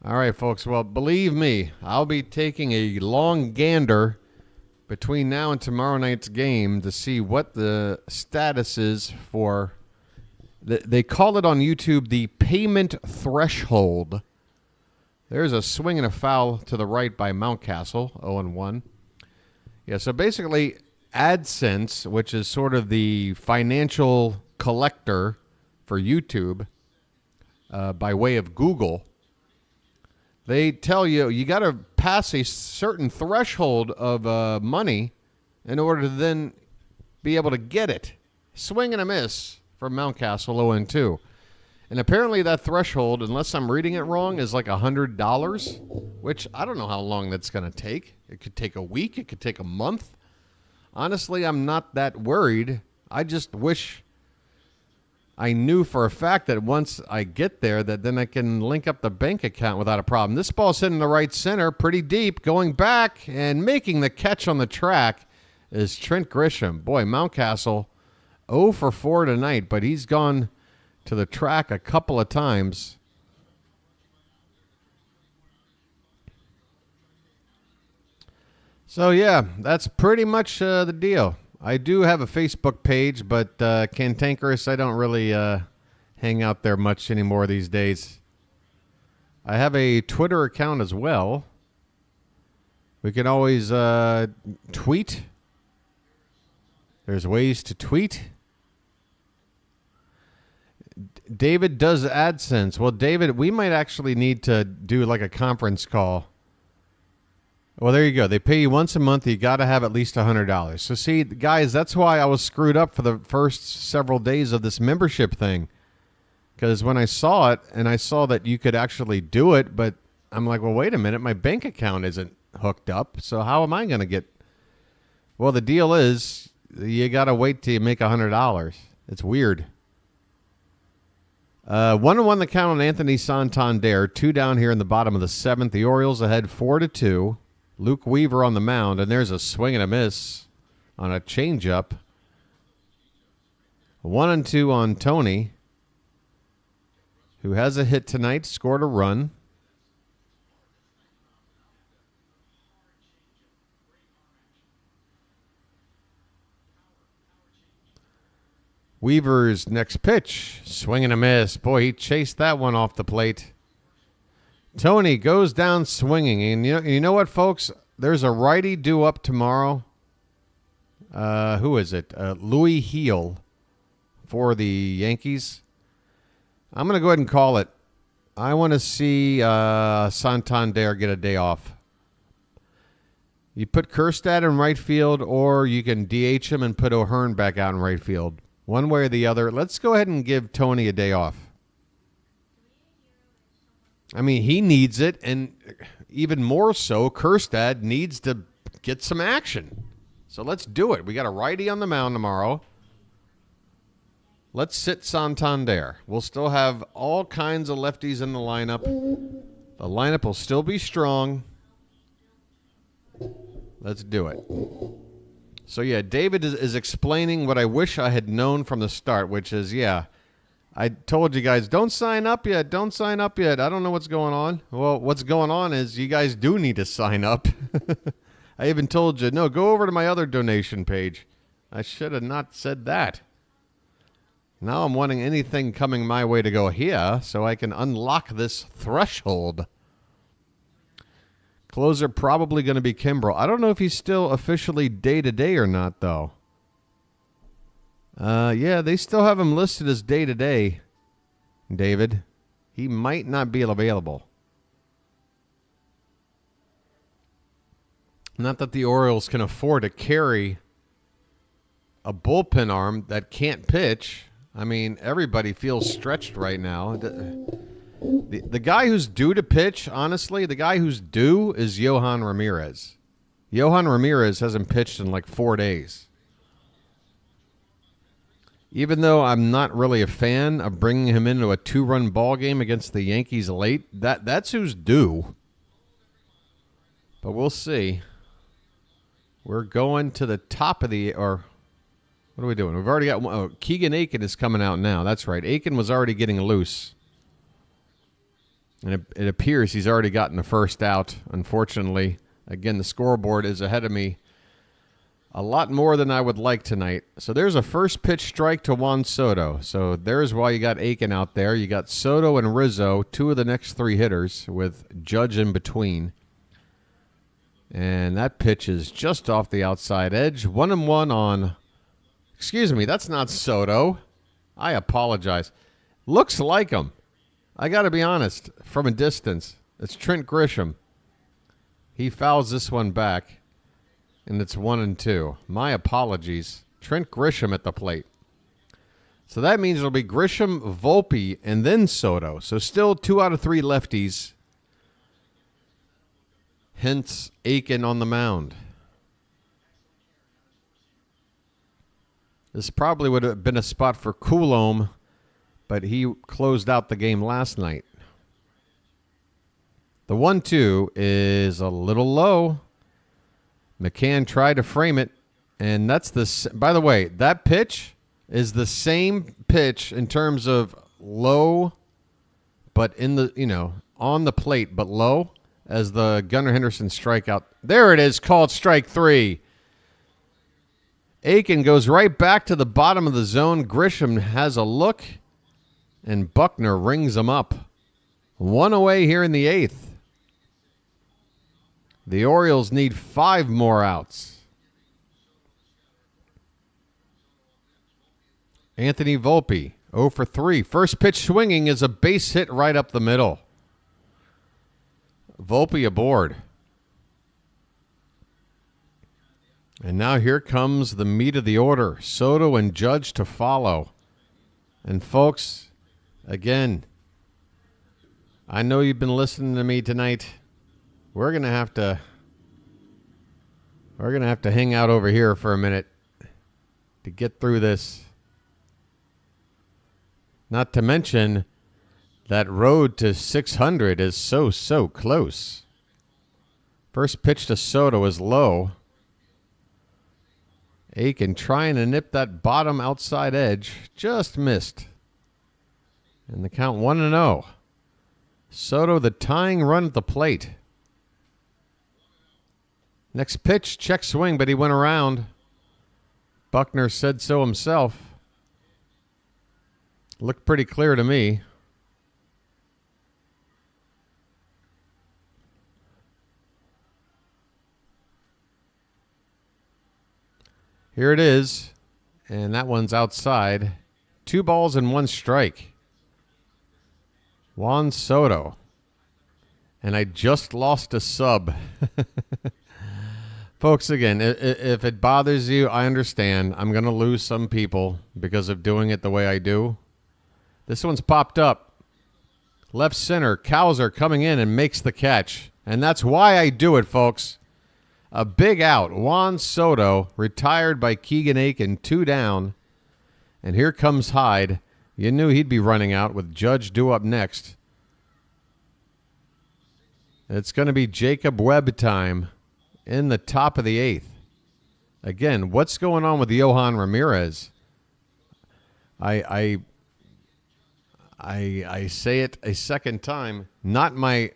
All right, folks. Well, believe me, I'll be taking a long gander between now and tomorrow night's game to see what the status is for. They call it on YouTube the payment threshold. There's a swing and a foul to the right by Mountcastle, 0-1. Yeah, so basically AdSense, which is sort of the financial collector for YouTube by way of Google, they tell you you got to pass a certain threshold of money in order to then be able to get it. Swing and a miss from Mountcastle, 0-2. And apparently that threshold, unless I'm reading it wrong, is like $100, which I don't know how long that's going to take. It could take a week. It could take a month. Honestly, I'm not that worried. I just wish I knew for a fact that once I get there that then I can link up the bank account without a problem. This ball's hitting the right center pretty deep, going back and making the catch on the track is Trent Grisham. Boy, Mountcastle 0 for 4 tonight, but he's gone to the track a couple of times. So, yeah, that's pretty much the deal. I do have a Facebook page, but Cantankerous, I don't really hang out there much anymore these days. I have a Twitter account as well. We can always tweet. There's ways to tweet. David does AdSense. Well, David, we might actually need to do like a conference call. Well, there you go. They pay you once a month. You got to have at least $100. So, see, guys, that's why I was screwed up for the first several days of this membership thing. Because when I saw it, and I saw that you could actually do it, but I'm like, well, wait a minute. My bank account isn't hooked up. So how am I going to get... Well, the deal is you got to wait till you make $100. It's weird. 1-1 the count on Anthony Santander. 2 down here in the bottom of the 7th. The Orioles ahead 4-2. Luke Weaver on the mound, and there's a swing and a miss on a changeup. 1-2 on Tony, who has a hit tonight, scored a run. Weaver's next pitch. Swing and a miss. Boy, he chased that one off the plate. Tony goes down swinging. And you know what, folks? There's a righty due up tomorrow. Who is it? Louis Heel for the Yankees. I'm going to go ahead and call it. I want to see Santander get a day off. You put Kjerstad in right field, or you can DH him and put O'Hearn back out in right field. One way or the other. Let's go ahead and give Tony a day off. I mean, he needs it, and even more so, Kjerstad needs to get some action. So let's do it. We got a righty on the mound tomorrow. Let's sit Santander. We'll still have all kinds of lefties in the lineup. The lineup will still be strong. Let's do it. So, yeah, David is explaining what I wish I had known from the start, which is, yeah, I told you guys, don't sign up yet. Don't sign up yet. I don't know what's going on. Well, what's going on is you guys do need to sign up. I even told you, no, go over to my other donation page. I should have not said that. Now I'm wanting anything coming my way to go here so I can unlock this threshold. Closer probably going to be Kimbrel. I don't know if he's still officially day-to-day or not, though. Yeah, they still have him listed as day-to-day, David. He might not be available. Not that the Orioles can afford to carry a bullpen arm that can't pitch. I mean, everybody feels stretched right now. The guy who's due to pitch, honestly, the guy who's due is Yohan Ramirez. Yohan Ramirez hasn't pitched in like 4 days. Even though I'm not really a fan of bringing him into a 2-run ball game against the Yankees late, that's who's due. But we'll see. We're going to the top of the... or what are we doing? We've already got one. Oh, Keegan Aiken is coming out now. That's right. Aiken was already getting loose. And it appears he's already gotten the first out, unfortunately. Again, the scoreboard is ahead of me a lot more than I would like tonight. So there's a first pitch strike to Juan Soto. So there's why you got Aiken out there. You got Soto and Rizzo, 2 of the next 3 hitters, with Judge in between. And that pitch is just off the outside edge. 1-1 on... Excuse me, that's not Soto. I apologize. Looks like him. I got to be honest, from a distance. It's Trent Grisham. He fouls this one back, and it's 1-2. My apologies. Trent Grisham at the plate. So that means it'll be Grisham, Volpe, and then Soto. So still 2 out of 3 lefties. Hence Aiken on the mound. This probably would have been a spot for Coulomb, but he closed out the game last night. The 1-2 is a little low. McCann tried to frame it, and that's the... By the way, that pitch is the same pitch in terms of low, but in the, on the plate, but low, as the Gunnar Henderson strikeout. There it is, called strike 3. Aiken goes right back to the bottom of the zone. Grisham has a look, and Buckner rings him up. 1 away here in the 8th. The Orioles need 5 more outs. Anthony Volpe, 0 for 3. First pitch swinging is a base hit right up the middle. Volpe aboard. And now here comes the meat of the order. Soto and Judge to follow. And folks, again, I know you've been listening to me tonight. We're gonna have to hang out over here for a minute to get through this. Not to mention that road to 600 is so close. First pitch to Soto is low. Aiken trying to nip that bottom outside edge. Just missed. And the count 1-0. Soto the tying run at the plate. Next pitch, check swing, but he went around. Buckner said so himself. Looked pretty clear to me. Here it is, and that one's outside. 2 balls and 1 strike. Juan Soto. And I just lost a sub. Folks, again, if it bothers you, I understand. I'm going to lose some people because of doing it the way I do. This one's popped up. Left center, Cowser coming in and makes the catch. And that's why I do it, folks. A big out. Juan Soto retired by Keegan Aiken, 2 down. And here comes Hyde. You knew he'd be running out with Judge due up next. It's going to be Jacob Webb time in the top of the 8th. Again, what's going on with Yohan Ramirez? I say it a second time. Not my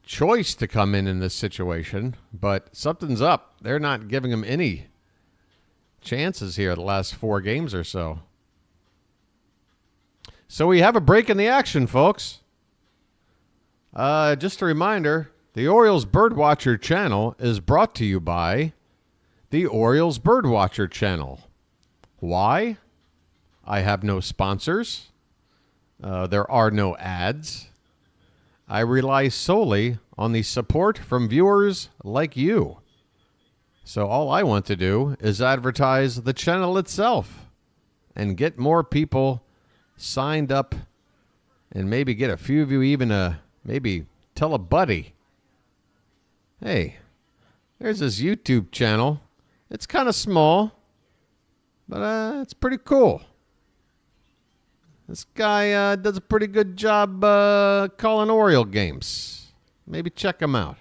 choice to come in this situation, but something's up. They're not giving him any chances here the last 4 games or so. So we have a break in the action, folks. Just a reminder, the Orioles BirdWatcher channel is brought to you by the Orioles BirdWatcher channel. Why? I have no sponsors. There are no ads. I rely solely on the support from viewers like you. So all I want to do is advertise the channel itself and get more people signed up and maybe get a few of you even maybe tell a buddy. Hey, there's this YouTube channel. It's kind of small, but it's pretty cool. This guy does a pretty good job calling Oriole games. Maybe check him out.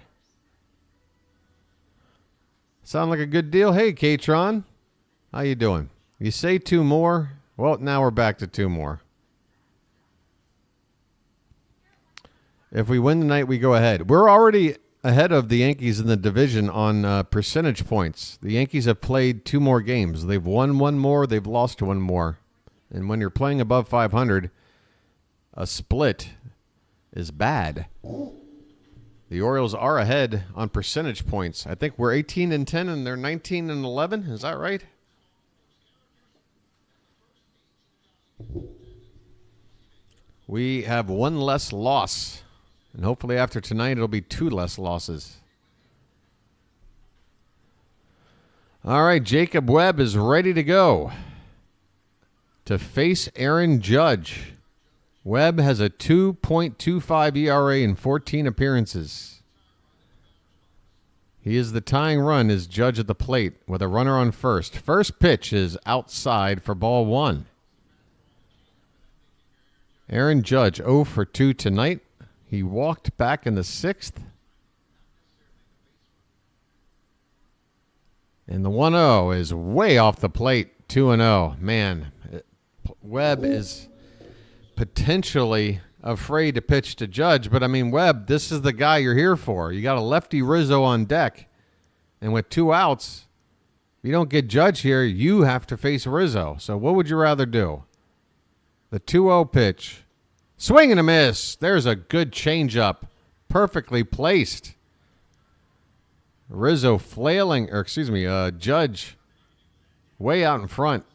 Sound like a good deal? Hey, Katron. How you doing? You say 2 more? Well, now we're back to 2 more. If we win tonight, we go ahead. We're already ahead of the Yankees in the division on percentage points. The Yankees have played 2 more games. They've won 1 more. They've lost 1 more. And when you're playing above 500, a split is bad. The Orioles are ahead on percentage points. I think we're 18-10 and they're 19-11. Is that right? We have 1 less loss. And hopefully after tonight, it'll be 2 less losses. All right, Jacob Webb is ready to go to face Aaron Judge. Webb has a 2.25 ERA in 14 appearances. He is the tying run as Judge at the plate with a runner on first. First pitch is outside for ball 1. Aaron Judge 0 for 2 tonight. He walked back in the 6th. And the 1-0 is way off the plate. 2-0. Man, Webb is potentially afraid to pitch to Judge. But, I mean, Webb, this is the guy you're here for. You got a lefty Rizzo on deck. And with 2 outs, if you don't get Judge here, you have to face Rizzo. So what would you rather do? The 2-0 pitch. Swing and a miss. There's a good changeup. Perfectly placed. Rizzo flailing, Judge way out in front.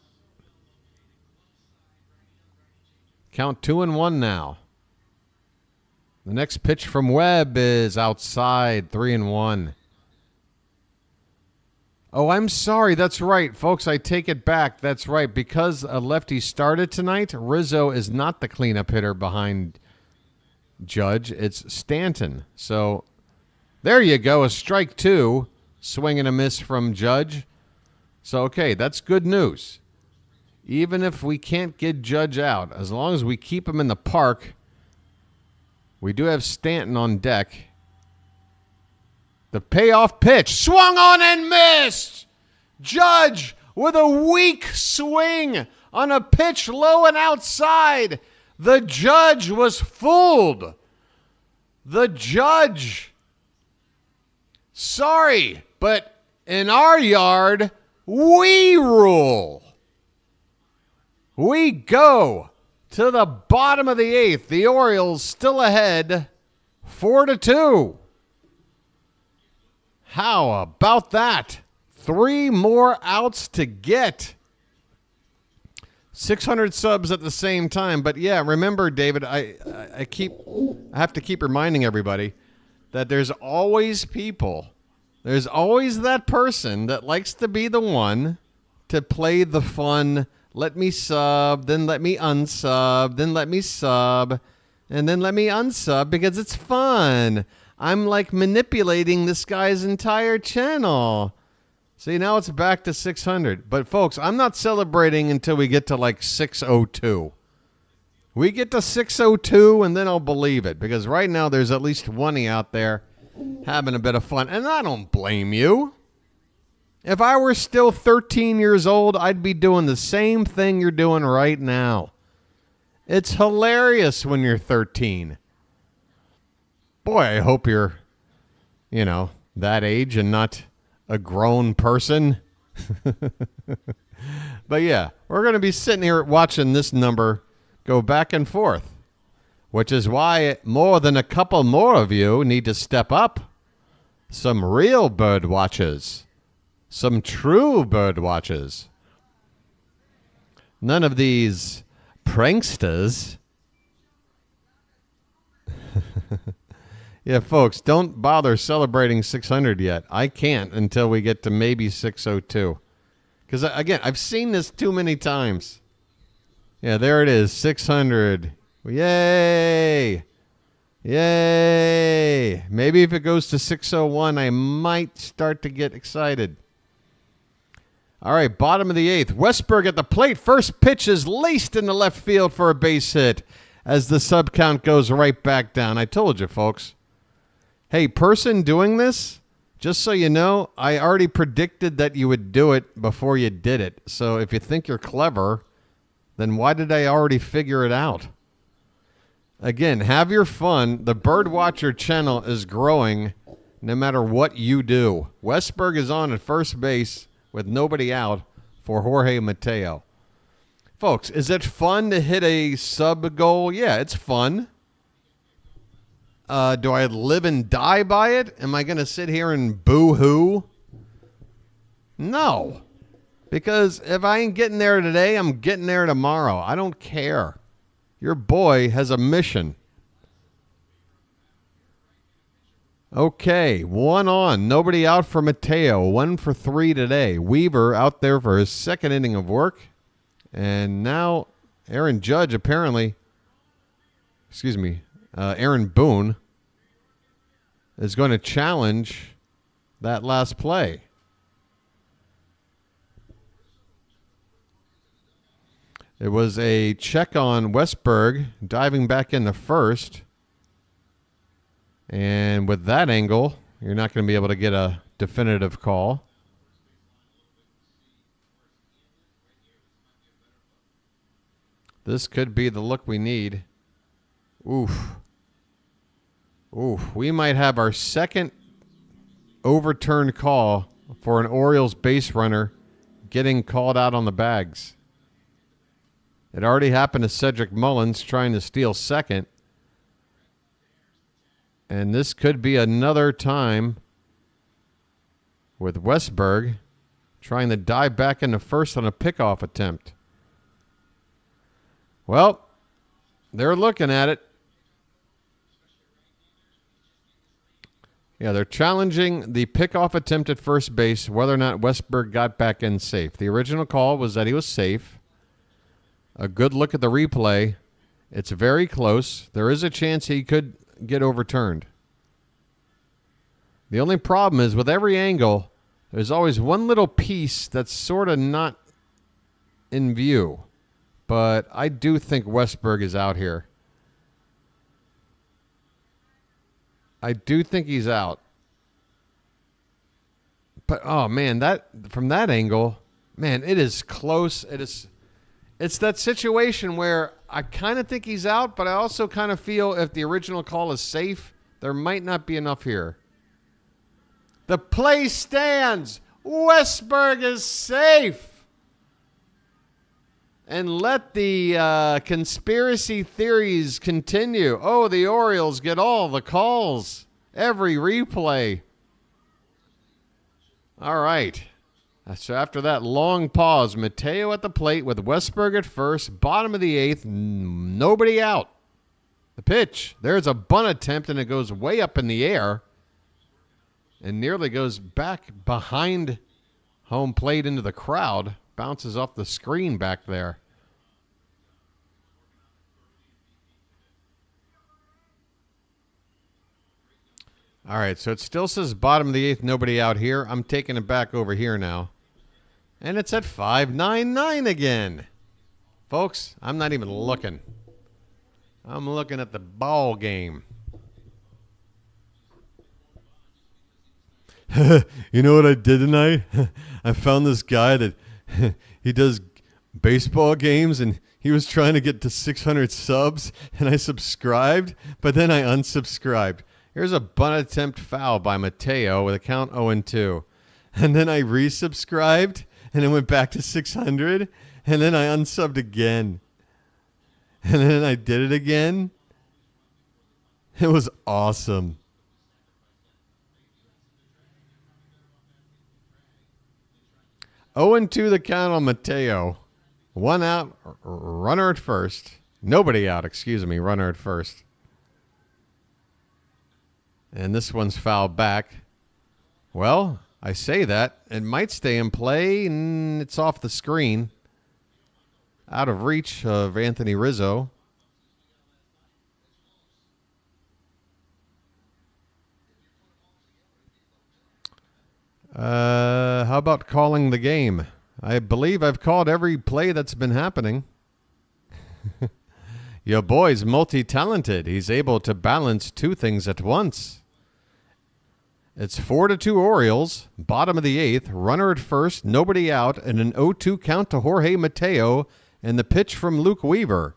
Count 2-1 now. The next pitch from Webb is outside, 3-1. Oh, I'm sorry. That's right, folks. I take it back. That's right. Because a lefty started tonight, Rizzo is not the cleanup hitter behind Judge. It's Stanton. So there you go. A strike 2. Swing and a miss from Judge. So, okay, that's good news. Even if we can't get Judge out, as long as we keep him in the park, we do have Stanton on deck. The payoff pitch. Swung on and missed. Judge with a weak swing on a pitch low and outside. The Judge was fooled. The Judge. Sorry, but in our yard, we rule. We go to the bottom of the eighth. The Orioles still ahead 4-2. How about that? 3 more outs to get. 600 subs at the same time. But yeah, remember, David, I have to keep reminding everybody that there's always people. There's always that person that likes to be the one to play the fun. Let me sub, then let me unsub, then let me sub, and then let me unsub because it's fun. I'm like manipulating this guy's entire channel. See, now it's back to 600. But folks, I'm not celebrating until we get to like 602. We get to 602 and then I'll believe it. Because right now there's at least 20 out there having a bit of fun. And I don't blame you. If I were still 13 years old, I'd be doing the same thing you're doing right now. It's hilarious when you're 13. Boy, I hope you're, that age and not a grown person. But yeah, we're going to be sitting here watching this number go back and forth, which is why more than a couple more of you need to step up. Some real bird watches. Some true bird watches. None of these pranksters. Yeah, folks, don't bother celebrating 600 yet. I can't until we get to maybe 602. Because, again, I've seen this too many times. Yeah, there it is, 600. Yay! Yay! Maybe if it goes to 601, I might start to get excited. All right, bottom of the eighth. Westburg at the plate. First pitch is laced in the left field for a base hit as the sub count goes right back down. I told you, folks. Hey, person doing this, just so you know, I already predicted that you would do it before you did it. So if you think you're clever, then why did I already figure it out? Again, have your fun. The BirdWatcher channel is growing no matter what you do. Westburg is on at first base with nobody out for Jorge Mateo. Folks, is it fun to hit a sub goal? Yeah, it's fun. Do I live and die by it? Am I going to sit here and boo-hoo? No. Because if I ain't getting there today, I'm getting there tomorrow. I don't care. Your boy has a mission. Okay, 1 on. Nobody out for Mateo. 1 for 3 today. Weaver out there for his second inning of work. And now Aaron Judge apparently, Aaron Boone is going to challenge that last play. It was a check on Westburg diving back into first. And with that angle, you're not going to be able to get a definitive call. This could be the look we need. Oof. We might have our second overturned call for an Orioles base runner getting called out on the bags. It already happened to Cedric Mullins trying to steal second. And this could be another time with Westburg trying to dive back into first on a pickoff attempt. Well, they're looking at it. Yeah, they're challenging the pickoff attempt at first base, whether or not Westburg got back in safe. The original call was that he was safe. A good look at the replay. It's very close. There is a chance he could get overturned. The only problem is with every angle, there's always one little piece that's sort of not in view. But I do think Westburg is out here. I do think he's out. But, oh, man, that from that angle, man, it is close. It's that situation where I kind of think he's out, but I also kind of feel if the original call is safe, there might not be enough here. The play stands. Westburg is safe. And let the conspiracy theories continue. Oh, the Orioles get all the calls. Every replay. All right. So after that long pause, Mateo at the plate with Westberg at first. Bottom of the eighth. Nobody out. The pitch. There's a bunt attempt, and it goes way up in the air. And nearly goes back behind home plate into the crowd. Bounces off the screen back there. All right, so it still says bottom of the eighth, nobody out here. I'm taking it back over here now. And it's at 5-9-9 again. Folks, I'm not even looking. I'm looking at the ball game. You know what I did tonight? I found this guy that he does baseball games, and he was trying to get to 600 subs, and I subscribed, but then I unsubscribed. Here's a bunt attempt foul by Mateo with a count 0-2. And then I resubscribed, and it went back to 600, and then I unsubbed again. And then I did it again. It was awesome. Oh, and 2 the count on Mateo. 1 out, runner at first. Nobody out, runner at first. And this one's fouled back. Well, I say that. It might stay in play, and it's off the screen. Out of reach of Anthony Rizzo. How about calling the game? I believe I've called every play that's been happening. Your boy's multi-talented. He's able to balance 2 things at once. It's 4-2 Orioles, bottom of the eighth, runner at first, nobody out, and an 0-2 count to Jorge Mateo, and the pitch from Luke Weaver.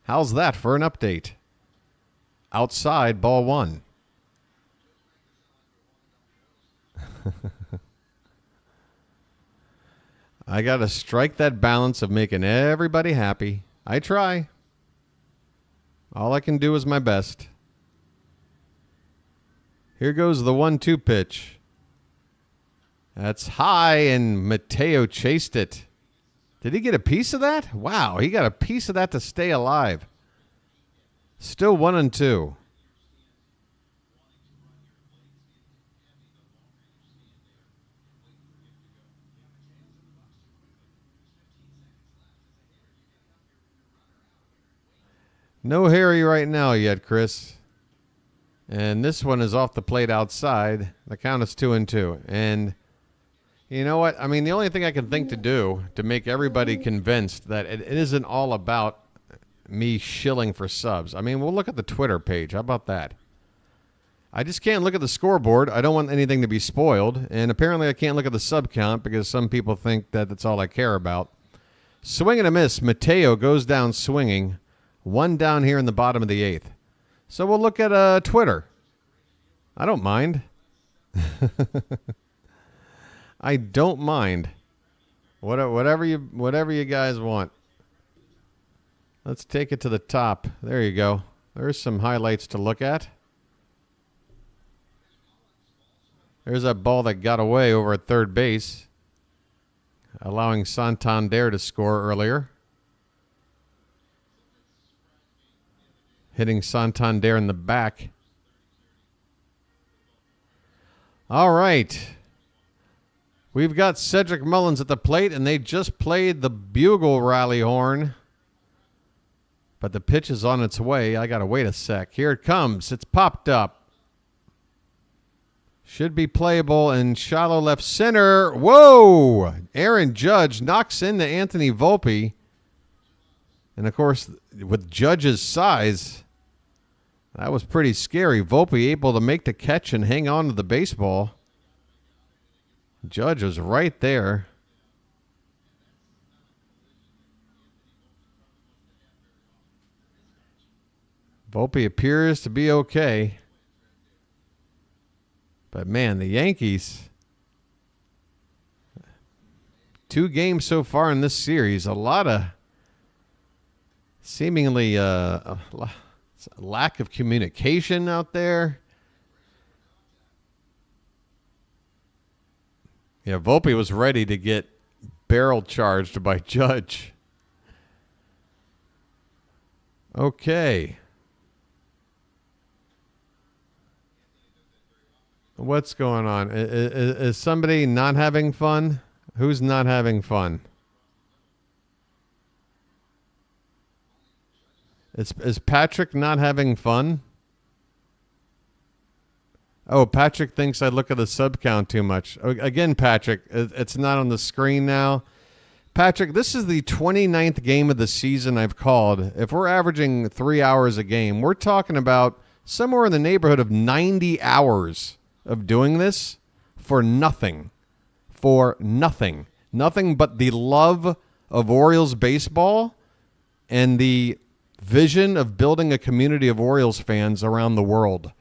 How's that for an update? Outside, ball 1. I got to strike that balance of making everybody happy. I try. All I can do is my best. Here goes the 1-2 pitch. That's high, and Mateo chased it. Did he get a piece of that? Wow, he got a piece of that to stay alive. Still 1-2. No Harry right now yet, Chris. And this one is off the plate outside. The count is 2-2. And you know what? I mean, the only thing I can think to do to make everybody convinced that it isn't all about me shilling for subs. I mean, we'll look at the Twitter page. How about that? I just can't look at the scoreboard. I don't want anything to be spoiled. And apparently I can't look at the sub count because some people think that that's all I care about. Swing and a miss. Mateo goes down swinging. 1 down here in the bottom of the eighth. So we'll look at Twitter. I don't mind. I don't mind. Whatever you guys want. Let's take it to the top. There you go. There's some highlights to look at. There's that ball that got away over at third base, allowing Santander to score earlier. Hitting Santander in the back. All right. We've got Cedric Mullins at the plate, and they just played the bugle rally horn. But the pitch is on its way. I got to wait a sec. Here it comes. It's popped up. Should be playable in shallow left center. Whoa! Aaron Judge knocks into Anthony Volpe. And, of course, with Judge's size, that was pretty scary. Volpe able to make the catch and hang on to the baseball. Judge was right there. Volpe appears to be okay. But, man, the Yankees, 2 games so far in this series, a lot of seemingly lack of communication out there. Yeah, Volpe was ready to get barrel charged by Judge. Okay. What's going on? Is somebody not having fun? Who's not having fun? Is Patrick not having fun? Oh, Patrick thinks I look at the sub count too much. Again, Patrick, it's not on the screen now. Patrick, this is the 29th game of the season I've called. If we're averaging 3 hours a game, we're talking about somewhere in the neighborhood of 90 hours of doing this for nothing. For nothing. Nothing but the love of Orioles baseball and the vision of building a community of Orioles fans around the world.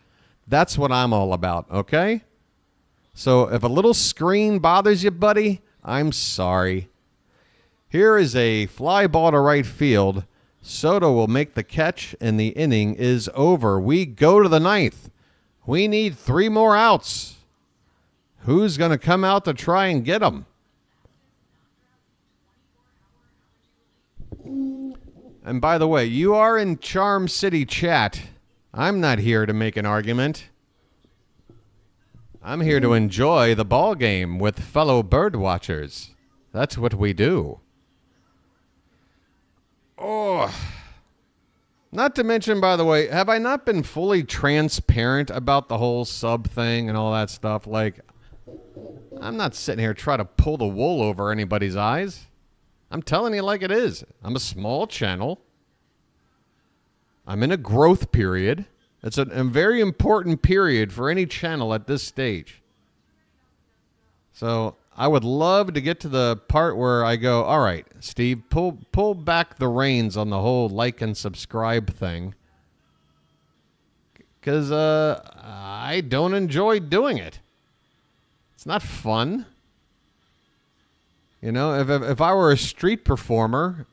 That's what I'm all about, okay? So if a little screen bothers you, buddy, I'm sorry. Here is a fly ball to right field. Soto will make the catch, and the inning is over. We go to the ninth. We need 3 more outs. Who's going to come out to try and get them? And by the way, you are in Charm City chat. I'm not here to make an argument. I'm here to enjoy the ball game with fellow bird watchers. That's what we do. Oh. Not to mention, by the way, have I not been fully transparent about the whole sub thing and all that stuff? Like, I'm not sitting here trying to pull the wool over anybody's eyes. I'm telling you like it is. I'm a small channel. I'm in a growth period. It's a very important period for any channel at this stage. So I would love to get to the part where I go, all right, Steve, pull back the reins on the whole like and subscribe thing. Because I don't enjoy doing it. It's not fun. You know, if I were a street performer,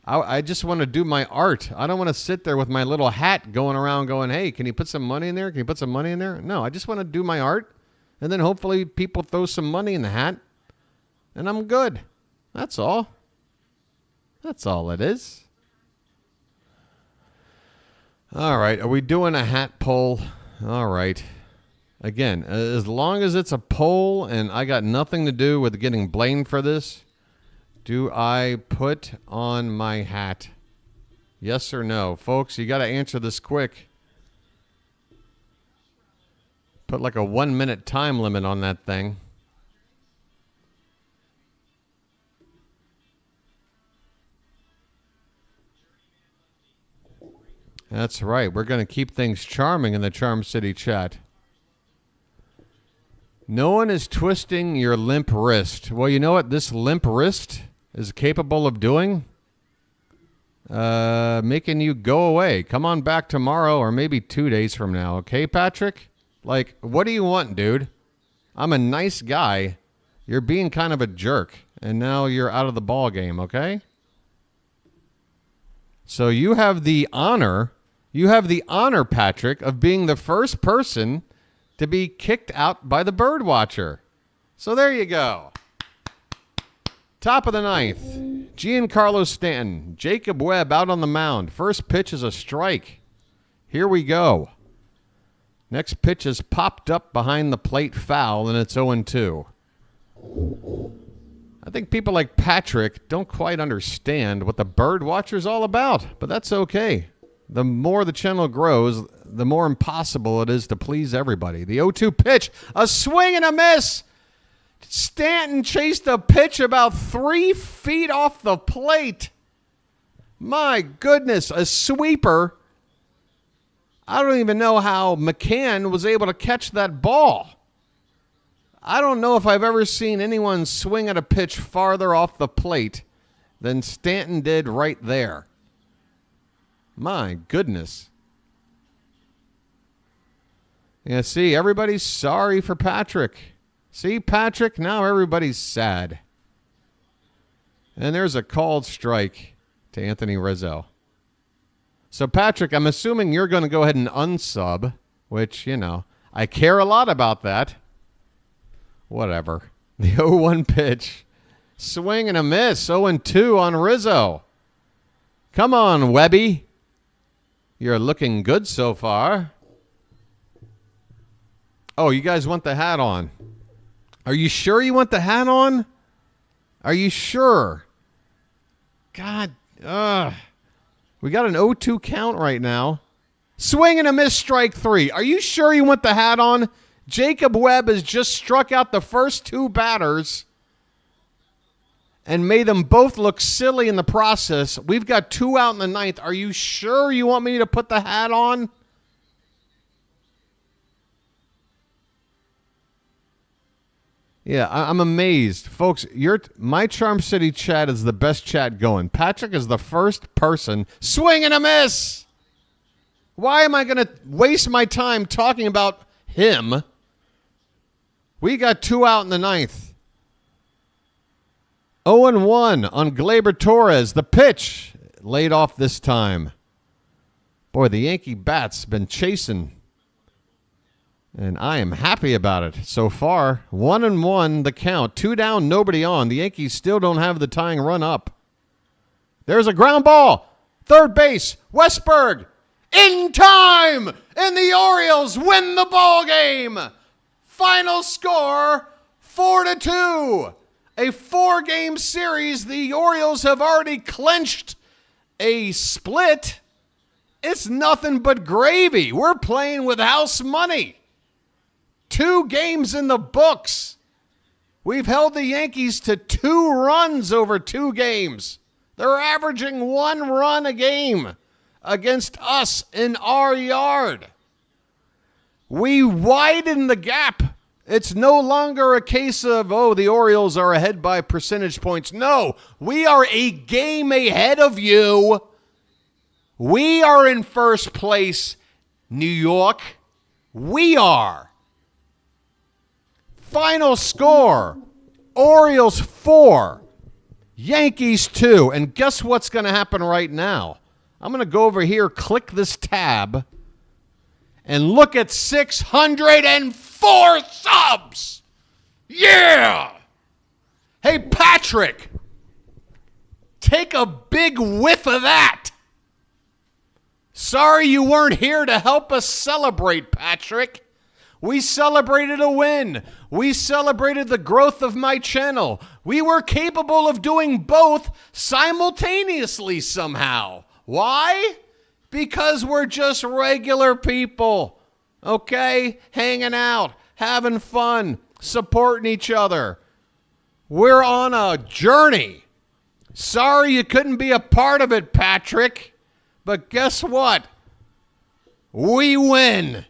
I just want to do my art. I don't want to sit there with my little hat going around going, hey, can you put some money in there? Can you put some money in there? No, I just want to do my art. And then hopefully people throw some money in the hat. And I'm good. That's all. That's all it is. All right. Are we doing a hat poll? All right. Again, as long as it's a poll and I got nothing to do with getting blamed for this, do I put on my hat? Yes or no? Folks, you got to answer this quick. Put like a 1-minute time limit on that thing. That's right. We're going to keep things charming in the Charm City chat. No one is twisting your limp wrist. Well, you know what this limp wrist is capable of doing? Making you go away. Come on back tomorrow or maybe 2 days from now. Okay, Patrick? Like, what do you want, dude? I'm a nice guy. You're being kind of a jerk. And now you're out of the ball game, okay? So you have the honor, Patrick, of being the first person to be kicked out by the BirdWatcher. So there you go. Top of the ninth. Giancarlo Stanton. Jacob Webb out on the mound. First pitch is a strike. Here we go. Next pitch is popped up behind the plate foul, and it's 0-2. I think people like Patrick don't quite understand what the BirdWatcher's all about, but that's okay. The more the channel grows, the more impossible it is to please everybody. The 0-2 pitch, a swing and a miss. Stanton chased a pitch about 3 feet off the plate. My goodness, a sweeper. I don't even know how McCann was able to catch that ball. I don't know if I've ever seen anyone swing at a pitch farther off the plate than Stanton did right there. My goodness. Yeah, see, everybody's sorry for Patrick. See, Patrick, now everybody's sad. And there's a called strike to Anthony Rizzo. So, Patrick, I'm assuming you're going to go ahead and unsub, which, I care a lot about that. Whatever. The 0-1 pitch. Swing and a miss. 0-2 on Rizzo. Come on, Webby. You're looking good so far. Oh, you guys want the hat on? Are you sure you want the hat on? Are you sure? God, we got an 0-2 count right now. Swing and a miss, strike 3. Are you sure you want the hat on? Jacob Webb has just struck out the first 2 batters and made them both look silly in the process. We've got 2 out in the 9th. Are you sure you want me to put the hat on? Yeah, I'm amazed. Folks, my Charm City chat is the best chat going. Patrick is the first person. Swing and a miss! Why am I going to waste my time talking about him? We got 2 out in the 9th. 0-1 on Gleyber Torres. The pitch laid off this time. Boy, the Yankee bat's been chasing. And I am happy about it so far. 1-1 the count. 2 down, nobody on. The Yankees still don't have the tying run up. There's a ground ball. Third base. Westberg. In time. And the Orioles win the ball game. Final score 4-2. A 4-game series. The Orioles have already clinched a split. It's nothing but gravy. We're playing with house money. 2 games in the books. We've held the Yankees to 2 runs over 2 games. They're averaging 1 run a game against us in our yard. We widen the gap. It's no longer a case of, the Orioles are ahead by percentage points. No, we are a game ahead of you. We are in first place, New York. We are. Final score, Orioles 4, Yankees 2. And guess what's going to happen right now? I'm going to go over here, click this tab, and look at 604 subs. Yeah! Hey, Patrick, take a big whiff of that. Sorry you weren't here to help us celebrate, Patrick. We celebrated a win. We celebrated the growth of my channel. We were capable of doing both simultaneously somehow. Why? Because we're just regular people, okay? Hanging out, having fun, supporting each other. We're on a journey. Sorry you couldn't be a part of it, Patrick. But guess what? We win.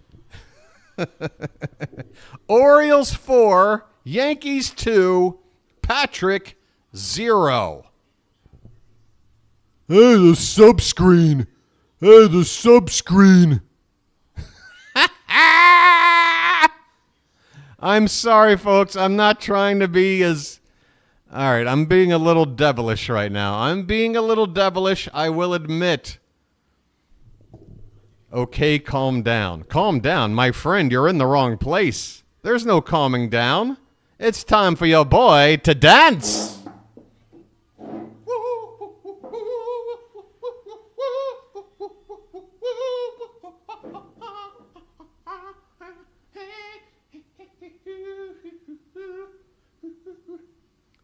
Orioles 4, Yankees 2, Patrick 0. Hey, the subscreen. Hey, the subscreen. I'm sorry, folks. I'm not trying to be as... All right, I'm being a little devilish right now. I'm being a little devilish, I will admit. Okay, calm down. Calm down. My friend, you're in the wrong place. There's no calming down. It's time for your boy to dance.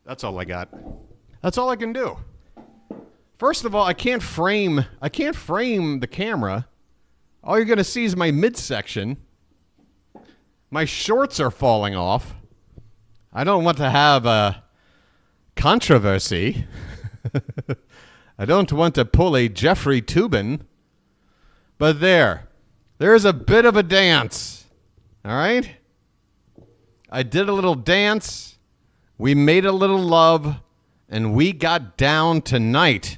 That's all I got. That's all I can do. First of all, I can't frame the camera. All you're going to see is my midsection. My shorts are falling off. I don't want to have a controversy. I don't want to pull a Jeffrey Toobin. But there's a bit of a dance. All right? I did a little dance. We made a little love. And we got down tonight.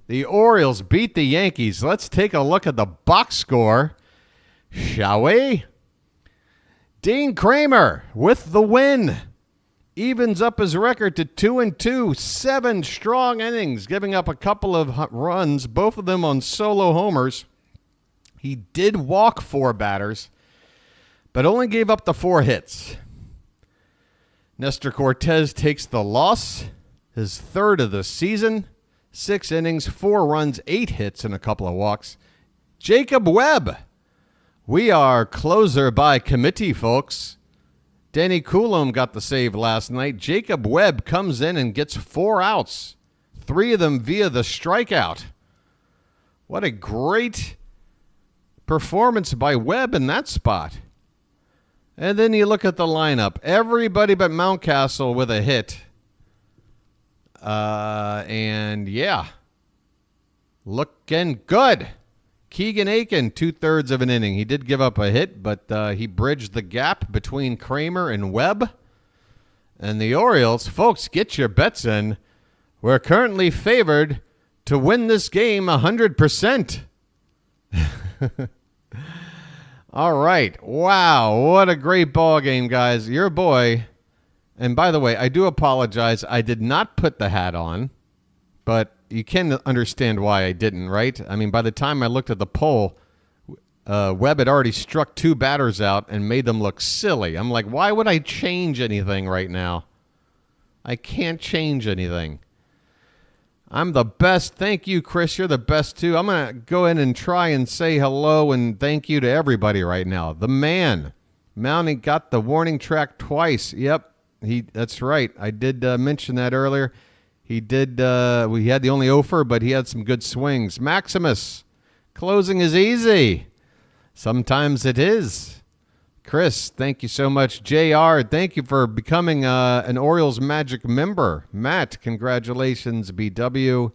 The Orioles beat the Yankees. Let's take a look at the box score, shall we? Dean Kramer with the win. evens up his record to 2-2, 7 strong innings, giving up a couple of runs, both of them on solo homers. He did walk 4 batters, but only gave up the 4 hits. Nestor Cortes takes the loss, his 3rd of the season, 6 innings, 4 runs, 8 hits, and a couple of walks. Jacob Webb. We are closer by committee, folks. Danny Coulomb got the save last night. Jacob Webb comes in and gets 4 outs, 3 of them via the strikeout. What a great performance by Webb in that spot. And then you look at the lineup. Everybody but Mountcastle with a hit. And yeah, looking good. Keegan Aiken, 2/3 of an inning. He did give up a hit, but he bridged the gap between Kramer and Webb. And the Orioles, folks, get your bets in. We're currently favored to win this game 100%. All right. Wow, what a great ball game, guys. Your boy. And by the way, I do apologize. I did not put the hat on, but you can understand why I didn't, right? I mean, by the time I looked at the poll, Webb had already struck 2 batters out and made them look silly. I'm like, why would I change anything right now? I can't change anything. I'm the best. Thank you, Chris. You're the best, too. I'm going to go in and try and say hello and thank you to everybody right now. The man. Mounting got the warning track twice. Yep, that's right. I did mention that earlier. He did. We had the only offer, but he had some good swings. Maximus, closing is easy. Sometimes it is. Chris, thank you so much. JR, thank you for becoming an Orioles Magic member. Matt, congratulations. BW,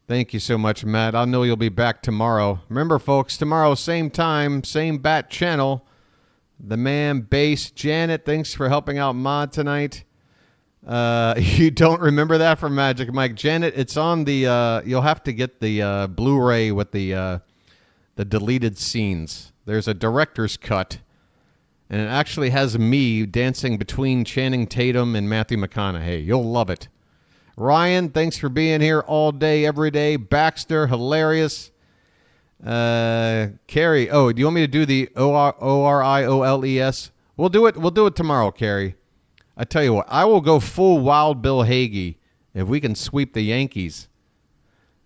thank you so much, Matt. I know you'll be back tomorrow. Remember, folks, tomorrow, same time, same bat channel. The man, Base. Janet, thanks for helping out Mod tonight. You don't remember that from Magic Mike. Janet, it's on the, you'll have to get the Blu-ray with the deleted scenes. There's a director's cut, and it actually has me dancing between Channing Tatum and Matthew McConaughey. You'll love it. Ryan, thanks for being here all day, every day. Baxter, hilarious. Carrie, oh, do you want me to do the Orioles? We'll do it tomorrow, Carrie. I tell you what, I will go full Wild Bill Hagee if we can sweep the Yankees.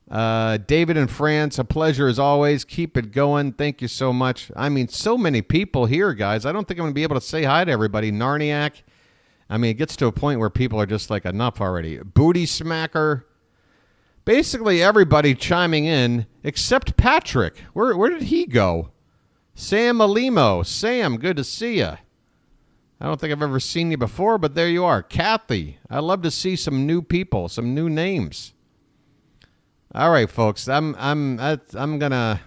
David in France, a pleasure as always. Keep it going. Thank you so much. I mean, so many people here, guys. I don't think I'm going to be able to say hi to everybody. Narniac. I mean, it gets to a point where people are just like, enough already. Booty Smacker. Basically everybody chiming in except Patrick. Where did he go? Sam Alimo. Sam, good to see you. I don't think I've ever seen you before, but there you are. Kathy, I'd love to see some new people, some new names. All right, folks, I'm gonna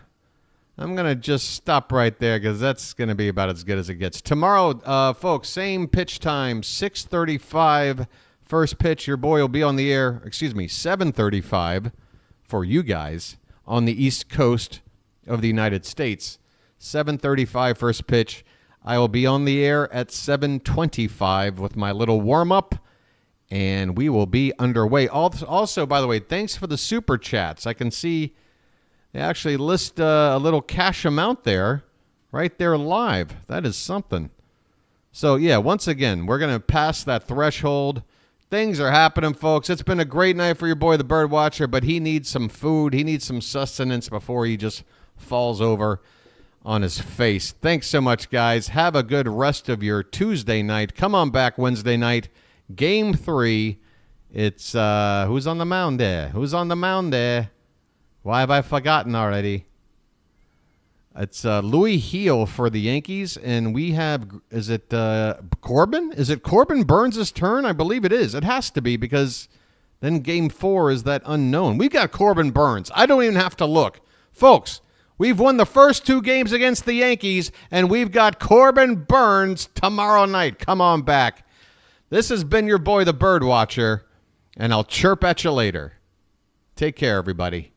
just stop right there because that's gonna be about as good as it gets. Tomorrow, folks, same pitch time, 6:35. First pitch. Your boy will be on the air. 7:35 for you guys on the East Coast of the United States. 7:35 first pitch. I will be on the air at 7:25 with my little warm-up, and we will be underway. Also, by the way, thanks for the super chats. I can see they actually list a little cash amount there, right there live. That is something. So, yeah, once again, we're going to pass that threshold. Things are happening, folks. It's been a great night for your boy, the BirdWatcher, but he needs some food. He needs some sustenance before he just falls over on his face. Thanks so much, guys. Have a good rest of your Tuesday night. Come on back Wednesday night. Game 3. It's, who's on the mound there? Who's on the mound there? Why have I forgotten already? It's Louis Heel for the Yankees, and we have, is it Corbin? Is it Corbin Burns' turn? I believe it is. It has to be because then Game 4 is that unknown. We've got Corbin Burns. I don't even have to look. Folks, we've won the first 2 games against the Yankees, and we've got Corbin Burns tomorrow night. Come on back. This has been your boy, the BirdWatcher, and I'll chirp at you later. Take care, everybody.